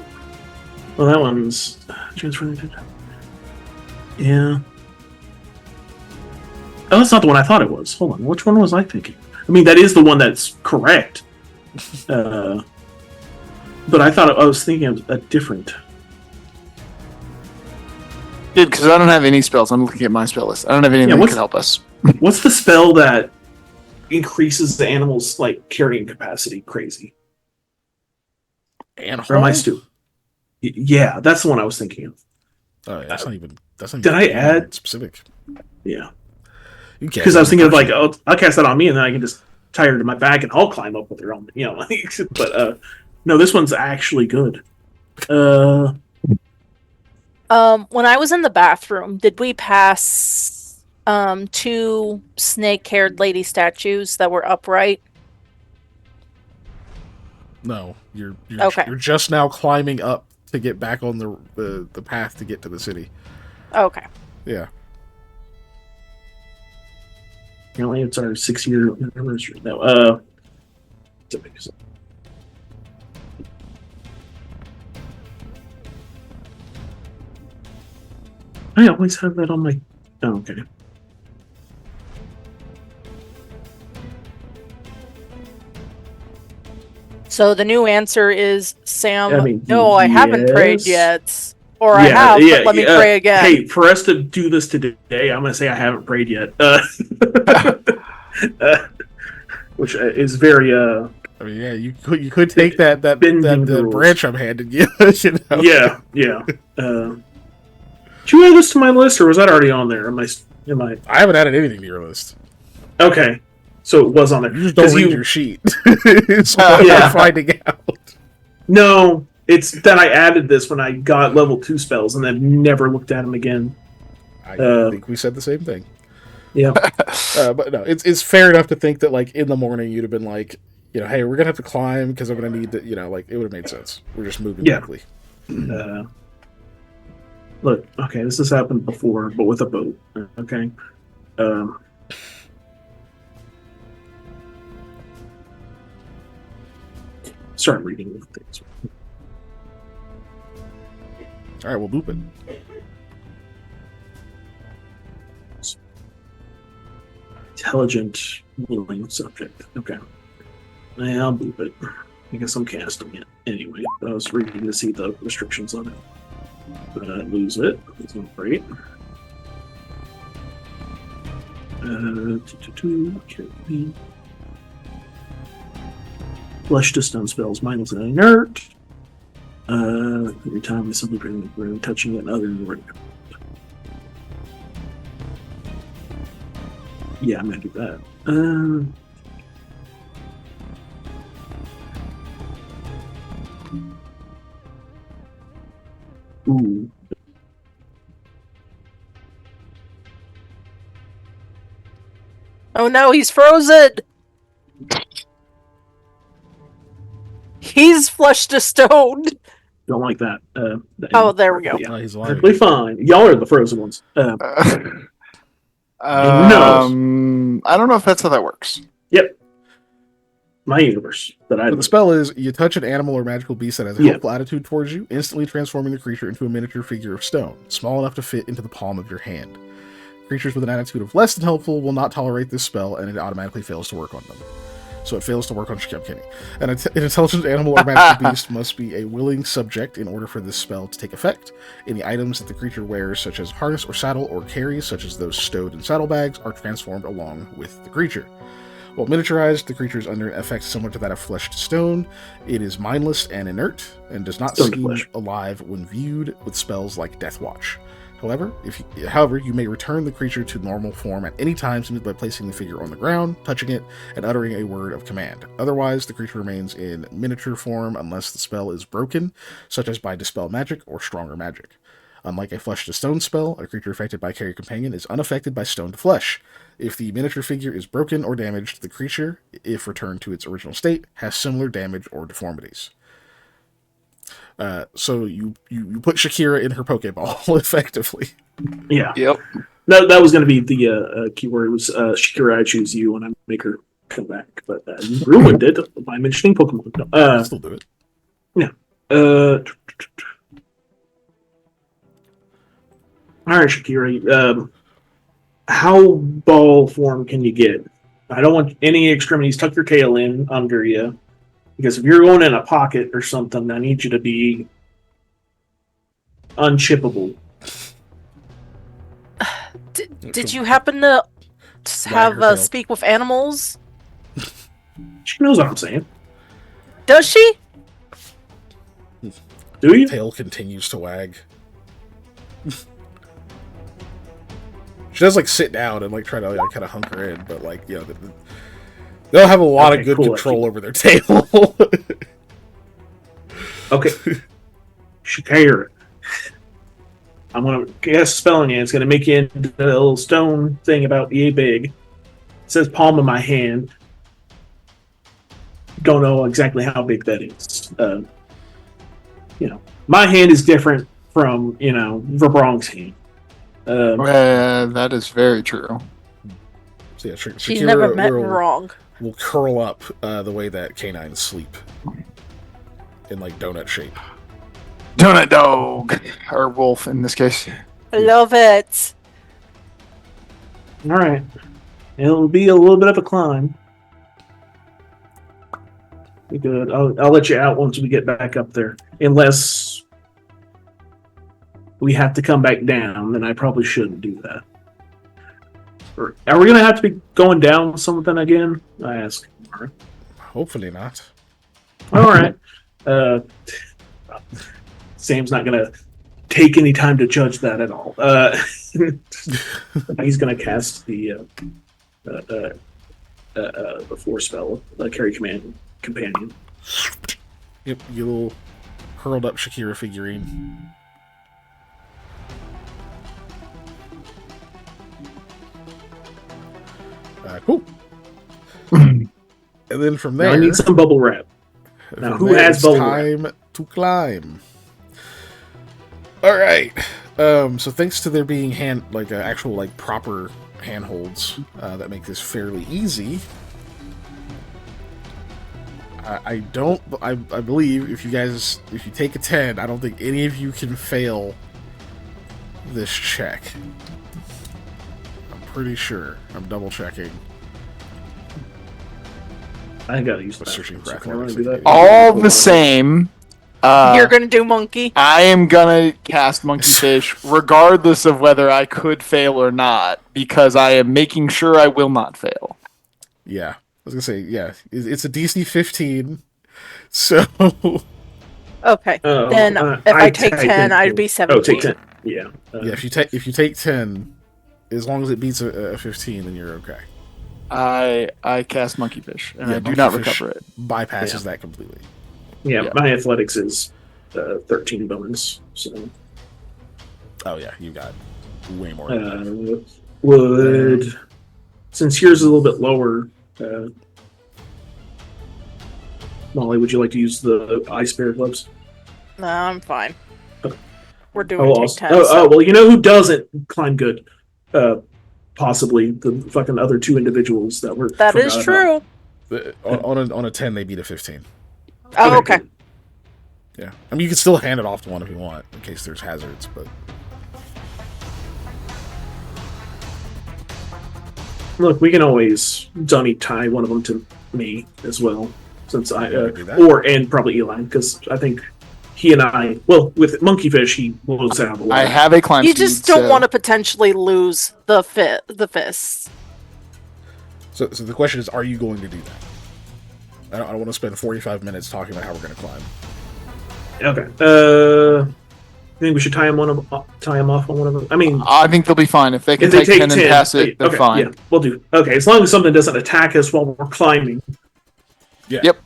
Well, that one's transferred. Yeah. Oh, that's not the one I thought it was. Hold on, which one was I thinking? I mean, that is the one that's correct. But I thought I was thinking of a different. Dude, because I don't have any spells. I'm looking at my spell list. I don't have anything that can help us. What's the spell that increases the animal's like carrying capacity? Crazy. And or am I stupid? Yeah, that's the one I was thinking of. Oh, yeah, that's not even. Did I add specific? Yeah, you can't. Because I was thinking of like, oh, I'll cast that on me, and then I can just tie her to my back, and I'll climb up with her on, But no, this one's actually good. When I was in the bathroom, did we pass 2 snake-haired lady statues that were upright? No, you're Okay. You're just now climbing up to get back on the path to get to the city. Okay. Yeah. Apparently, it's our 6-year anniversary. No, I always have that on my. Oh, okay. So the new answer is Sam. I mean, no, I haven't prayed yes. yet, or I have, but let me pray again. Hey, for us to do this today, I'm gonna say I haven't prayed yet, which is very. I mean, yeah, you could take that branch I'm handing you. You know? Yeah, yeah. Did you add this to my list, or was that already on there? Am I? I haven't added anything to your list. Okay, so it was on there. You just don't read your sheet. It's yeah. Finding out. No, it's that I added this when I got level 2 spells, and then never looked at them again. I think we said the same thing. Yeah, but no, it's fair enough to think that like in the morning you'd have been like, hey, we're gonna have to climb because I'm gonna need to, like it would have made sense. We're just moving quickly. Look, okay, this has happened before, but with a boat. Okay. Start reading things. All right, we'll boop it. Intelligent, willing subject. Okay. I'll boop it. I guess I'm casting it. Anyway, I was reading to see the restrictions on it. But I lose it. That's not great. Flesh to stun spells, mindless and inert. Every time I simply bring the room, touching it, other than the room. Yeah, I'm gonna do that. Ooh. Oh no, he's frozen! He's flushed to stone! Don't like that. Oh, there we go. Yeah, he's alive. perfectly fine. Y'all are the frozen ones. No. I don't know if that's how that works. Yep. My universe that I. So the spell is you touch an animal or magical beast that has a helpful attitude towards you, instantly transforming the creature into a miniature figure of stone, small enough to fit into the palm of your hand. Creatures with an attitude of less than helpful will not tolerate this spell, and it automatically fails to work on them. So it fails to work on. I'm kidding. An intelligent animal or magical beast must be a willing subject in order for this spell to take effect. Any items that the creature wears, such as harness or saddle, or carries, such as those stowed in saddlebags, are transformed along with the creature. While miniaturized, the creature is under effects similar to that of flesh to stone. It is mindless and inert, and does not Stone to seem flesh. alive when viewed with spells like Death Watch. However, you may return the creature to normal form at any time simply by placing the figure on the ground, touching it, and uttering a word of command. Otherwise, the creature remains in miniature form unless the spell is broken, such as by Dispel Magic or Stronger Magic. Unlike a Flesh to Stone spell, a creature affected by Carry Companion is unaffected by Stone to Flesh. If the miniature figure is broken or damaged, the creature, if returned to its original state, has similar damage or deformities. So you put Shakira in her Pokeball, effectively. Yeah. Yep. That was going to be the keyword. Was Shakira, I choose you, and I make her come back. But you ruined it by mentioning Pokemon. I'll still do it. All right, Shakira. How ball form can you get? I don't want any extremities. Tuck your tail in under you. Because if you're going in a pocket or something, I need you to be unchippable. Did you happen to have tail. speak with animals? She knows what I'm saying. Does she? Do you? Tail continues to wag. She does like sit down and like try to like kind of hunker in, but like they'll have a lot of good control over their tail. Okay. Shakira. I'm going to guess spelling it. It's going to make you into a little stone thing about yay big. It says palm of my hand. Don't know exactly how big that is. My hand is different from, Verbronk's hand. That is very true. So yeah, She's Shakira never met will, wrong. will curl up the way that canines sleep, in like donut shape. Donut dog. Or wolf in this case. I love it. All right. It'll be a little bit of a climb. Be good. I'll let you out once we get back up there. Unless we have to come back down, then I probably shouldn't do that. Are we going to have to be going down something again? I ask. Hopefully not. All right. Sam's not going to take any time to judge that at all. He's going to cast the force spell, carry companion. Yep, you little curled up Shakira figurine. Cool. And then from there, Now I need some bubble wrap. Now, from who there, has it's bubble wrap? time to climb. All right. So thanks to there being actual proper handholds that make this fairly easy. I believe if you take a 10, I don't think any of you can fail this check. I'm pretty sure. I'm double checking. I gotta use that. Searching for So can I athletics. do that? All the same, You're gonna do monkey. I am gonna cast Monkey Fish regardless of whether I could fail or not, because I am making sure I will not fail. Yeah. I was gonna say, yeah. It's a DC 15. So Okay. Then if I take 10, I'd be 17. Oh, take 10. Yeah. yeah, if you take 10, as long as it beats a 15, then you're okay. I cast Monkey Fish, and Yeah, I do Monkey not Fish recover it. Bypasses that completely. Yeah, my athletics is 13 bonus. So Oh yeah, you got way more. Since yours is a little bit lower, Molly, would you like to use the ice bear gloves? No, I'm fine. Okay. We're doing take 10. Well, you know who doesn't climb good? Possibly the fucking other two individuals that were. That is true. On a 10, they beat a 15. Oh, okay. Yeah, I mean you can still hand it off to one if you want, in case there's hazards, but. Look, we can always Dunny tie one of them to me as well, since I and probably Eli, because I think he and I, well, with Monkeyfish, he blows out of the water. I have a climb You speed, just don't so- want to potentially lose the fists. So the question is, are you going to do that? I don't want to spend 45 minutes talking about how we're going to climb. Okay. I think we should tie them off on one of them. I mean, I think they'll be fine if they can if they take take 10 and pass it. They're okay, fine. Yeah, we'll do. Okay, as long as something doesn't attack us while we're climbing. Yeah. Yep.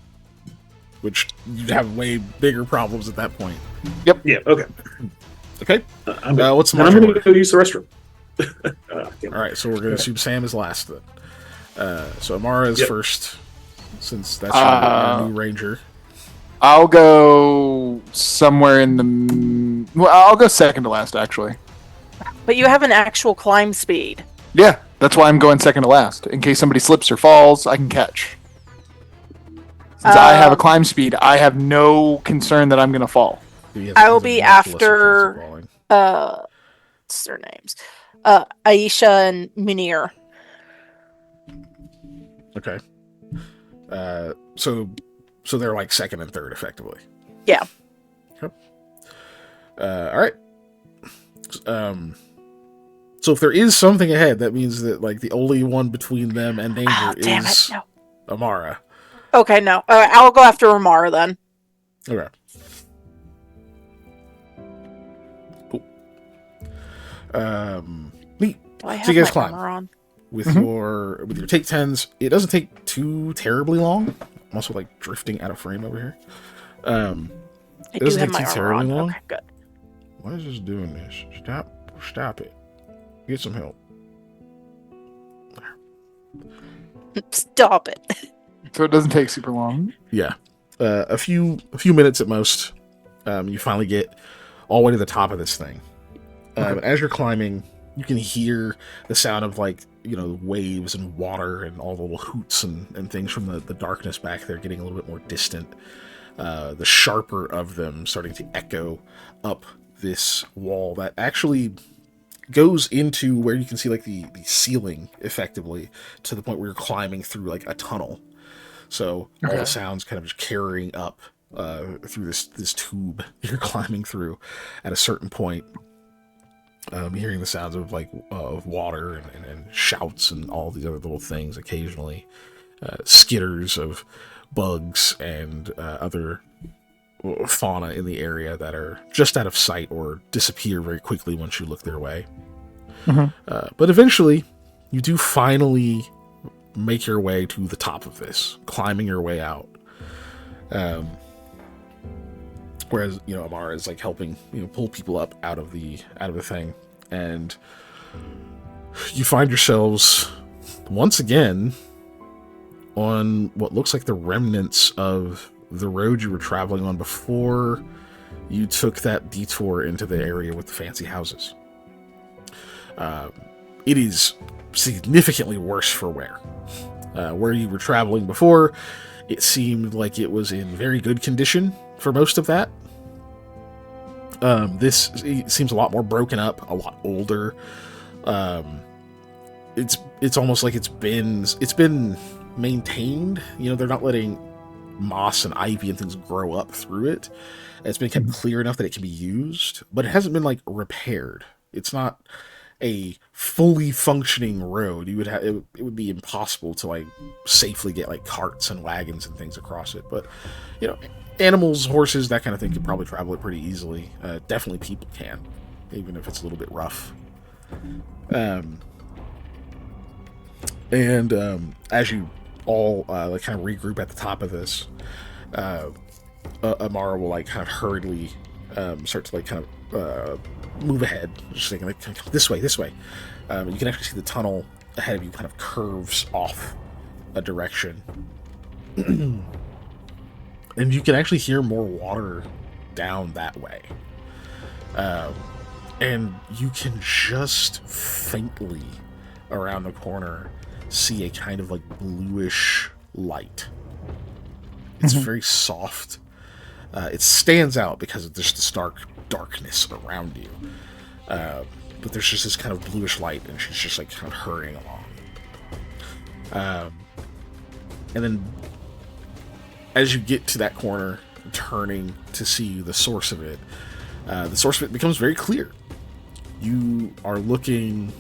Which you'd have way bigger problems at that point. Yeah. Okay. Okay. I'm what's the I'm marching going order? to go use the restroom. All right, so we're going to assume Sam is last then. So Amara is Yep. first, since that's your new ranger. I'll go somewhere in the. Well, I'll go second to last, actually. But you have an actual climb speed. Yeah, that's why I'm going second to last. In case somebody slips or falls, I can catch. Since I have a climb speed, I have no concern that I'm going to fall. I will be after. What's their names? Aisha and Munir. Okay. So they're like second and third, effectively. Yeah. Yep. All right. So if there is something ahead, that means that like the only one between them and danger is No. Amara. Okay, no. I'll go after Amara then. Okay. Cool. Neat. Do I have So you guys my climb. armor on? With your take 10s, it doesn't take too terribly long. I'm also like drifting out of frame over here. I It do doesn't have take my too armor terribly on. long. Okay, good. Why is this doing this? Stop it. Get some help. Stop it. So it doesn't take super long. Yeah. A few minutes at most. You finally get all the way to the top of this thing. As you're climbing, you can hear the sound of like, waves and water and all the little hoots and things from the darkness back there getting a little bit more distant. The sharper of them starting to echo up this wall that actually goes into where you can see like the ceiling effectively, to the point where you're climbing through like a tunnel. So all the sounds kind of just carrying up through this tube you're climbing through. At a certain point, hearing the sounds of like of water and shouts and all these other little things occasionally, skitters of bugs and other fauna in the area that are just out of sight or disappear very quickly once you look their way. But eventually, you do finally make your way to the top of this, climbing your way out. Whereas, Amara is like helping, pull people up out of the thing, and you find yourselves once again on what looks like the remnants of the road you were traveling on before you took that detour into the area with the fancy houses. It is significantly worse for wear. Where you were traveling before, it seemed like it was in very good condition for most of that. This seems a lot more broken up, a lot older. It's almost like it's been maintained. They're not letting moss and ivy and things grow up through it. It's been kept clear enough that it can be used, but it hasn't been like repaired. It's not a fully functioning road. It would be impossible to like safely get like carts and wagons and things across it. But animals, horses, that kind of thing could probably travel it pretty easily. Definitely people can, even if it's a little bit rough. And as you all like kind of regroup at the top of this, Amara will like kind of hurriedly start to like kind of move ahead, just thinking like this way. You can actually see the tunnel ahead of you kind of curves off a direction. And you can actually hear more water down that way. And you can just faintly around the corner see a kind of like bluish light. It's very soft. It stands out because of just the stark darkness around you. But there's just this kind of bluish light, and she's just like kind of hurrying along. And then as you get to that corner, turning to see the source of it becomes very clear. You are looking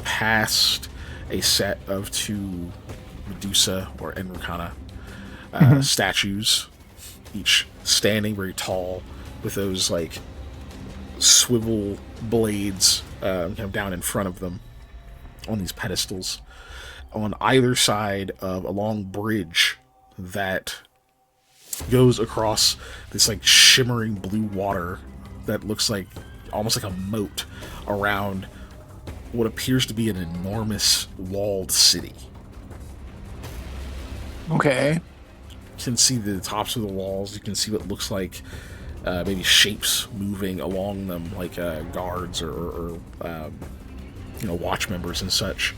past a set of two Medusa or Enricana statues, each standing very tall with those like swivel blades down in front of them on these pedestals on either side of a long bridge that goes across this like shimmering blue water that looks like almost like a moat around what appears to be an enormous walled city. Okay. You can see the tops of the walls. You can see what looks like maybe shapes moving along them, like guards or watch members and such,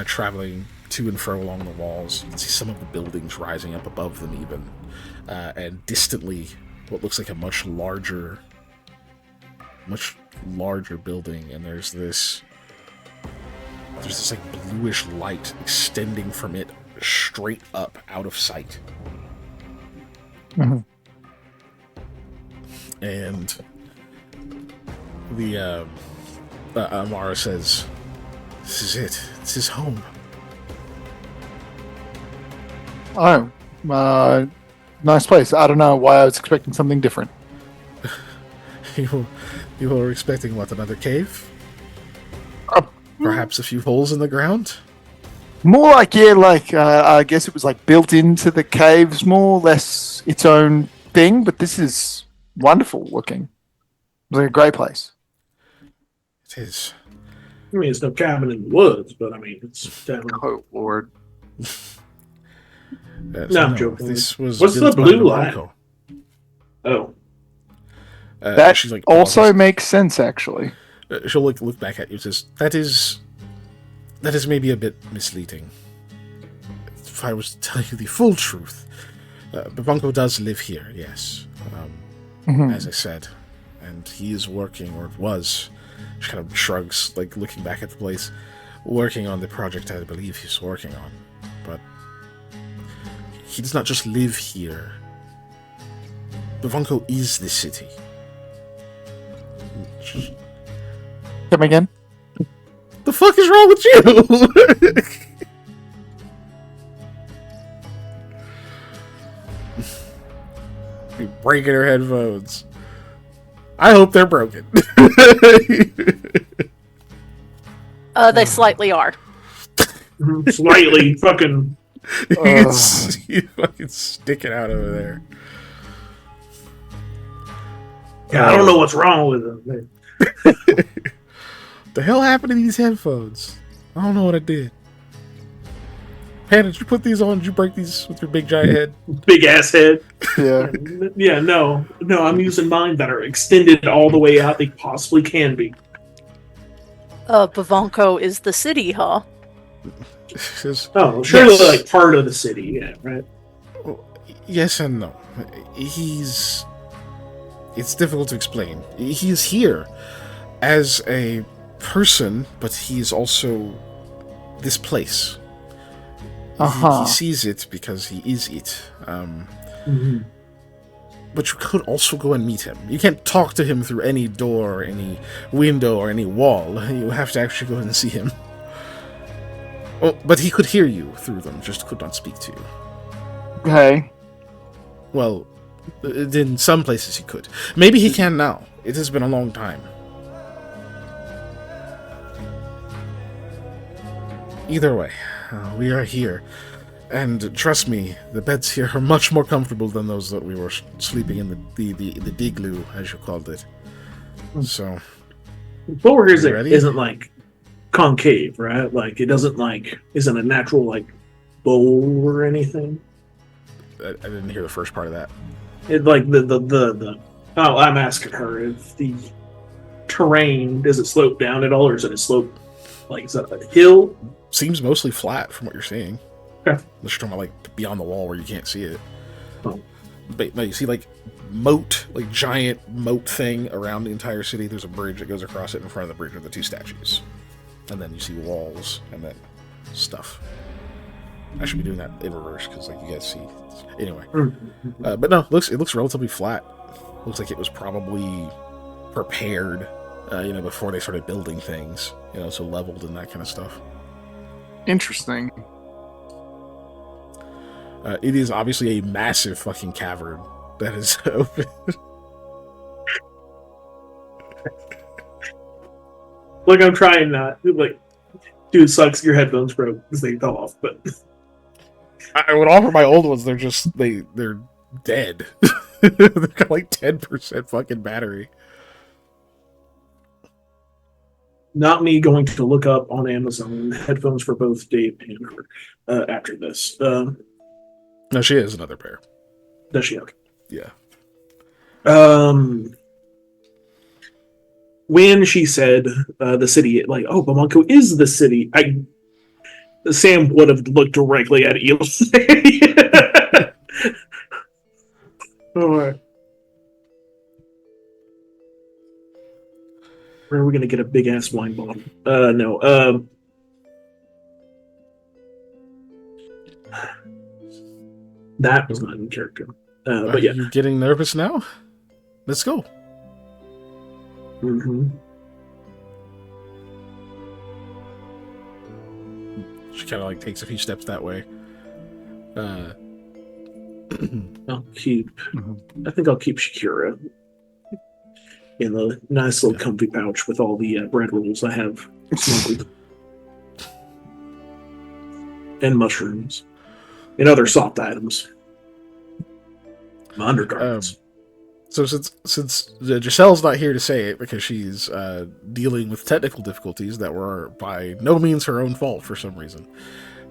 traveling to and fro along the walls. You can see some of the buildings rising up above them even. And distantly, what looks like a much larger building, and there's this like bluish light extending from it straight up out of sight. Mm-hmm. And the Amara says, "This is it. This is home." Oh, nice place. I don't know why I was expecting something different. You were expecting what, another cave? Uh, Perhaps a few holes in the ground? More like, I guess it was like built into the caves, more or less its own thing, but this is wonderful looking. It's like a great place. It is. I mean, it's no cabin in the woods, but I mean, it's definitely. Oh, Lord. No, I'm joking. This was What's the built by blue line? Bronco. Oh, That she's like, also pauses. makes sense, actually. She'll look back at you and says, that is maybe a bit misleading. If I was to tell you the full truth, Bronco does live here, yes. As I said. And he is working, or was, she kind of shrugs, like looking back at the place, working on the project I believe he's working on. But he does not just live here. Bronco is the city. Come again? The fuck is wrong with you? You're breaking her headphones. I hope they're broken. They slightly are. slightly fucking. You can see it fucking sticking out over there. Yeah, I don't know what's wrong with them. The hell happened to these headphones? I don't know what I did. Hannah, did you put these on? Did you break these with your big giant head? Big ass head. Yeah. Yeah, no, I'm using mine that are extended all the way out they possibly can be. Bavanko is the city, huh? Oh, surely Yes. like part of the city, yeah, right? Yes and no. It's difficult to explain. He is here as a person, but he is also this place. He sees it because he is it. But you could also go and meet him. You can't talk to him through any door, or any window, or any wall. You have to actually go and see him. Oh, but he could hear you through them, just could not speak to you. Okay. Well, in some places he could. Maybe he can now. It has been a long time. Either way, we are here. And trust me, the beds here are much more comfortable than those that we were sleeping in the igloo, as you called it. So, What we're here ready? isn't like concave, right? Like it doesn't like isn't a natural like bowl or anything. I didn't hear the first part of that. It like the oh, I'm asking her if the terrain does it slope down at all, or is it a slope like is that a hill? Seems mostly flat from what you're seeing. Okay. Unless you're talking about like beyond the wall where you can't see it. Oh. But no, you see like moat, like giant moat thing around the entire city. There's a bridge that goes across it. In front of the bridge are the two statues. And then you see walls and then stuff. I should be doing that in reverse because like you guys see. Anyway. But no, it looks relatively flat. Looks like it was probably prepared, before they started building things. So leveled and that kind of stuff. Interesting. It is obviously a massive fucking cavern that is open. Like, I'm trying not. Like, dude, sucks. Your headphones broke because they fell off. But I would offer my old ones. They're just they're dead. They've got like 10% fucking battery. not me going to look up on Amazon headphones for both Dave and her after this. No, she has another pair. Does she? Okay. Yeah. When she said the city, like, oh, Bamako is the city, Sam would have looked directly at Eli. Alright. Where are we going to get a big ass wine bottle? No. That was not in character. But yeah. You're getting nervous now? Let's go. Mm-hmm. She kind of like takes a few steps that way. I'll keep. I think I'll keep Shakira in the nice little comfy pouch with all the bread rolls I have smuggled, and mushrooms, and other soft items. My undergarments. So since Giselle's not here to say it because she's dealing with technical difficulties that were by no means her own fault for some reason,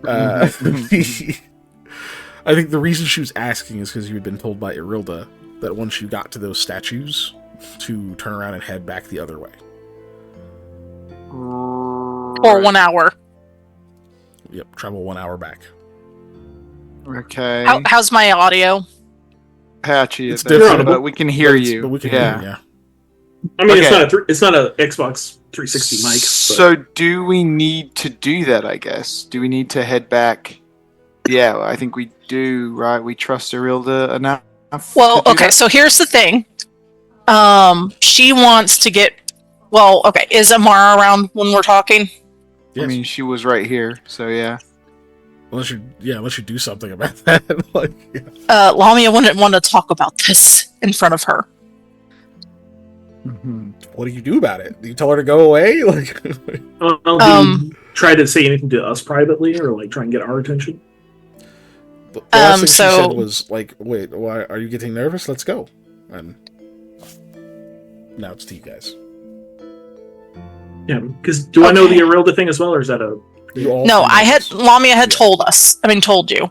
I think the reason she was asking is because you had been told by Irilda that once you got to those statues, to turn around and head back the other way. For 1 hour. Yep, travel 1 hour back. Okay. How's my audio? Patchy, It's at best, different, but we can hear you. But we can hear you, yeah. I mean, Okay. it's not a Xbox 360 mic. But... So do we need to do that, I guess? Do we need to head back? Yeah, I think we do, right? We trust Irilda enough. Well, to do okay, that? so here's the thing. She wants to get... Well, okay, is Amara around when we're talking? Yes. I mean, she was right here, so yeah. Unless you do something about that. Like, Lamia wouldn't want to talk about this in front of her. Mm-hmm. what do you do about it? Do you tell her to go away? Like, do you try to say anything to us privately, or like try and get our attention? the last thing she so- said was like, "Wait, why are you getting nervous? Let's go." And now it's to you guys. Yeah, because do I know the Irilda thing as well, or is that a? You all No, three know this. Lamia had told us. I mean, told you.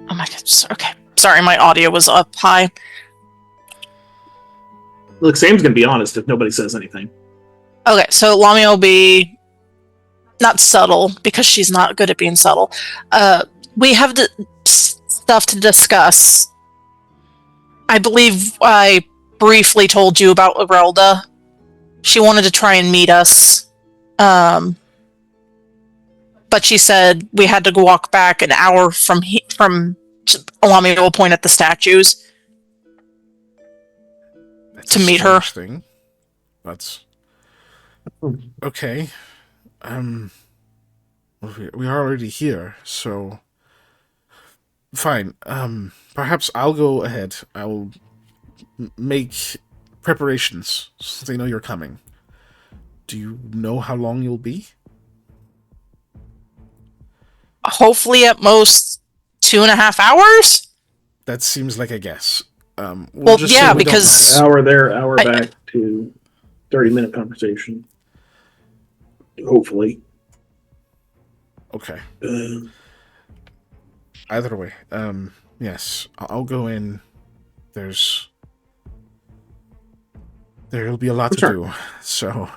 Oh my god, okay. Sorry, my audio was up high. Look, Sam's gonna be honest if nobody says anything. Okay, so Lamia will be not subtle because she's not good at being subtle. We have stuff to discuss. I believe I briefly told you about Irilda. She wanted to try and meet us, but she said we had to walk back an hour from Lamia will point at the statues. That's to a meet her. strange thing. That's okay. We are already here, so fine. Perhaps I'll go ahead. I will make preparations so they know you're coming. Do you know how long you'll be? Hopefully, at most 2.5 hours. That seems like a guess. Well, just yeah, say we don't because- know. Hour there, hour back to 30-minute conversation. Hopefully. Okay. Uh, Either way, yes, I'll go in. There'll be a lot to Sure. do. So,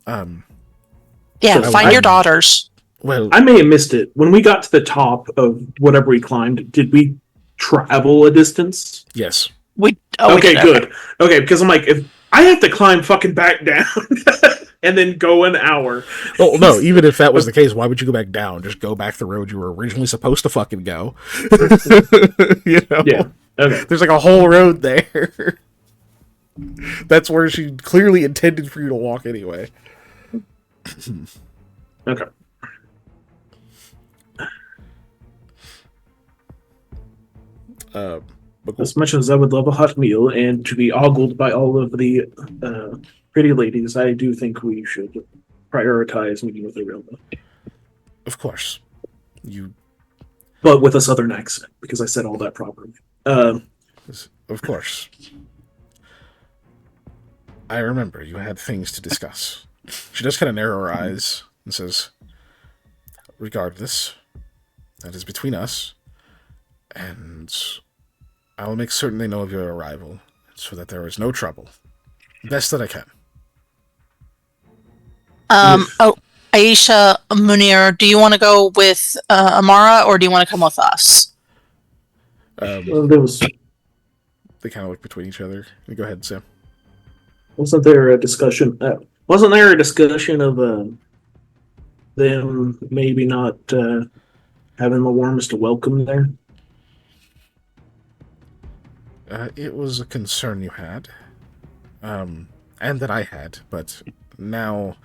Yeah, So find I- your daughters. well, I may have missed it. When we got to the top of whatever we climbed, did we travel a distance? yes. We Okay, did. good. Okay, because I'm like, if I have to climb fucking back down and then go an hour. Oh no! Even if that was the case, why would you go back down? Just go back the road you were originally supposed to fucking go. You know? Yeah. Okay. There's like a whole road there. That's where she clearly intended for you to walk anyway. Okay. But As much as I would love a hot meal and to be ogled by all of the pretty ladies, I do think we should prioritize meeting with Arilda. of course, you. But with a southern accent, because I said all that properly. Of course. I remember you had things to discuss. She does kind of narrow her eyes and says, regardless, that is between us, and I will make certain they know of your arrival, so that there is no trouble. Best that I can. Oh, Aisha, Munir, do you want to go with Amara, or do you want to come with us? There was They kind of look between each other. Go ahead, Sam. wasn't there a discussion? Wasn't there a discussion of them maybe not having the warmest welcome there? It was a concern you had, and that I had, but now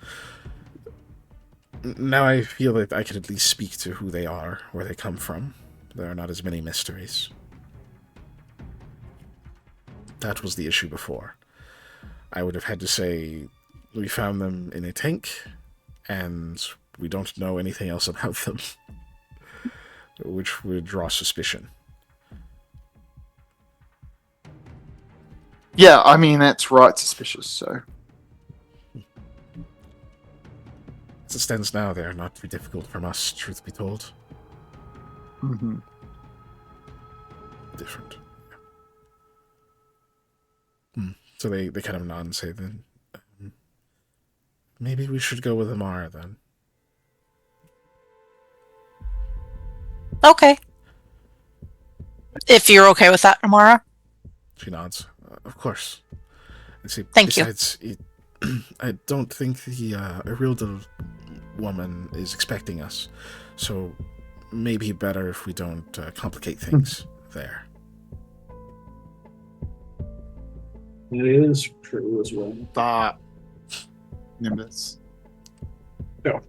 I feel that I can at least speak to who they are, where they come from. There are not as many mysteries. That was the issue before. I would have had to say, we found them in a tank, and we don't know anything else about them, which would draw suspicion. Yeah, I mean, that's right suspicious, so. As it stands now, they are not too difficult from us, truth be told. Mm-hmm. Different. So they kind of nod and say, then, maybe we should go with Amara, then. Okay. If you're okay with that, Amara. She nods. Of course. And see, Thank you. besides, I don't think the Arilda woman is expecting us, so maybe better if we don't complicate things there. It is true as well. That. Nimbus. No.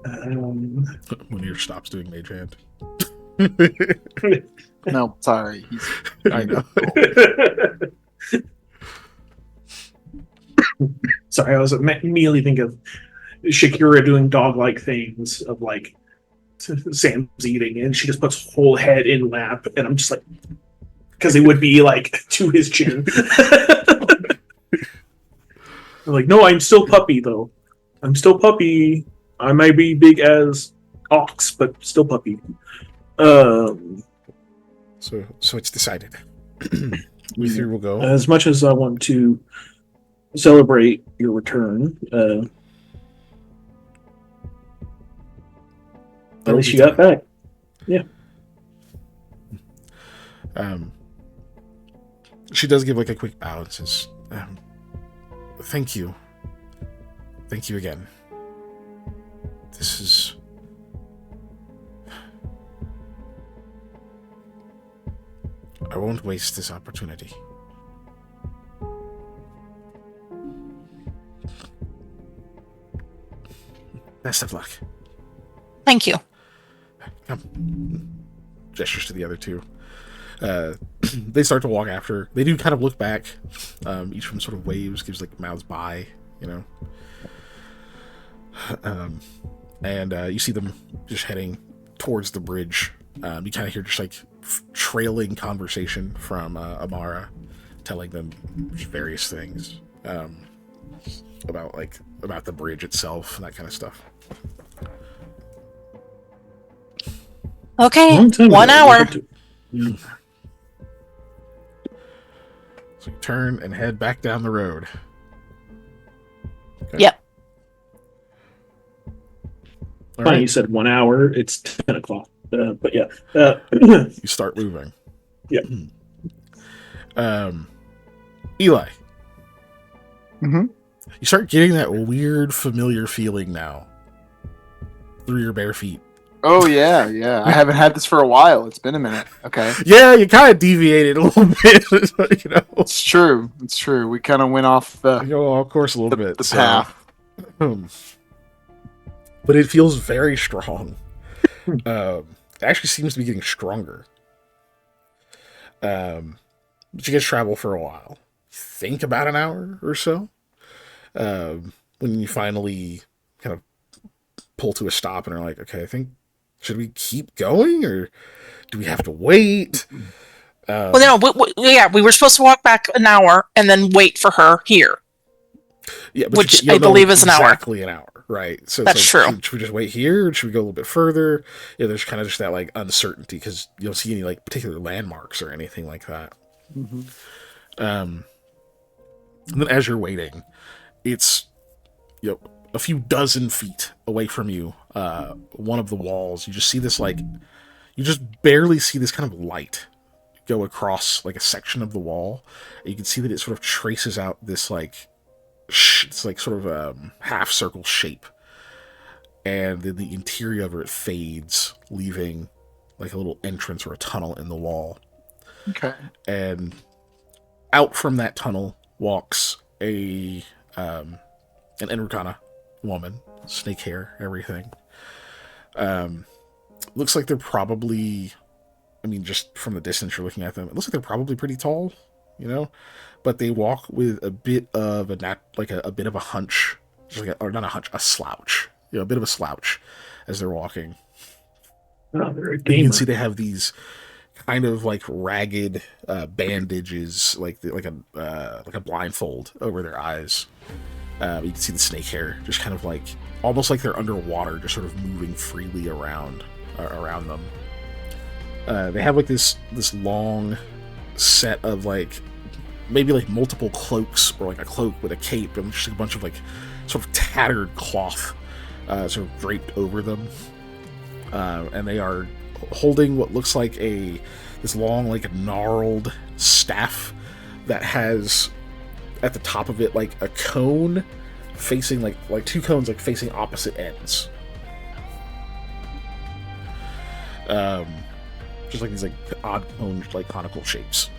Munir stops doing Mage Hand. No, sorry. He's I know. Sorry, I was immediately thinking of Shakira doing dog-like things of like Sam's eating, and she just puts whole head in lap, and I'm just like, because it would be like to his chin. I'm like, no, I'm still puppy though. I'm still puppy. I might be big as ox, but still puppy. So it's decided. We three will go. As much as I want to celebrate your return, at least you got back. Yeah. She does give like a quick bow and says, thank you. Thank you again. This is... I won't waste this opportunity. Best of luck. Thank you. Come. Gestures to the other two. They start to walk after. They do kind of look back. Each of them sort of waves, gives like mouths by, you know. And you see them just heading towards the bridge. You kind of hear just like trailing conversation from Amara, telling them various things about the bridge itself and that kind of stuff. Okay, Long time 1 ago, hour. So you turn and head back down the road. Okay. Yep. All Funny right. you said 1 hour. It's 10 o'clock. But yeah. You start moving. Yeah. Eli. Mm-hmm. You start getting that weird, familiar feeling now through your bare feet Oh yeah, yeah. I haven't had this for a while. It's been a minute. Okay. Yeah, you kind of deviated a little bit, you know. It's true. It's true. We kind of went off You go off course a little bit. the so, path. But it feels very strong. It actually seems to be getting stronger. But you guys travel for a while. Think about an hour or so. When you finally kind of pull to a stop and are like, okay, I think, should we keep going or do we have to wait? Well, no, we were supposed to walk back an hour and then wait for her here. Yeah, but which you don't I believe know is an hour. exactly an hour, right? So That's it's like, true. Should we just wait here, or should we go a little bit further? Yeah, there's kind of just that like uncertainty because you don't see any like particular landmarks or anything like that. And then as you're waiting, it's a few dozen feet away from you. One of the walls, you just see this like you just barely see this kind of light go across like a section of the wall. And you can see that it sort of traces out this like it's like sort of half circle shape, and then the interior of it fades, leaving like a little entrance or a tunnel in the wall. Okay. And out from that tunnel walks an Enrukana woman, snake hair, everything. Looks like they're probably, I mean, just from the distance you're looking at them, it looks like they're probably pretty tall, but they walk with a bit of a bit of a hunch, just like or not a hunch, a slouch, a bit of a slouch as they're walking. Oh, they're a You gamer. can see they have these kind of like ragged bandages, like a blindfold over their eyes. You can see the snake hair just kind of like almost like they're underwater, just sort of moving freely around them. They have like this long set of like maybe like multiple cloaks, or like a cloak with a cape and just a bunch of like sort of tattered cloth sort of draped over them, and they are holding what looks like this long like gnarled staff that has at the top of it like a cone facing like two cones like facing opposite ends. Just like these like odd cone like conical shapes.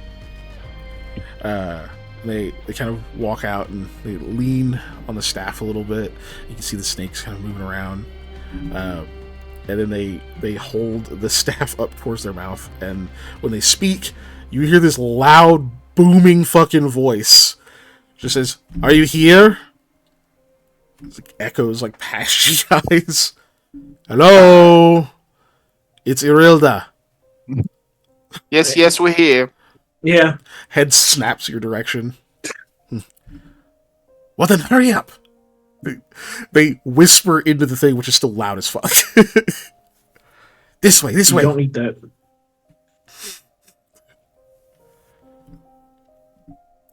They kind of walk out and they lean on the staff a little bit. You can see the snakes kind of moving around. And then they hold the staff up towards their mouth, and when they speak, you hear this loud, booming fucking voice. Just says, "Are you here?" It like echoes like past you guys. Hello, it's Irilda. Yes, we're here. Yeah. Head snaps your direction. Well then, hurry up. They whisper into the thing, which is still loud as fuck. This way. You don't need that.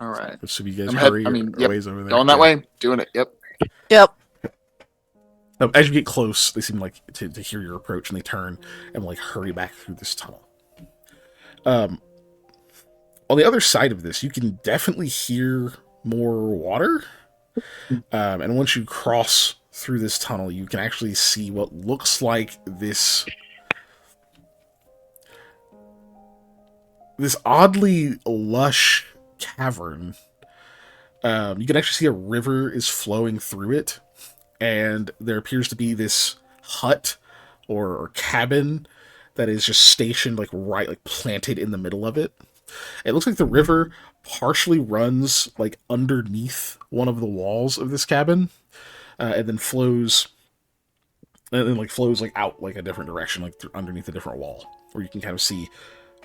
All right. So you guys I'm hurry yep. ways over there. Going that way. Doing it. Yep. Yep. As you get close, they seem like to hear your approach, and they turn and like hurry back through this tunnel. On the other side of this, you can definitely hear more water. And once you cross through this tunnel, you can actually see what looks like this oddly lush cavern. You can actually see a river is flowing through it, and there appears to be this hut or cabin that is just stationed like planted in the middle of it. It looks like the river partially runs like underneath one of the walls of this cabin, and then flows like out like a different direction, like underneath a different wall, where you can kind of see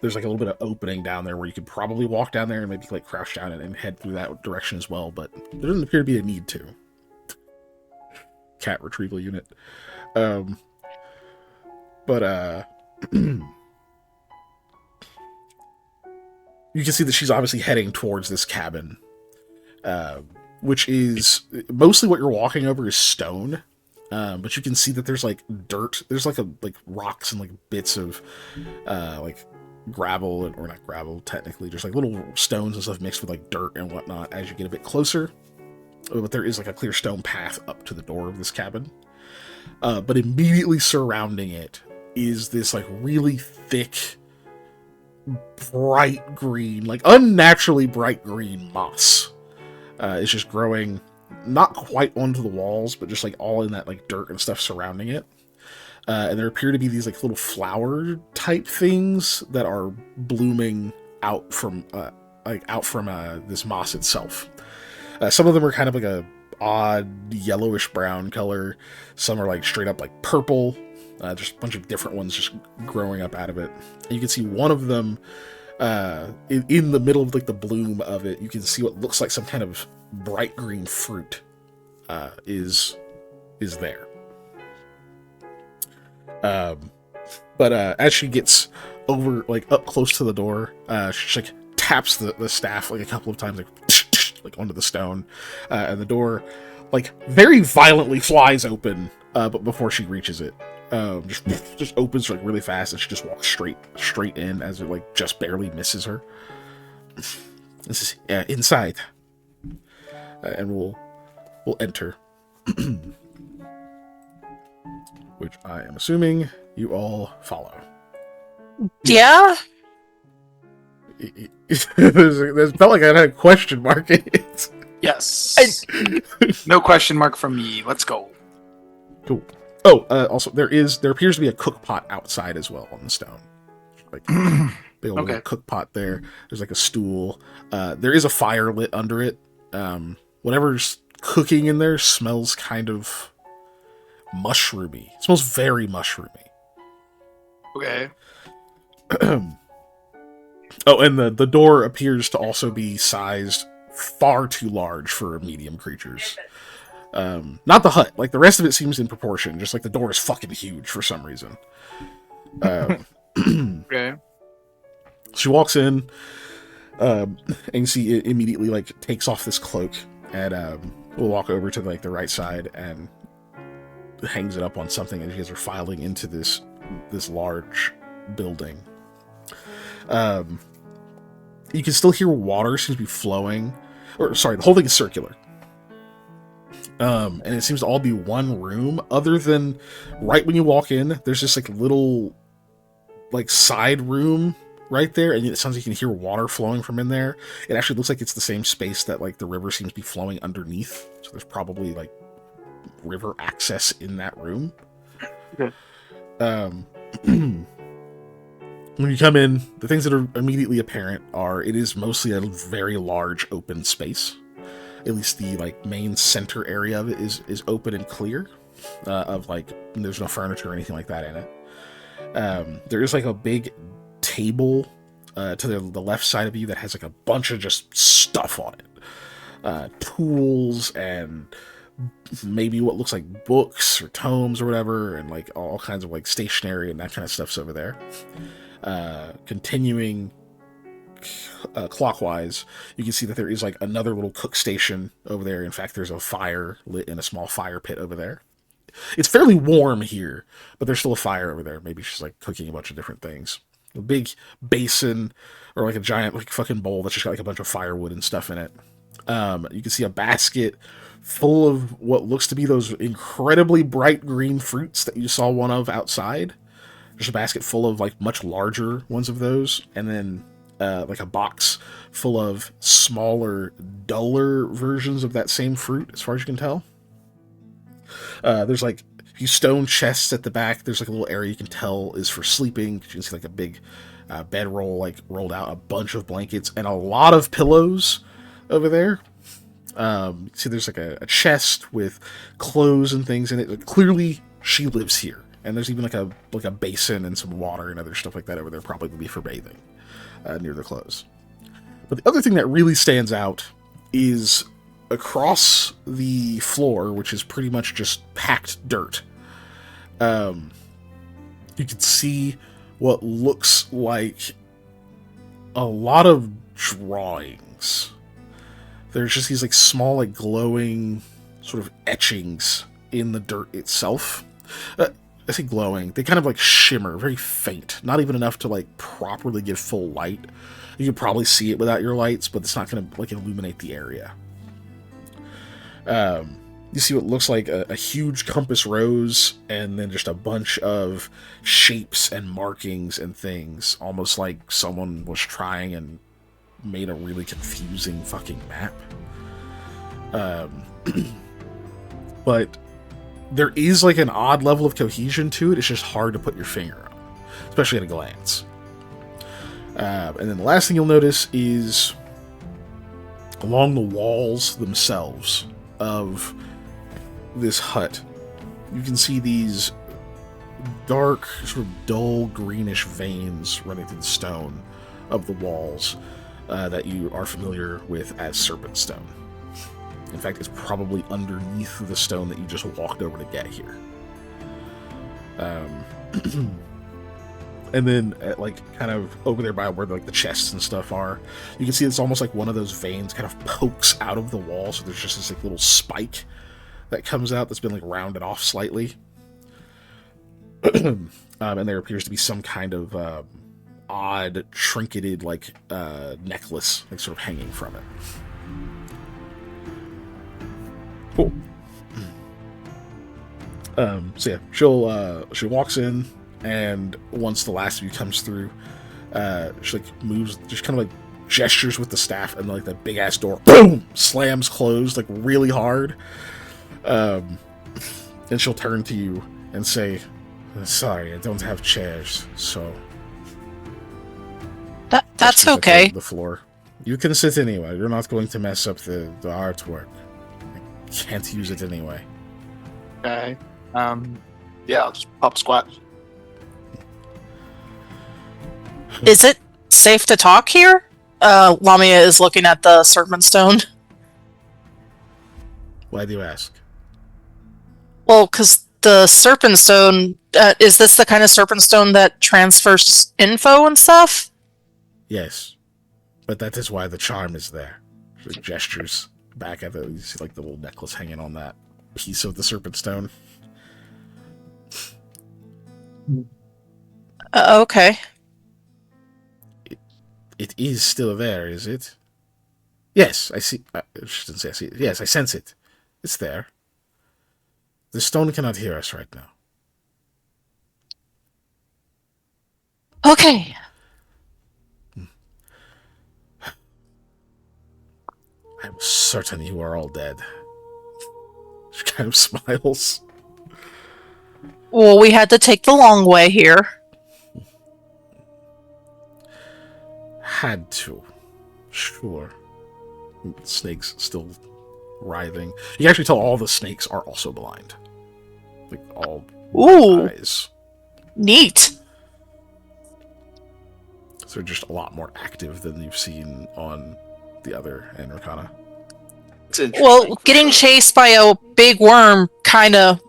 there's like a little bit of opening down there where you could probably walk down there and maybe like crouch down and head through that direction as well, but there doesn't appear to be a need to. Cat retrieval unit. You can see that she's obviously heading towards this cabin, which is mostly what you're walking over is stone. But you can see that there's like dirt. There's like rocks and like bits of like gravel, or not gravel technically, just like little stones and stuff mixed with like dirt and whatnot as you get a bit closer. But there is like a clear stone path up to the door of this cabin. But immediately surrounding it is this like really thick, bright green, like unnaturally bright green moss. It's just growing not quite onto the walls, but just like all in that like dirt and stuff surrounding it. And there appear to be these like little flower type things that are blooming out from this moss itself. Some of them are kind of like a odd yellowish brown color. Some are like straight up like purple. Just a bunch of different ones just growing up out of it. And you can see one of them in the middle of like the bloom of it. You can see what looks like some kind of bright green fruit is there. But as she gets over, like, up close to the door, she like taps the staff like a couple of times, like onto the stone, and the door like very violently flies open. But before she reaches it, just opens like really fast, and she just walks straight in as it like just barely misses her. This is inside, and we'll enter. Which I am assuming you all follow. Yeah. There's felt like I had a question mark in it. Yes. No question mark from me. Let's go. Cool. Oh, also there appears to be a cook pot outside as well on the stone. Like big old little cook pot there. There's like a stool. There is a fire lit under it. Whatever's cooking in there smells kind of mushroomy. It smells very mushroomy. Okay. Oh, and the door appears to also be sized far too large for medium creatures. Not the hut. Like, the rest of it seems in proportion. Just, like, the door is fucking huge for some reason. Okay. She walks in, and you see it immediately, like, takes off this cloak, and we'll walk over to, like, the right side, and hangs it up on something, and you guys are filing into this large building. You can still hear water seems to be flowing. Or, sorry, the whole thing is circular. And it seems to all be one room, other than right when you walk in, there's this like little like side room right there, and it sounds like you can hear water flowing from in there. It actually looks like it's the same space that like the river seems to be flowing underneath. So there's probably like river access in that room. Okay. When you come in, the things that are immediately apparent are it is mostly a very large open space. At least the like main center area of it is open and clear. Of like there's no furniture or anything like that in it. There is like a big table to the left side of you that has like a bunch of just stuff on it. Tools and maybe what looks like books or tomes or whatever, and like all kinds of like stationery and that kind of stuff's over there. Continuing clockwise, you can see that there is like another little cook station over there. In fact, there's a fire lit in a small fire pit over there. It's fairly warm here, but there's still a fire over there. Maybe she's like cooking a bunch of different things. A big basin or like a giant like fucking bowl that's just got like a bunch of firewood and stuff in it. You can see a basket full of what looks to be those incredibly bright green fruits that you saw one of outside. There's a basket full of like much larger ones of those, and then like a box full of smaller, duller versions of that same fruit, as far as you can tell. There's like a few stone chests at the back. There's like a little area you can tell is for sleeping. You can see like a big bedroll like rolled out, a bunch of blankets, and a lot of pillows over there. See there's like a chest with clothes and things in it. Like, clearly she lives here. And there's even like a basin and some water and other stuff like that over there, probably to be for bathing near the clothes. But the other thing that really stands out is across the floor, which is pretty much just packed dirt. You can see what looks like a lot of drawings. There's just these like small, like glowing sort of etchings in the dirt itself. I say glowing. They kind of like shimmer, very faint. Not even enough to like properly give full light. You can probably see it without your lights, but it's not going to like illuminate the area. You see what looks like a huge compass rose, and then just a bunch of shapes and markings and things, almost like someone was trying and made a really confusing fucking map. But there is like an odd level of cohesion to it. It's just hard to put your finger on, especially at a glance. And then the last thing you'll notice is along the walls themselves of this hut, you can see these dark, sort of dull greenish veins running through the stone of the walls that you are familiar with as serpent stone. In fact, it's probably underneath the stone that you just walked over to get here. And then, like, kind of over there by where like the chests and stuff are, you can see it's almost like one of those veins kind of pokes out of the wall. So there's just this like little spike that comes out that's been like rounded off slightly. And there appears to be some kind of odd trinketed like necklace, like sort of hanging from it. Cool. So yeah, she walks in, and once the last of you comes through, she like moves, just kind of like gestures with the staff, and like that big ass door, boom, slams closed like really hard. And she'll turn to you and say, "Sorry, I don't have chairs, so." That's okay. The floor. You can sit anyway. You're not going to mess up the artwork. I can't use it anyway. Okay. Yeah, I'll just pop squat. Is it safe to talk here? Lamia is looking at the serpent stone. Why do you ask? Well, because the serpent stone, is this the kind of serpent stone that transfers info and stuff? Yes. But that is why the charm is there. She gestures back at it. You see like the little necklace hanging on that piece of the serpent stone. Okay. It is still there, is it? Yes, I see. I shouldn't say I see it. Yes, I sense it. It's there. The stone cannot hear us right now. Okay. I was certain you were all dead. She kind of smiles. Well, we had to take the long way here. Had to. Sure. The snake's still writhing. You can actually tell all the snakes are also blind. Like, all Ooh. eyes. Neat. So they're just a lot more active than you've seen on the other Anricana. It's interesting. Well, getting chased by a big worm kind of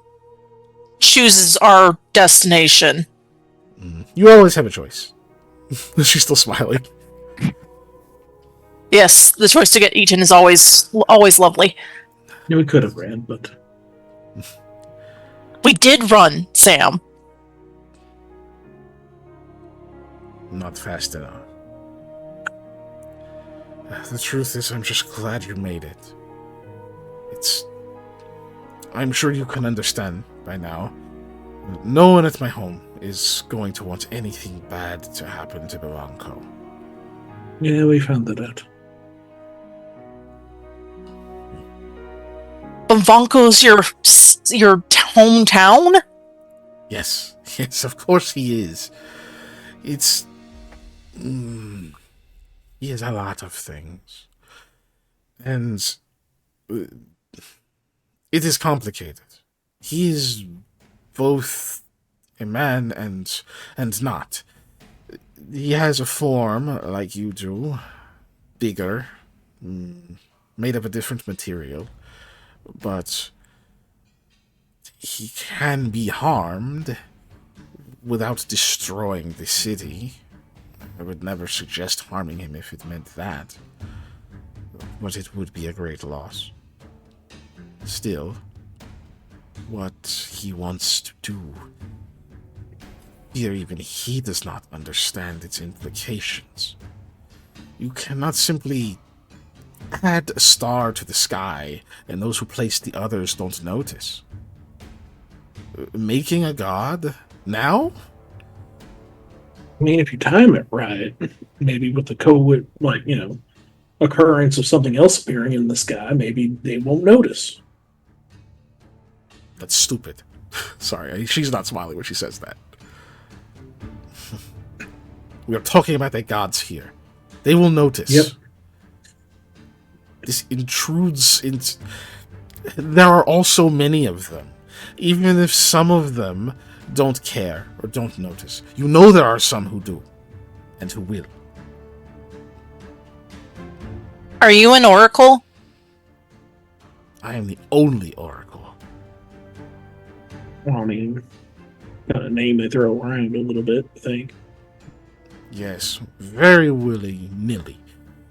chooses our destination. You always have a choice. She's still smiling. Yes, the choice to get eaten is always lovely. Yeah, we could have ran, but We did run, Sam. Not fast enough. The truth is, I'm just glad you made it. I'm sure you can understand by now. No one at my home is going to want anything bad to happen to Bavanko. yeah, we found that out. Bavanko's your hometown? Yes, of course he is. He is a lot of things. And it is complicated. He is both a man and not. He has a form like you do, bigger, made of a different material, but he can be harmed without destroying the city. I would never suggest harming him if it meant that, but it would be a great loss. Still, what he wants to do, here even he does not understand its implications. You cannot simply add a star to the sky, and those who place the others don't notice. Making a god? Now? I mean, if you time it right, maybe with the occurrence of something else appearing in the sky, maybe they won't notice. That's stupid. Sorry, she's not smiling when she says that. We are talking about the gods here. They will notice. Yep. This intrudes into... There are also many of them. Even if some of them don't care or don't notice, you know there are some who do, and who will. Are you an oracle? I am the only oracle. I mean, kind of name they throw around a little bit, I think. Yes, very willy-nilly.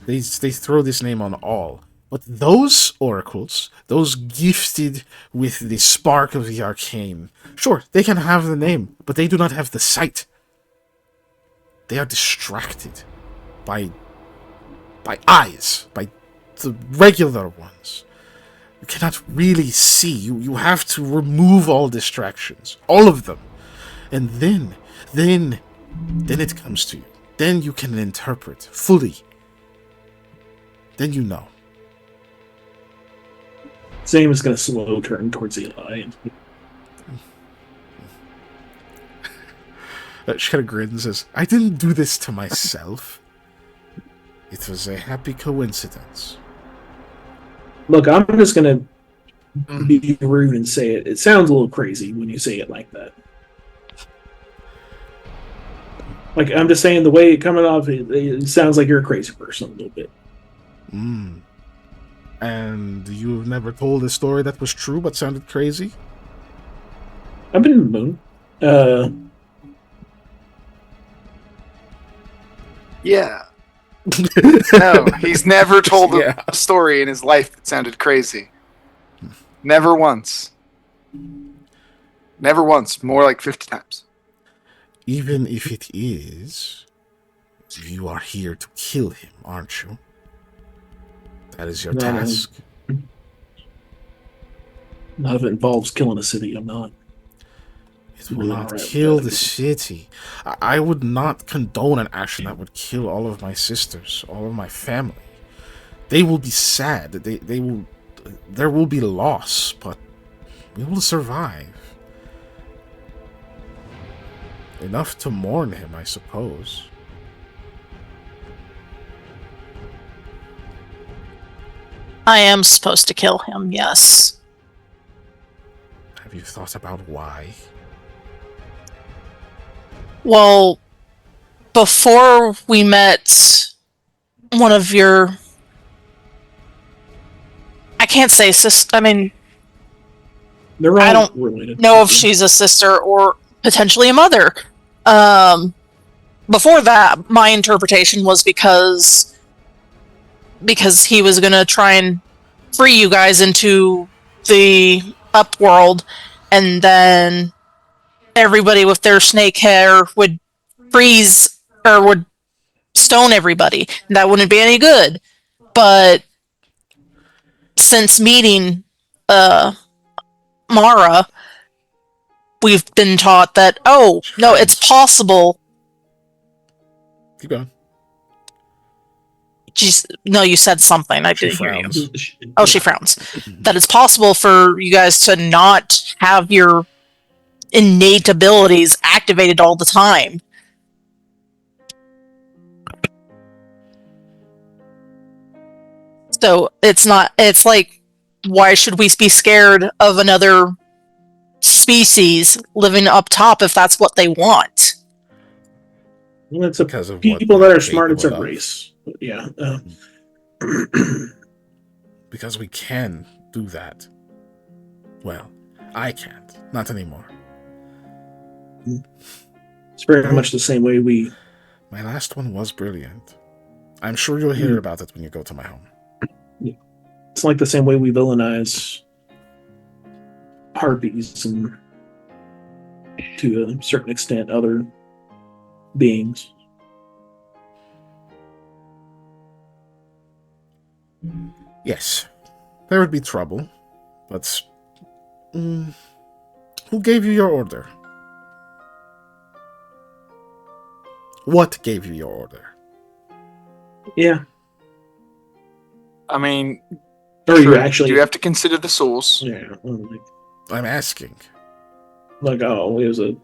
They throw this name on all. But those oracles, those gifted with the spark of the arcane, sure, they can have the name, but they do not have the sight. They are distracted by eyes, by the regular ones. You cannot really see. You have to remove all distractions, all of them. And then it comes to you. Then you can interpret fully. Then you know. Zane is going to slow turn towards Eli. She kind of grins and says, I didn't do this to myself. It was a happy coincidence. Look, I'm just going to be rude and say it. It sounds a little crazy when you say it like that. Like, I'm just saying the way it coming off, it sounds like you're a crazy person a little bit. And you've never told a story that was true but sounded crazy? I've been in the moon. Yeah. No, he's never told a story in his life that sounded crazy. Never once. Never once. More like 50 times. Even if it is, you are here to kill him, aren't you? That is your task. None of it involves killing a city. I'm not. It will not kill the city. I would not condone an action that would kill all of my sisters, all of my family. They will be sad. They will. There will be loss, but we will survive. Enough to mourn him, I suppose. I am supposed to kill him, yes. Have you thought about why? Well, before we met one of your... I can't say sister. I mean, They're all I don't related. know if she's a sister or potentially a mother. Before that, my interpretation was because he was going to try and free you guys into the upworld, and then everybody with their snake hair would freeze or would stone everybody. That wouldn't be any good. But since meeting Mara, we've been taught that, oh, no, it's possible. Keep going. No, you said something. I didn't hear frowns. you. Oh, she frowns. That it's possible for you guys to not have your innate abilities activated all the time. So it's like, why should we be scared of another species living up top if that's what they want? Well, it's Because of people what that are they're smart. It's a capable of. race. But yeah. Because we can do that. Well, I can't. Not anymore. It's very much the same way we. My last one was brilliant. I'm sure you'll hear about it when you go to my home. It's like the same way we villainize harpies and, to a certain extent, other beings. Yes, there would be trouble, but who gave you your order? What gave you your order? Yeah. I mean, Or you true, actually... you have to consider the source. Yeah. I'm asking. Like, oh, it was a...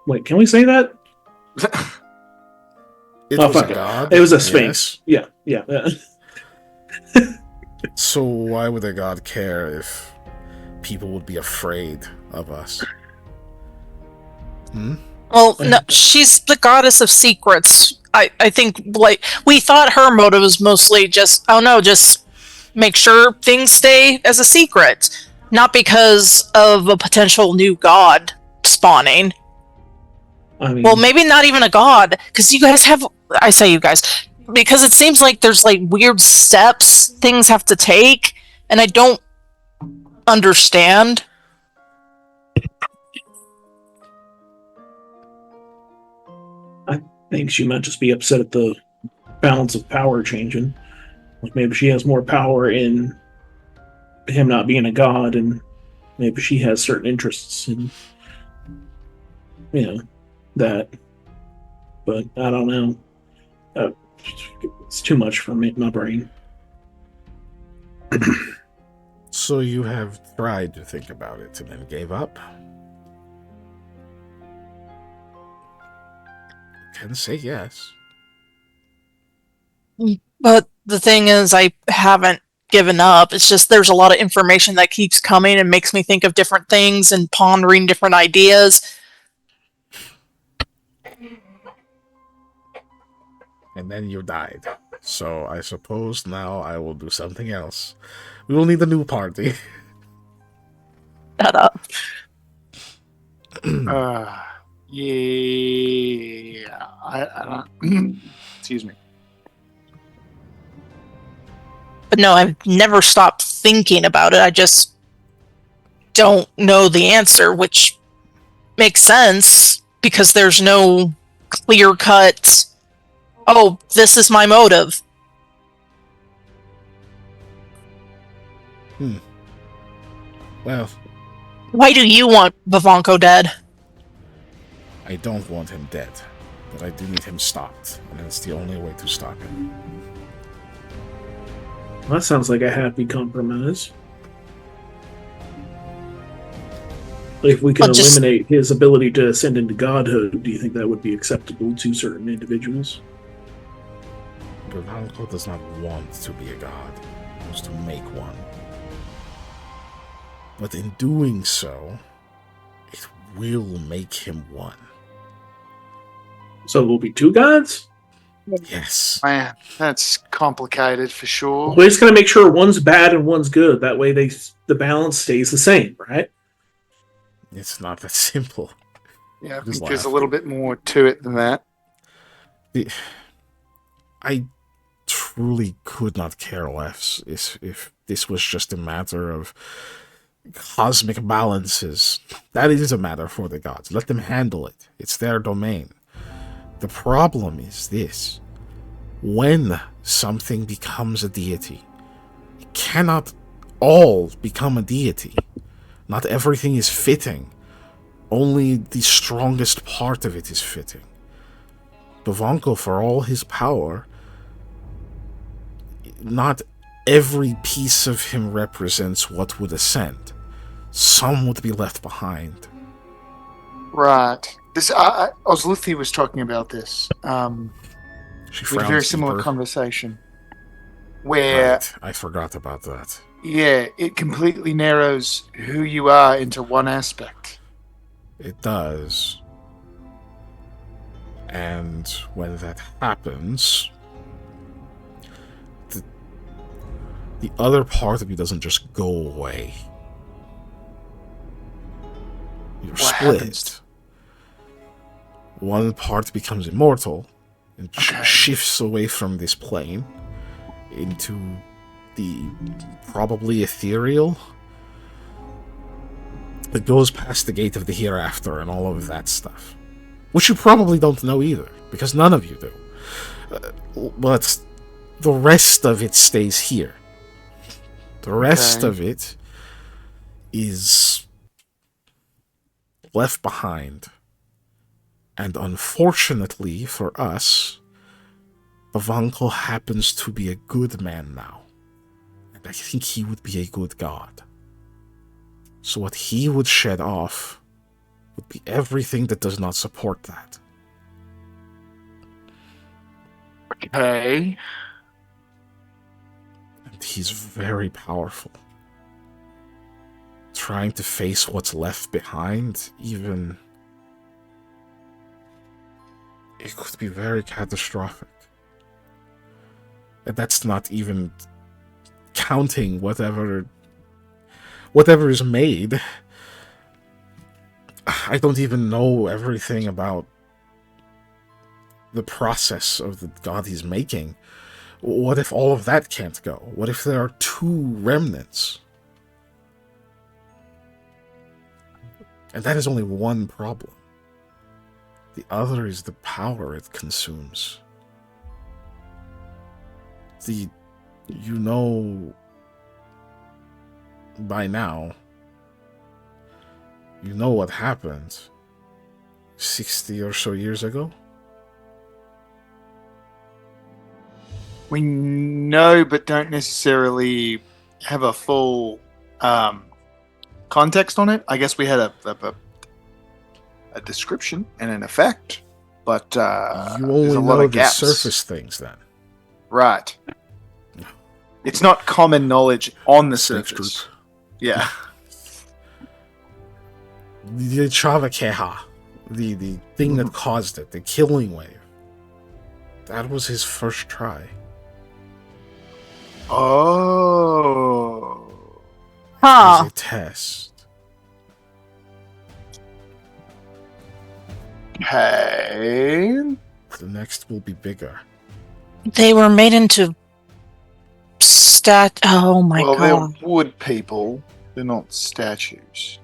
Wait, can we say that? It Oh, was a fuck it. god. It was a sphinx. Yes. Yeah. So why would a god care if people would be afraid of us? Well, no, she's the goddess of secrets. I think, like, we thought her motive was mostly just, just make sure things stay as a secret. Not because of a potential new god spawning. I mean, Well, maybe not even a god, because you guys have, I say you guys, because it seems like there's, like, weird steps things have to take, and I don't understand. I think she might just be upset at the balance of power changing. Like, maybe she has more power in him not being a god, and maybe she has certain interests in, that. But I don't know. It's too much for me, my brain. So you have tried to think about it and then gave up? You can say yes. But the thing is, I haven't given up. It's just there's a lot of information that keeps coming and makes me think of different things and pondering different ideas. And then you died. So I suppose now I will do something else. We will need a new party. Shut up. Yeah. I don't. Excuse me. But no, I've never stopped thinking about it. I just don't know the answer, which makes sense because there's no clear-cut, oh, this is my motive. Well, Why do you want Vivanco dead? I don't want him dead, but I do need him stopped, and it's the only way to stop him. Well, that sounds like a happy compromise. If we can eliminate his ability to ascend into godhood, do you think that would be acceptable to certain individuals? Vivanco does not want to be a god. He wants to make one. But in doing so, it will make him one. So there will be two gods? Yes. Man, that's complicated for sure. We just gotta make sure one's bad and one's good. That way the balance stays the same, right? It's not that simple. Yeah, I Just think there's a laugh. little bit more to it than that. I truly could not care less if this was just a matter of cosmic balances. That is a matter for the gods. Let them handle it. It's their domain. The problem is this. When something becomes a deity, it cannot all become a deity. Not everything is fitting. Only the strongest part of it is fitting. Vivanco, for all his power, not every piece of him represents what would ascend. Some would be left behind. Right. This Osluthi was talking about this. She We had a frowns very similar deeper. conversation where, Right, I forgot about that. yeah, it completely narrows who you are into one aspect. It does. And when that happens, the other part of you doesn't just go away. You're What split. happens? One part becomes immortal and Okay. shifts away from this plane into the probably ethereal. It goes past the gate of the hereafter and all of that stuff. Which you probably don't know either, because none of you do. But the rest of it stays here. The rest Okay. of it is left behind. And unfortunately for us, Pavanko happens to be a good man now. And I think he would be a good god. So what he would shed off would be everything that does not support that. Okay. And he's very powerful. Trying to face what's left behind, even... it could be very catastrophic. And that's not even counting whatever is made. I don't even know everything about the process of the god he's making. What if all of that can't go? What if there are 2 remnants? And that is only one problem. The other is the power it consumes. You know by now, you know what happened 60 or so years ago? We know, but don't necessarily have a full context on it. I guess we had a description and an effect, but You there's only a lot know of the gaps. surface things then. Right. It's not common knowledge on the Snakes surface. group. Yeah. The Chavakeha, the thing that caused it, the killing wave. That was his first try. Oh. It Huh. was a test. Okay. The next will be bigger. They were made into Oh my Well, god. they're wood people. They're not statues.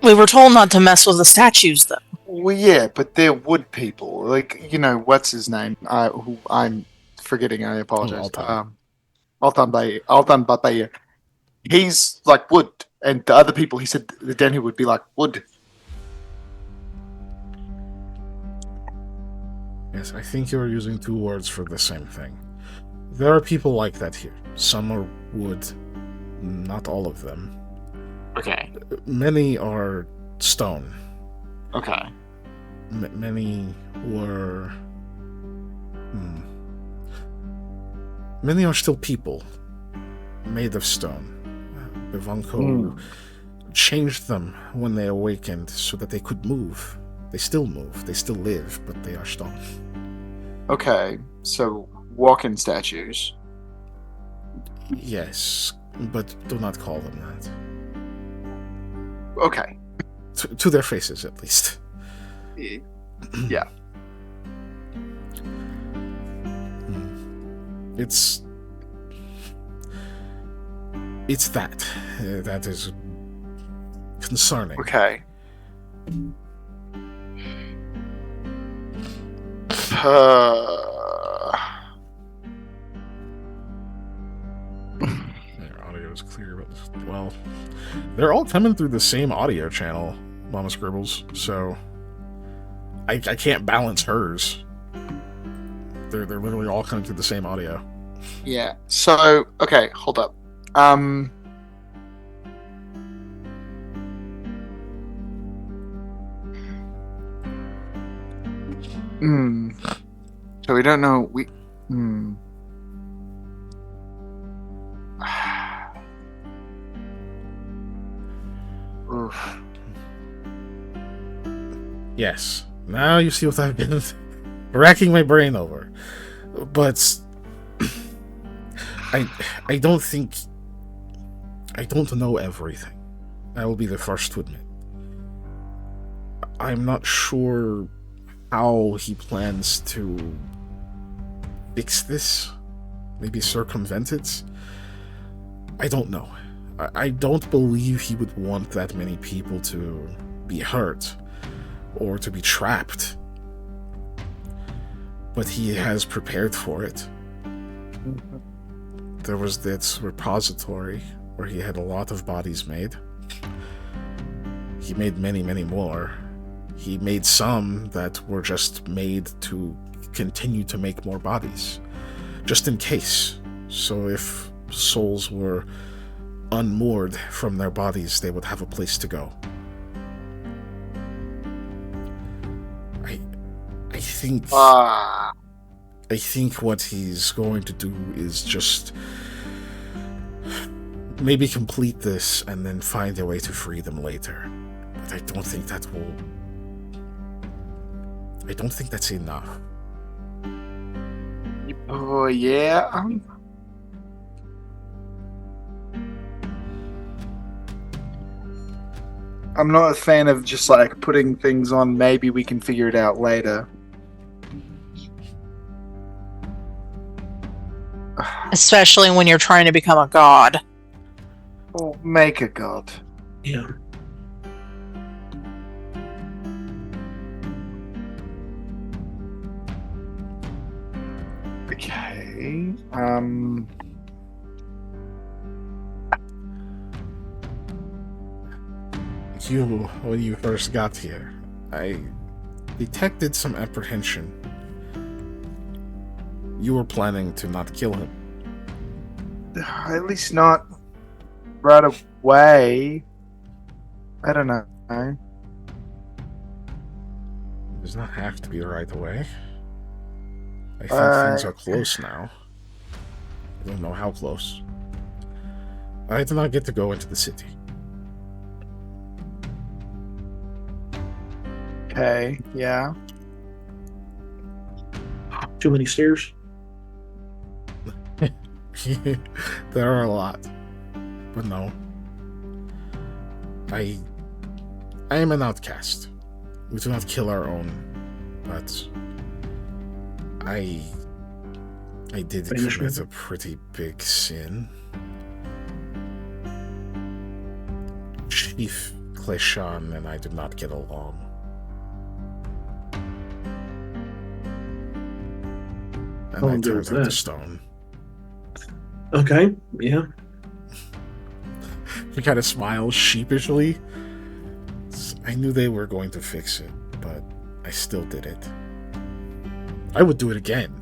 We were told not to mess with the statues, though. Well, yeah, but they're wood people. Like, you know, what's his name? Who I'm forgetting. I apologize. Altan. Altan Bataya. He's like wood, and the other people, he said the Denhu would be like wood. Yes, I think you're using 2 words for the same thing. There are people like that here. Some are wood, not all of them. Okay. Many are stone. Okay. Many were... Many are still people, made of stone. Pavanko changed them when they awakened so that they could move. They still move, they still live, but they are stone. Okay. So walking statues. Yes, but do not call them that. Okay. To their faces, at least. Yeah. It's that. That is concerning. Okay. Their audio is clear, but well, they're all coming through the same audio channel, Mama Scribbles. So I can't balance hers. They're literally all coming through the same audio. Yeah. So, okay, hold up. So we don't know. Oof. Yes. Now you see what I've been racking my brain over. But I don't know everything. I will be the first to admit. I'm not sure how he plans to fix this. Maybe circumvent it. I don't know. I don't believe he would want that many people to be hurt or to be trapped. But he has prepared for it. There was this repository where he had a lot of bodies made. He made many, many more. He made some that were just made to continue to make more bodies, just in case. So if souls were unmoored from their bodies, they would have a place to go. I think what he's going to do is just maybe complete this and then find a way to free them later. But I don't think that's enough. Oh yeah. I'm not a fan of just like putting things on. Maybe we can figure it out later. Especially when you're trying to become a god. Or make a god. Yeah. Okay. When you first got here, I detected some apprehension. You were planning to not kill him. At least not right away. I don't know. It does not have to be right away. I think things are close now. I don't know how close. I do not get to go into the city. Okay, yeah. Too many stairs. There are a lot. But no. I am an outcast. We do not kill our own, but I did commit a pretty big sin. Chief Kleshan and I did not get along. And I turned him to stone. Okay, yeah. He kind of smiles sheepishly. I knew they were going to fix it, but I still did it. I would do it again.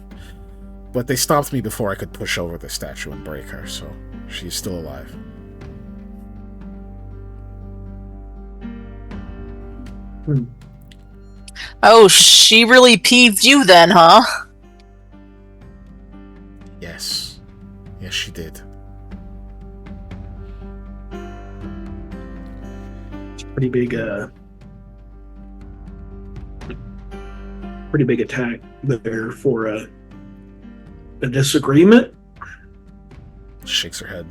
But they stopped me before I could push over the statue and break her, so she's still alive. Oh, she really peeved you then, huh? Yes. Yes, she did. Pretty big attack there for a disagreement. Shakes her head.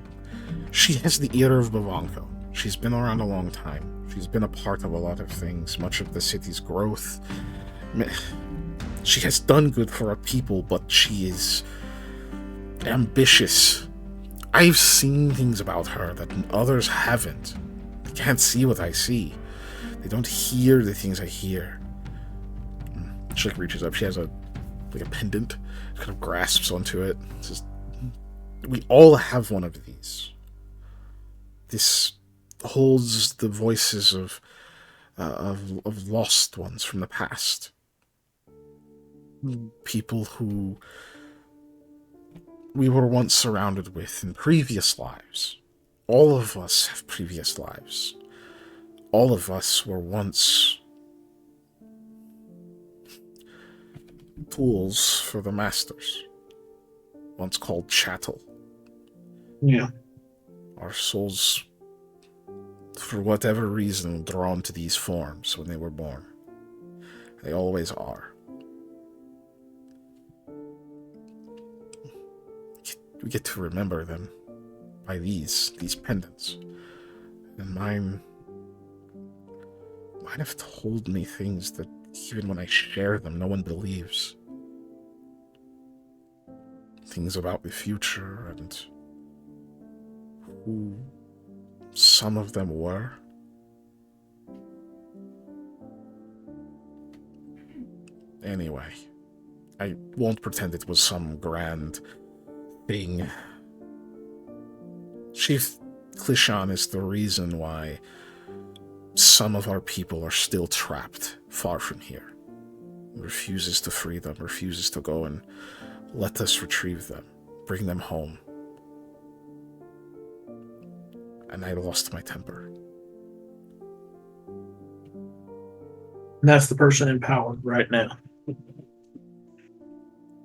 She has the ear of Bavanko. She's been around a long time. She's been a part of a lot of things, much of the city's growth. She has done good for our people, but she is ambitious. I've seen things about her that others haven't. They can't see what I see. They don't hear the things I hear. She reaches up. She has a pendant. Kind of grasps onto it. Says, "We all have one of these. This holds the voices of lost ones from the past. People who we were once surrounded with in previous lives. All of us have previous lives. All of us were once tools for the masters, once called chattel. Yeah. Our souls, for whatever reason, drawn to these forms when they were born. They always are. We get to remember them by these pendants. And mine have told me things that even when I share them, no one believes. Things about the future and who some of them were. Anyway, I won't pretend it was some grand thing. Chief Clishan is the reason why some of our people are still trapped far from here. Refuses to free them, refuses to go and let us retrieve them, bring them home. And I lost my temper. And that's the person in power right now.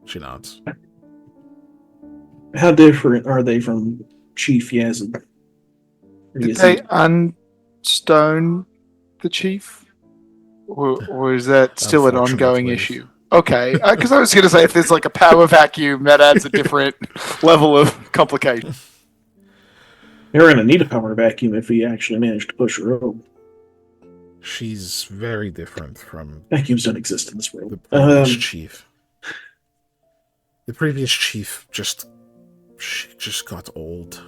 She nods. How different are they from Chief Yazid? Did they unstone the chief? Or is that still an ongoing Unfortunately. issue? Okay, because I was going to say if there's like a power vacuum, that adds a different level of complication. They're going to need a power vacuum if we actually manage to push her over. She's very different from Vacuums don't exist in this the world. previous chief. The previous chief she just got old.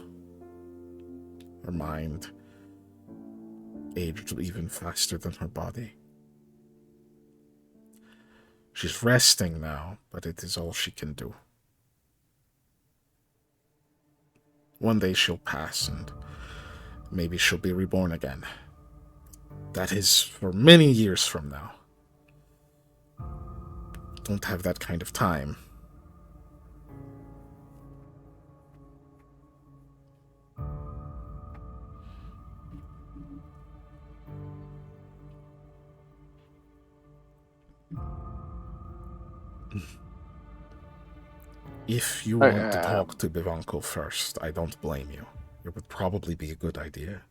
Her mind aged even faster than her body. She's resting now, but it is all she can do. One day she'll pass, and maybe she'll be reborn again. That is for many years from now. Don't have that kind of time. If you want to talk to Bivanko first, I don't blame you. It would probably be a good idea.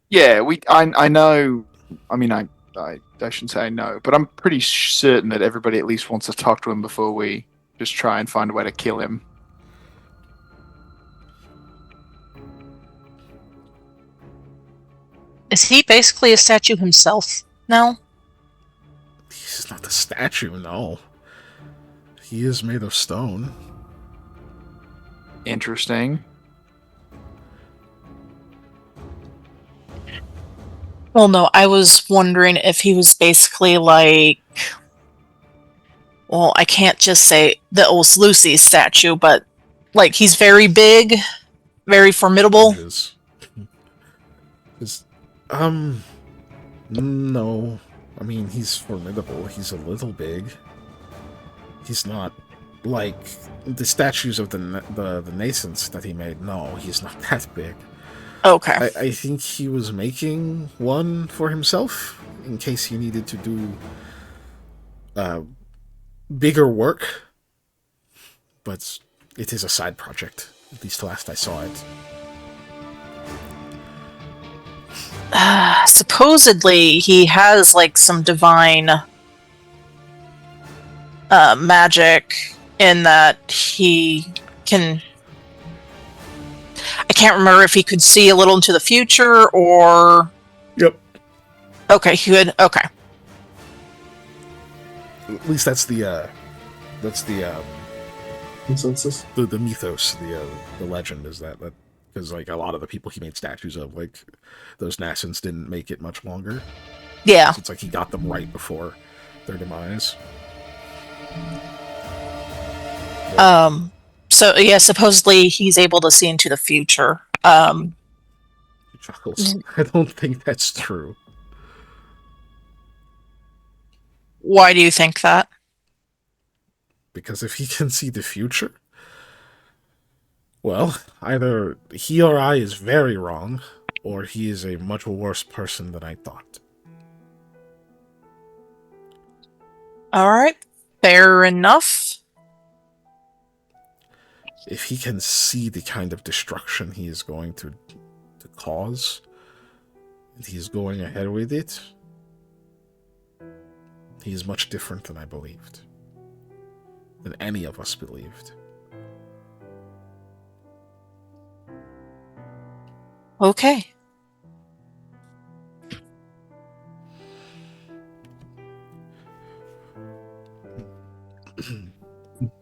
Yeah, I know. I mean, I shouldn't say I know, but I'm pretty certain that everybody at least wants to talk to him before we just try and find a way to kill him. Is he basically a statue himself now? He's not a statue, no. He is made of stone. Interesting. Well, no, I was wondering if he was basically like... Well, I can't just say the old Lucy statue, but like he's very big, very formidable. No. I mean, he's formidable. He's a little big. He's not like the statues of the nascents that he made. No, he's not that big. Okay. I think he was making one for himself in case he needed to do bigger work. But it is a side project. At least last I saw it. Supposedly, he has like some divine magic in that he can... I can't remember if he could see a little into the future or... Yep. Okay, he could. Okay. At least that's the Consensus. the mythos, the legend is that because like a lot of the people he made statues of, like those nascents didn't make it much longer. Yeah. So it's like he got them right before their demise. So yeah, supposedly he's able to see into the future. He chuckles. I don't think that's true. Why do you think that? Because if he can see the future, well, either he or I is very wrong, or he is a much worse person than I thought. Alright, fair enough. If he can see the kind of destruction he is going to cause, and he is going ahead with it, he is much different than I believed. Than any of us believed. Okay.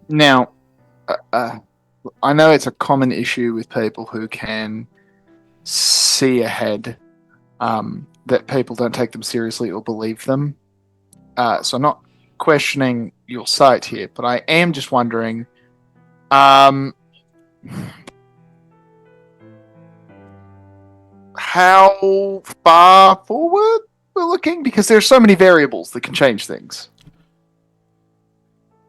Now, I know it's a common issue with people who can see ahead, that people don't take them seriously or believe them. So I'm not questioning your site here, but I am just wondering, how far forward we're looking? Because there's so many variables that can change things.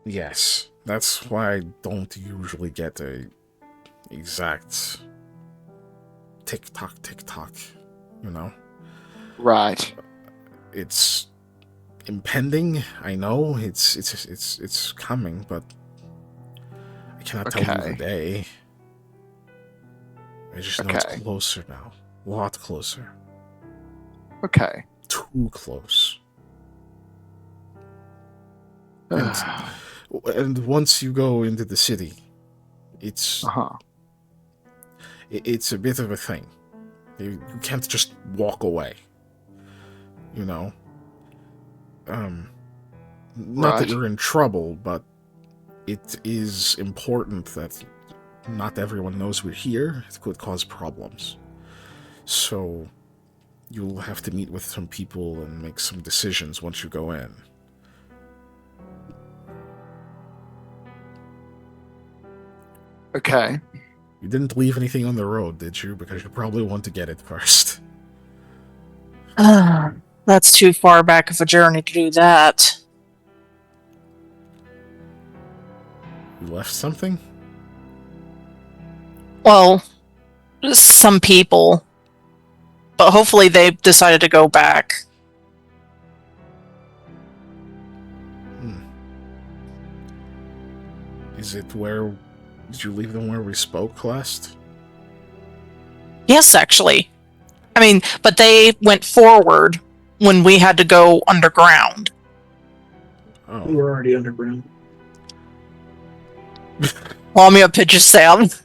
Yes, that's why I don't usually get a exact tick-tock, you know? Right. It's impending, I know, it's coming, but I cannot tell you the day. I just know it's closer now. A lot closer. Okay. Too close. And once you go into the city, it's it's a bit of a thing. You can't just walk away. You know? Not that you're in trouble, but it is important that not everyone knows we're here. It could cause problems. So you'll have to meet with some people and make some decisions once you go in. Okay. You didn't leave anything on the road, did you? Because you probably want to get it first. That's too far back of a journey to do that. You left something? Well, some people. But hopefully they decided to go back. Is it where... Did you leave them where we spoke last? Yes, actually. I mean, but they went forward when we had to go underground. Oh. We were already underground. Well, I'm gonna pitch a sound.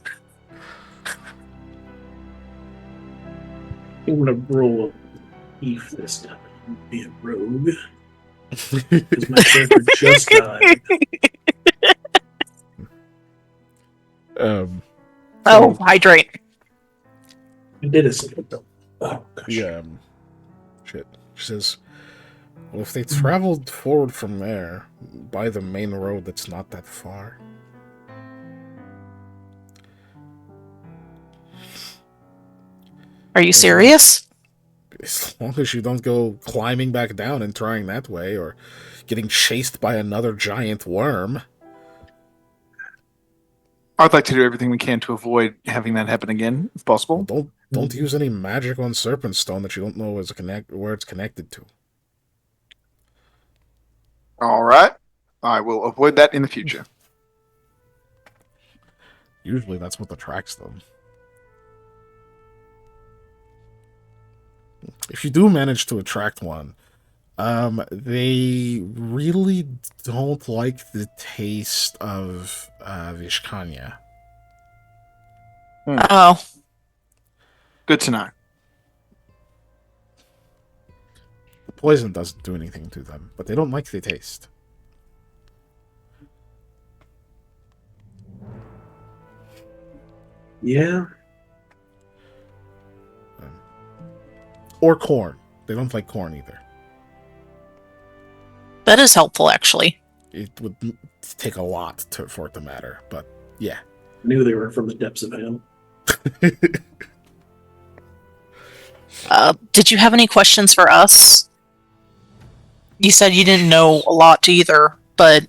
I'm gonna roll a beef this time. Be a rogue. Because my character just died. Hydrate. I did a second though. Oh gosh. Yeah. Shit. She says, well, if they traveled forward from there, by the main road that's not that far. Are you serious? As long as you don't go climbing back down and trying that way, or getting chased by another giant worm. I'd like to do everything we can to avoid having that happen again, if possible. Well, don't use any magic on Serpent Stone that you don't know where it's connected to. All right. I will avoid that in the future. Usually that's what attracts them. If you do manage to attract one, they really don't like the taste of Vishkanya. Oh. Good to know. The poison doesn't do anything to them, but they don't like the taste. Yeah. Or corn. They don't like corn either. That is helpful, actually. It would take a lot for it to matter, but yeah. I knew they were from the depths of hell. Did you have any questions for us? You said you didn't know a lot either, but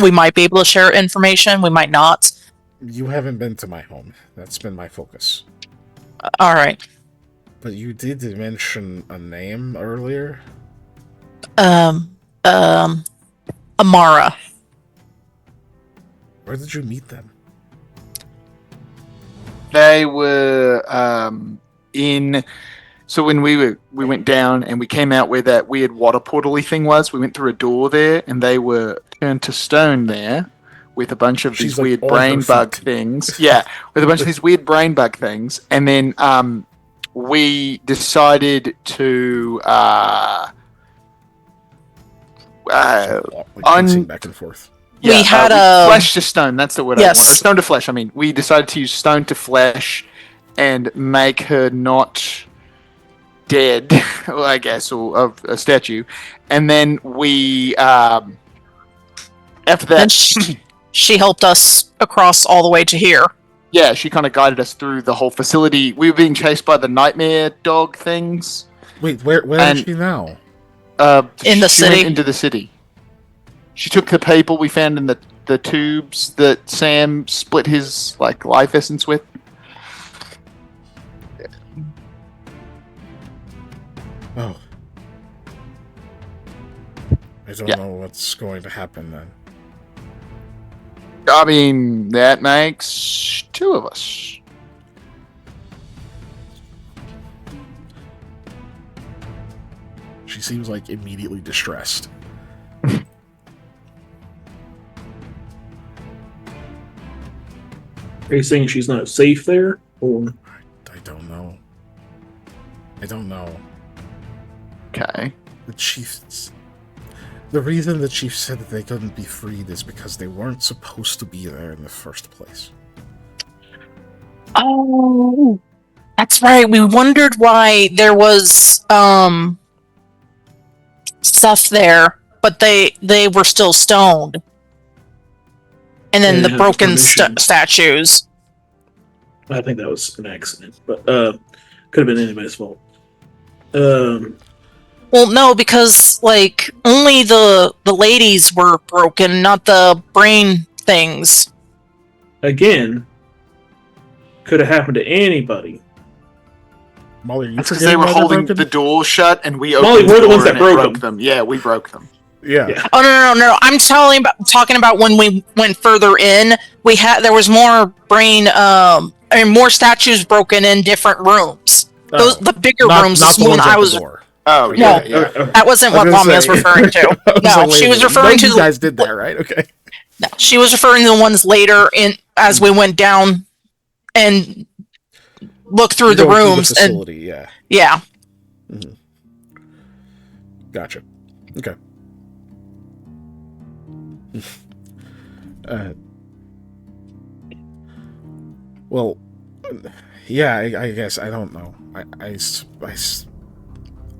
we might be able to share information. We might not. You haven't been to my home. That's been my focus. All right. But you did mention a name earlier. Amara. Where did you meet them? They were in. So when we went down and we came out where that weird water portal-y thing was, we went through a door there, and they were turned to stone there with a bunch of these weird brain bug things. Yeah, with a bunch of these weird brain bug things, and then we decided to Back and forth. Yeah, we had a flesh to stone. That's the word. Yes. I wanted. Stone to flesh. I mean, we decided to use stone to flesh and make her not dead, well, I guess, or of a statue, and then we after And that, she helped us across all the way to here. yeah, she kind of guided us through the whole facility. We were being chased by the nightmare dog things. Wait, where And- is she now? In the she went city? into the city. She took the people we found in the tubes that Sam split his life essence with. Oh. I don't Yeah. know what's going to happen then. I mean, that makes two of us. She seems like immediately distressed. Are you saying she's not safe there? Or I don't know. I don't know. Okay. The chiefs. The reason the chief said that they couldn't be freed is because they weren't supposed to be there in the first place. Oh, that's right. We wondered why there was stuff there, but they were still stoned. And then They the didn't have broken permission. statues. I think that was an accident, but could have been anybody's fault. Well, no, because only the ladies were broken, not the brain things. Again, could have happened to anybody. Molly, are you That's because forgetting they were why they're holding broken? the door shut, and we Molly, opened we're the the door ones that and it broke them. Yeah, we broke them. Yeah. Yeah. Oh no! I'm talking about when we went further in. There was more brain more statues broken in different rooms. Oh, The bigger not, rooms. not the is when ones at I was. the door. Oh, Okay. yeah, No. yeah. Okay. That wasn't I what was gonna Lamia was say- referring to. I was No, like, wait she a was minute. referring No, to you the. guys did that, right? Okay. No, she was referring to the ones later in as we went down and looked through You're the going through rooms the and facility, yeah. yeah. Gotcha. Okay. Well, yeah, I guess I don't know.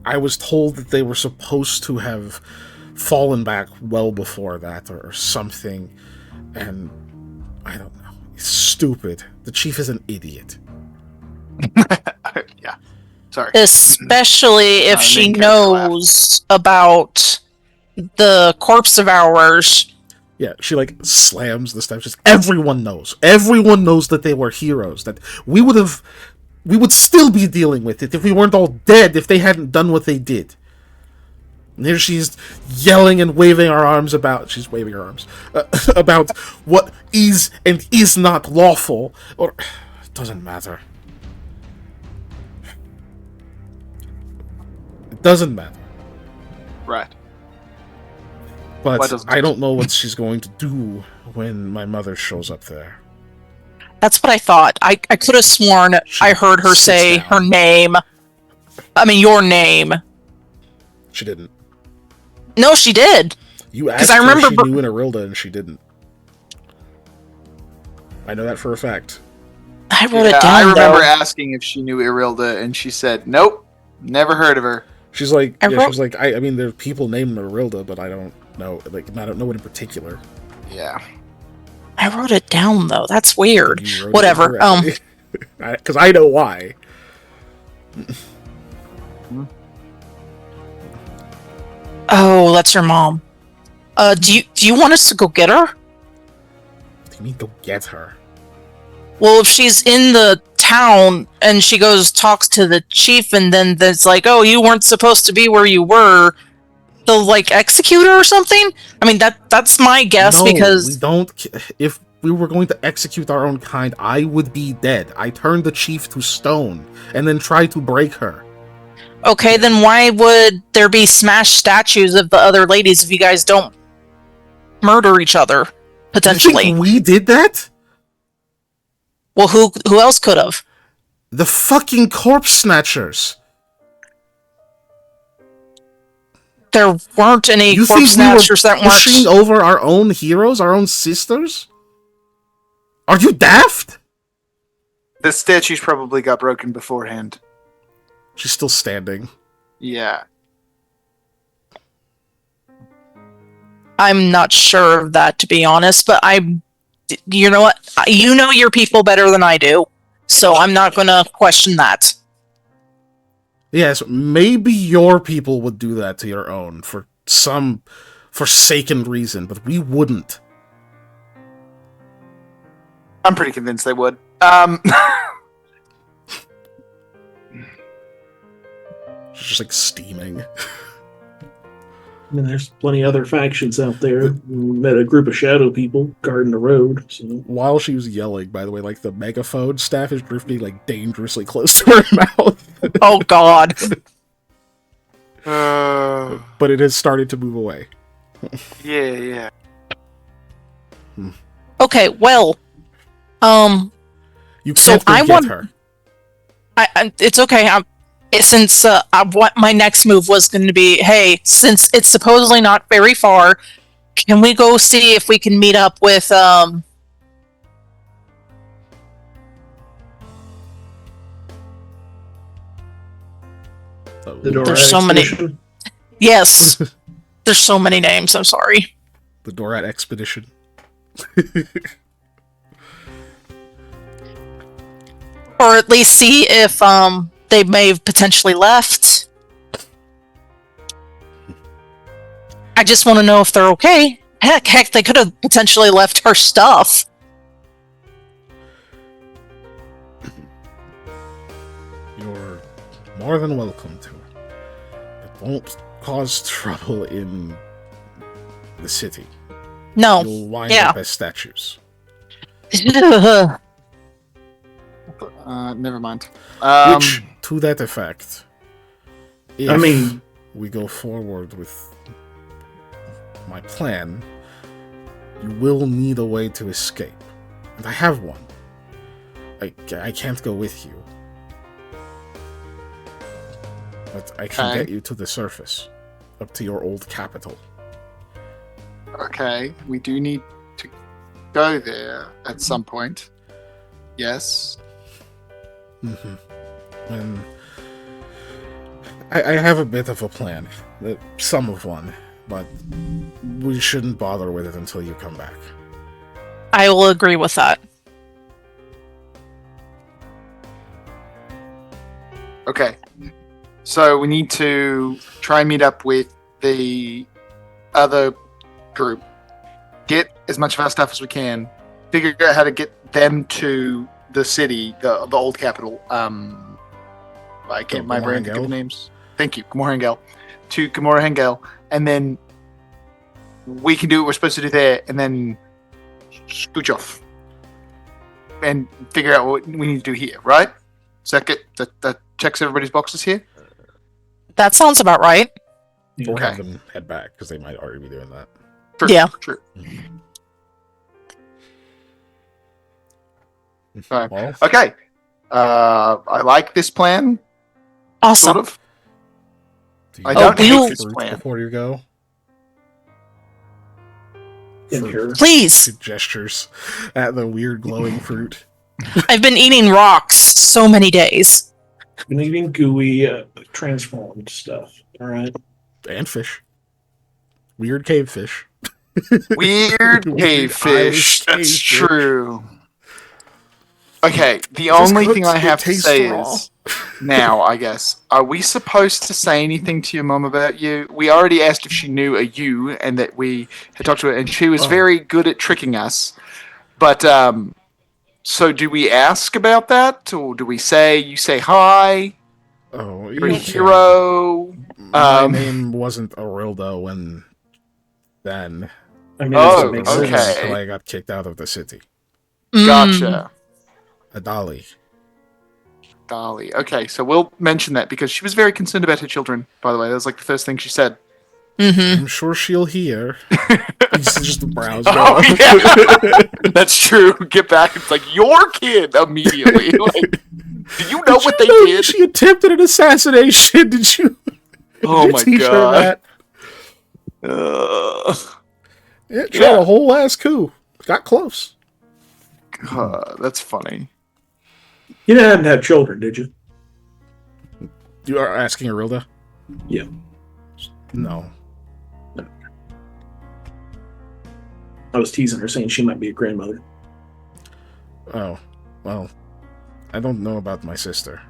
I was told that they were supposed to have fallen back well before that or something, and I don't know. It's stupid. The chief is an idiot. Yeah. Sorry. Especially if I she didn't catch her laugh. knows about the corpse devourers. Yeah, she slams the steps. Just everyone knows. Everyone knows that they were heroes. That we would still be dealing with it if we weren't all dead. If they hadn't done what they did. And here she's yelling and waving her arms about. She's waving her arms about what is and is not lawful. Or it doesn't matter. It doesn't matter. Right. But Why doesn't I it? don't know what she's going to do when my mother shows up there. That's what I thought. I could have sworn She I heard her sits say down. her name. I mean, your name. She didn't. No, she did. You asked I her remember if she knew an Irilda, and she didn't. I know that for a fact. I wrote it I down. remember though. asking if she knew Irilda, and she said, "Nope, never heard of her." She's like, I yeah, wrote- she's like, I mean, there's people named Irilda, but I don't know, I don't know it in particular. Yeah. I wrote it down though. That's weird. You wrote it Whatever. incorrectly. Because I know why. Oh, that's your mom. Do you want us to go get her? What do you mean, go get her? Well, if she's in the town and she talks to the chief, and then there's oh, you weren't supposed to be where you were, they'll execute her or something. I mean, that's my guess No, because we don't. If we were going to execute our own kind, I would be dead. I turned the chief to stone and then tried to break her. okay, then why would there be smashed statues of the other ladies if you guys don't murder each other You potentially? think we did that? Well, who else could have? The fucking corpse snatchers. There weren't any You corpse think we were snatchers that pushing weren't. over our own heroes, our own sisters? Are you daft? The statues probably got broken beforehand. She's still standing. Yeah. I'm not sure of that, to be honest, but you know what? You know your people better than I do, so I'm not going to question that. Yes, maybe your people would do that to your own for some forsaken reason, but we wouldn't. I'm pretty convinced they would. She's just like steaming. I mean, there's plenty of other factions out there. We met a group of shadow people guarding the road. So. While she was yelling, by the way, like the megaphone staff is drifting like dangerously close to her mouth. Oh, God. But it has started to move away. Yeah. Okay, well, You So can't go I get want- her. it's okay. Since what my next move was going to be, hey, since it's supposedly not very far, can we go see if we can meet up with The The There's so many- expedition. Yes. There's so many names, I'm sorry. The Dorat expedition. Or at least see if they may have potentially left. I just want to know if they're okay. Heck, they could have potentially left her stuff. You're more than welcome to. It won't cause trouble in the city. No. You'll wind yeah. up as statues. Never mind. Which, to that effect, if I mean, we go forward with my plan, you will need a way to escape. And I have one. I can't go with you. But I can Okay. get you to the surface. Up to your old capital. Okay, we do need to go there at some point. Yes. And I have a bit of a plan. Some of one. But we shouldn't bother with it until you come back. I will agree with that. Okay. So we need to try and meet up with the other group. Get as much of our stuff as we can. Figure out how to get them to the city, the old capital. I can't my brain think of names. Thank you, Gamora Hangel. To Gamora Hangel, and then we can do what we're supposed to do there, and then scooch off and figure out what we need to do here. Right? That checks everybody's boxes here. That sounds about right. Or Okay. have them head back, because they might already be doing that. True, Yeah. True. Well, Okay. I like this plan. Awesome. Sort of. do I you don't have hate this fruit plan. before you go? in here. Please. Good gestures at the weird glowing fruit. I've been eating rocks so many days. Been eating gooey, transformed stuff. All right. And fish. Weird cave fish. Weird Weird cave fish. Irish That's cave fish. true. Okay, the Just only thing cooked, I it have to tastes say raw. is now, I guess, are we supposed to say anything to your mom about you? We already asked if she knew a you and that we had talked to her, and she was Oh. very good at tricking us. But so do we ask about that, or do we say you say hi? Oh, You're a you hero. My name wasn't Arilda when then. I mean, Oh, that makes okay. sense. Until I got kicked out of the city. Gotcha. Adali. Dolly. Okay, so we'll mention that because she was very concerned about her children, by the way. That was like the first thing she said. Mm-hmm. I'm sure she'll hear. This is just the brows Oh, going. yeah. That's true. Get back. It's like, your kid immediately. Like, do you know what they know did? She attempted an assassination. Did you? Oh did you my teach her God. that? Yeah, tried Yeah. a whole ass coup. Got close. God, that's funny. You didn't have children, did you? You are asking Arilda? Yeah. No. I was teasing her, saying she might be a grandmother. Oh, well, I don't know about my sister.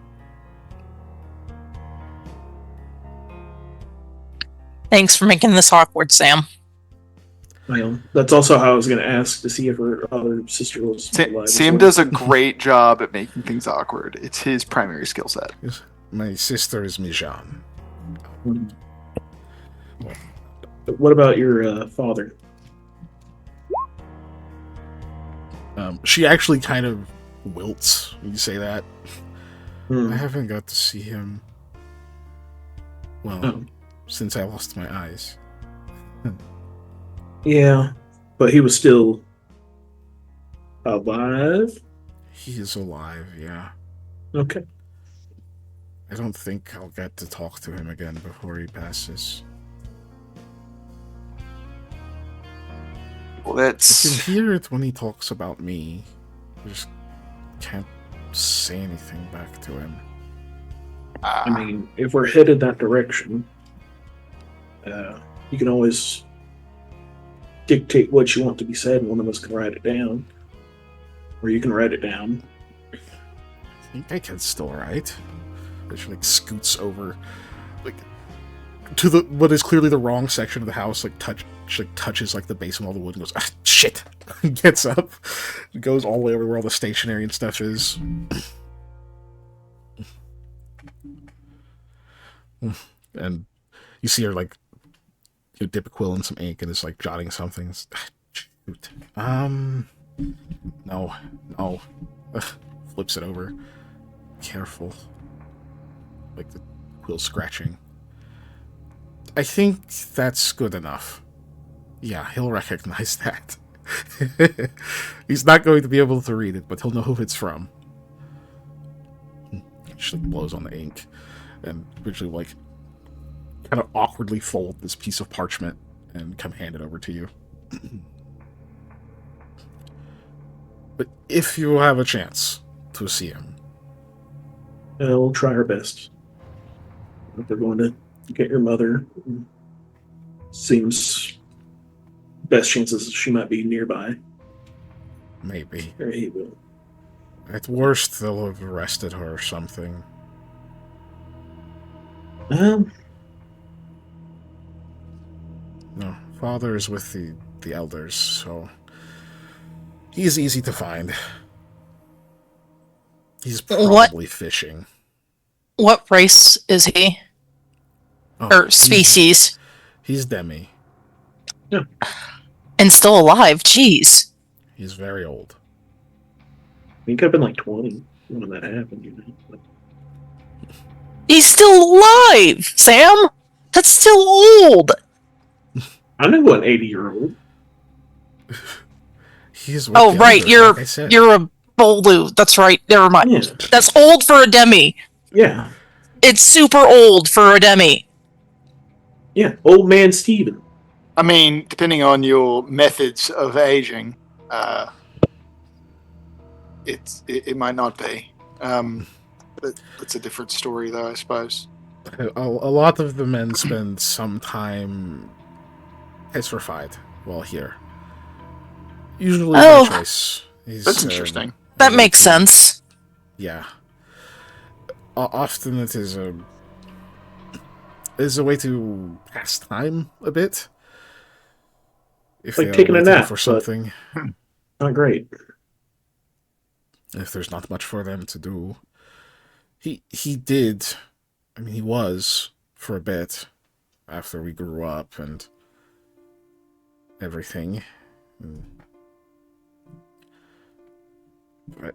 Thanks for making this awkward, Sam. Well, that's also how I was going to ask to see if her other sister was alive. as Sam well. does a great job at making things awkward. It's his primary skill set. My sister is Mijan. But what about your father? She actually kind of wilts when you say that. Hmm. I haven't got to see him, well, Oh. since I lost my eyes. Yeah, but he was still alive. He is alive, yeah. Okay. I don't think I'll get to talk to him again before he passes. Well, I that's can hear it when he talks about me. I just can't say anything back to him. I mean, if we're headed that direction, you can always dictate what you want to be said, and one of us can write it down, or you can write it down. I think I can still write. She like scoots over, like to the what is clearly the wrong section of the house. She touches like the base of all the wood and goes, ah, shit. Gets up, goes all the way over where all the stationery and stuff is. And you see her like dip a quill in some ink and is like jotting something. Shoot. No. Flips it over. Careful. Like the quill scratching. I think that's good enough. Yeah, he'll recognize that. He's not going to be able to read it, but he'll know who it's from. She like, blows on the ink and eventually like kind of awkwardly fold this piece of parchment and come hand it over to you. But if you have a chance to see him, We'll try our best. If we're going to get your mother, seems best chances she might be nearby. maybe. Or he will. At worst, they'll have arrested her or something. Um, No, father is with the elders, so he's easy to find. He's probably fishing. What race is he? Oh, Or species? He's Demi. And still alive? Jeez. He's very old. he could have been like 20 when that happened, you know. But He's still alive, Sam. That's still old. I know an 80-year-old. He's with Oh, the right. elders, like I said. You're a Bolu. That's right. Never mind. Yeah. That's old for a demi. Yeah. It's super old for a demi. Yeah. Old man Steven. I mean, depending on your methods of aging, it might not be. But it's a different story, though, I suppose. A lot of the men spend some time petrified while here. Usually by choice. That's interesting. That makes sense. Yeah. Often it is a way to pass time a bit. If Like they are taking a waiting nap, for but- something. Not great. If there's not much for them to do. He did. I mean, he was for a bit after we grew up and everything. But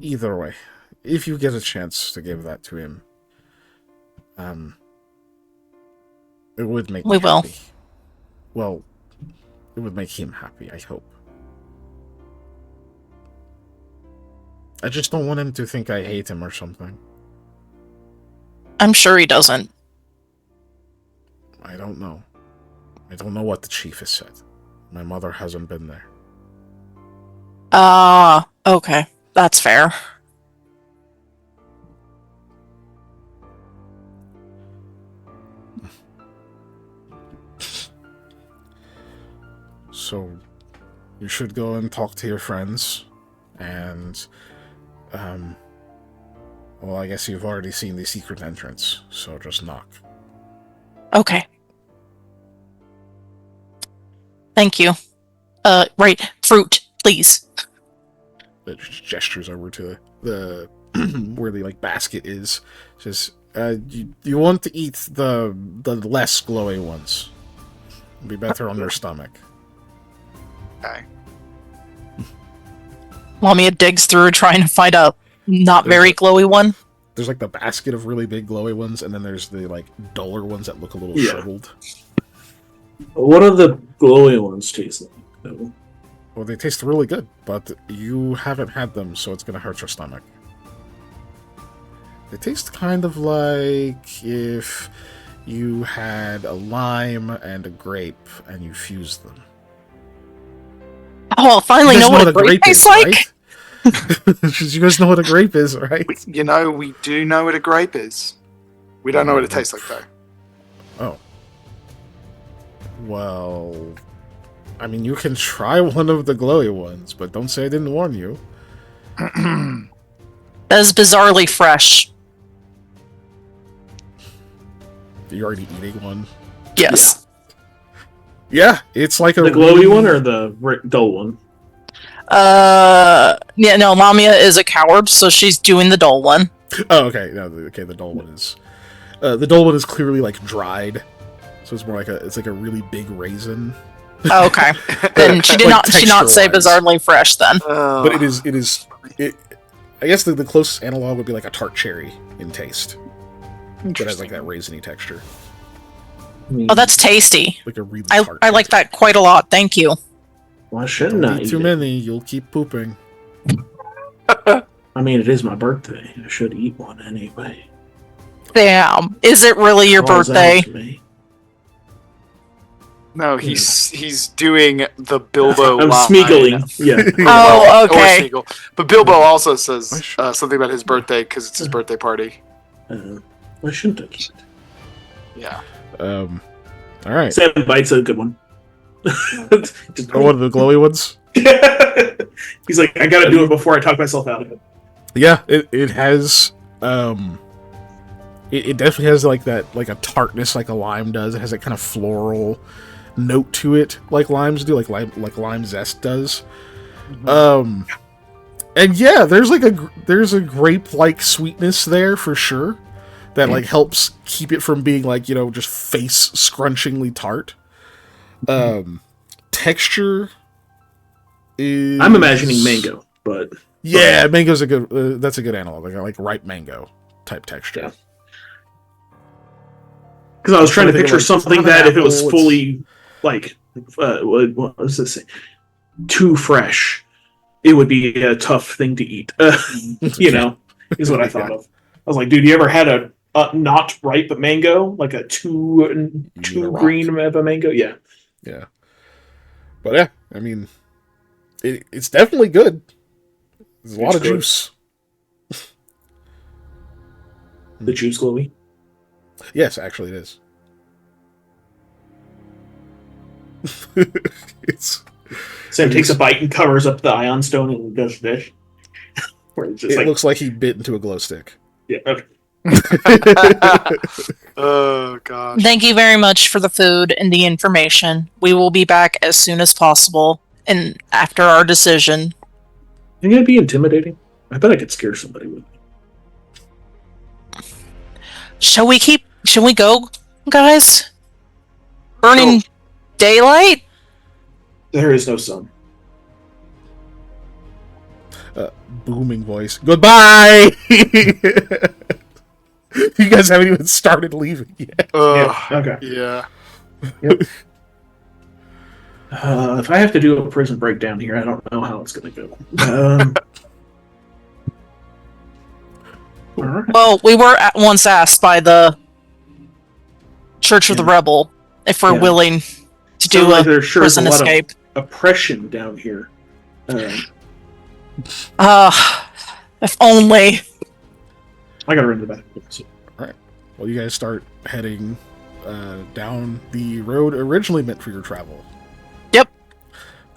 either way, if you get a chance to give that to him, it would make We me will. happy. Well, it would make him happy, I hope. I just don't want him to think I hate him or something. I'm sure he doesn't. I don't know. I don't know what the chief has said. My mother hasn't been there. Okay. That's fair. So you should go and talk to your friends, and well, I guess you've already seen the secret entrance, so just knock. Okay. Thank you. Right, fruit, please. It gestures over to the where the basket is. Says, you want to eat the less glowy ones. It'll be better on your stomach. Okay. Lamia digs through trying to find a not There's very a- glowy one. There's the basket of really big glowy ones, and then there's the duller ones that look a little Yeah. shriveled. What do the glowy ones taste like? though? Well, they taste really good, but you haven't had them, so it's gonna hurt your stomach. They taste kind of like if you had a lime and a grape and you fused them. Oh, I'll finally You guys know what a grape tastes like. right? You guys know what a grape is, right? We do know what a grape is. We don't know what it tastes like, though. Oh. Well, I mean, you can try one of the glowy ones, but don't say I didn't warn you. That is bizarrely fresh. You're already eating one. Yes. Yeah, it's like a The glowy one or the dull one? Yeah, no, Lamia is a coward, so she's doing the dull one. Oh, okay. No, okay. The dull one is. The dull one is clearly dried, so it's more it's like a really big raisin. Oh, okay. Then she did not say texture-wise. bizarrely fresh then. But it is. I guess the closest analog would be like a tart cherry in taste. That has that raisiny texture, Oh, that's tasty. like a really. I tart like taste. that quite a lot. Thank you. Why shouldn't I Don't eat eat too it? many, you'll keep pooping. I mean, it is my birthday. I should eat one anyway. Damn. Is it really your Calls out birthday? to me. No, he's doing the Bilbo. I'm line. smeagling. Yeah. Oh, Or okay. Smeagol. But Bilbo also says Why should- something about his birthday because it's his birthday party. Why shouldn't I eat Yeah. All right. it? Sam Bite's a good one. Just- Oh, one of the glowy ones. He's like, I gotta do it before I talk myself out of it. Yeah, it has. It definitely has that a tartness like a lime does. It has that kind of floral note to it, like limes do, like lime zest does. And yeah, there's a grape like sweetness there for sure that helps keep it from being just face scrunchingly tart. Texture is. I'm imagining mango, but Yeah, mango's a good. That's a good analog, like ripe mango type texture. Yeah. because I was trying to Something picture like- something it's not that an if it was apple, fully what was this? Too fresh, it would be a tough thing to eat. Is what I thought of. I was like, dude, you ever had a not ripe mango, like a too rock. green of a mango? Yeah. Yeah. But yeah, I mean, it's definitely good. There's a lot It's of good. juice. The juice glowy. Yes, actually, it is. It's Sam takes a bite and covers up the ion stone and does this. Where it's just it like, looks like he bit into a glow stick. yeah, okay. Oh gosh. Thank you very much for the food and the information. We will be back as soon as possible and after our decision. Think that'd be intimidating? I bet I could scare somebody with me. Shall we go, guys? Burning daylight? There is no sun. Booming voice. Goodbye. You guys haven't even started leaving yet. Okay. Yeah. If I have to do a prison breakdown here, I don't know how it's going to go. All right. Well, we were once asked by the Church of the Rebel if we're Yeah. willing to do Sounds like a there sure is a prison lot escape. of oppression down here. If only. I got to run to the bathroom. Well, you guys start heading down the road originally meant for your travel. Yep.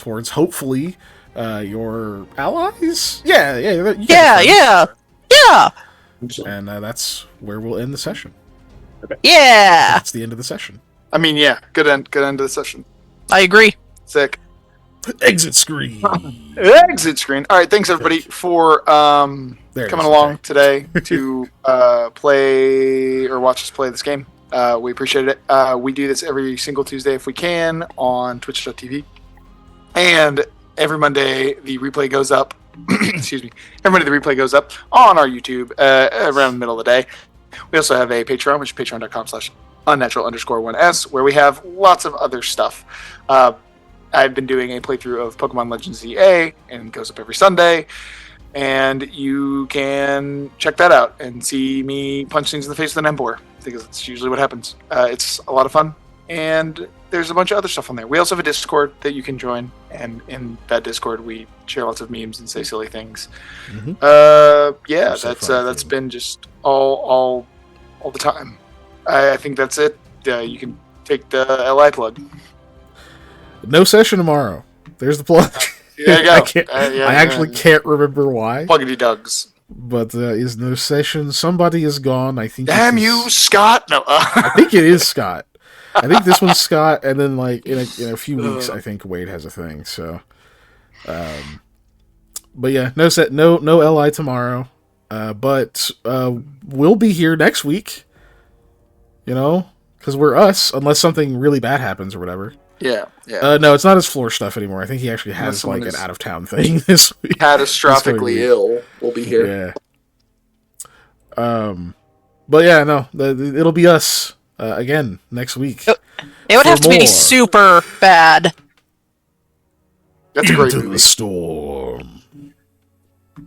towards hopefully your allies. Yeah, you guys Yeah, are friends. yeah, yeah, And that's where we'll end the session. yeah. That's the end of the session. I mean, yeah, good end to the session. I agree. Sick. Exit screen. Exit screen. All right, thanks everybody for There it coming is, along okay. today to play or watch us play this game. We appreciate it. We do this every single Tuesday if we can on twitch.tv. And every Monday the replay goes up. Excuse me. Every Monday the replay goes up on our YouTube around the middle of the day. We also have a Patreon, which is patreon.com/unnatural_1s, where we have lots of other stuff. I've been doing a playthrough of Pokemon Legends ZA, and it goes up every Sunday. And you can check that out and see me punch things in the face with an Emboar, because it's usually what happens. It's a lot of fun, and there's a bunch of other stuff on there. We also have a Discord that you can join, and in that Discord we share lots of memes and say silly things. Mm-hmm. Yeah, So that's been just all the time. I think that's it. You can take the LI plug. No session tomorrow. There's the plug. There you go. I actually can't remember why. Pluggity Dugs. But is no session. Somebody is gone. I think. Damn you, Scott! No, I think it is Scott. I think this one's Scott, and then like in a few weeks, I think Wade has a thing. So, but yeah, no LI tomorrow. But we'll be here next week. You know, because we're us, unless something really bad happens or whatever. Yeah. No, it's not his floor stuff anymore. I think he actually has like an out of town thing this week. Catastrophically ill. We'll be here. Yeah. But yeah, no, it'll be us again next week. It would have to be super bad. That's a great Into movie. the storm. All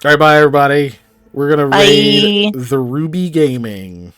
right, bye everybody. We're gonna raid the Ruby Gaming.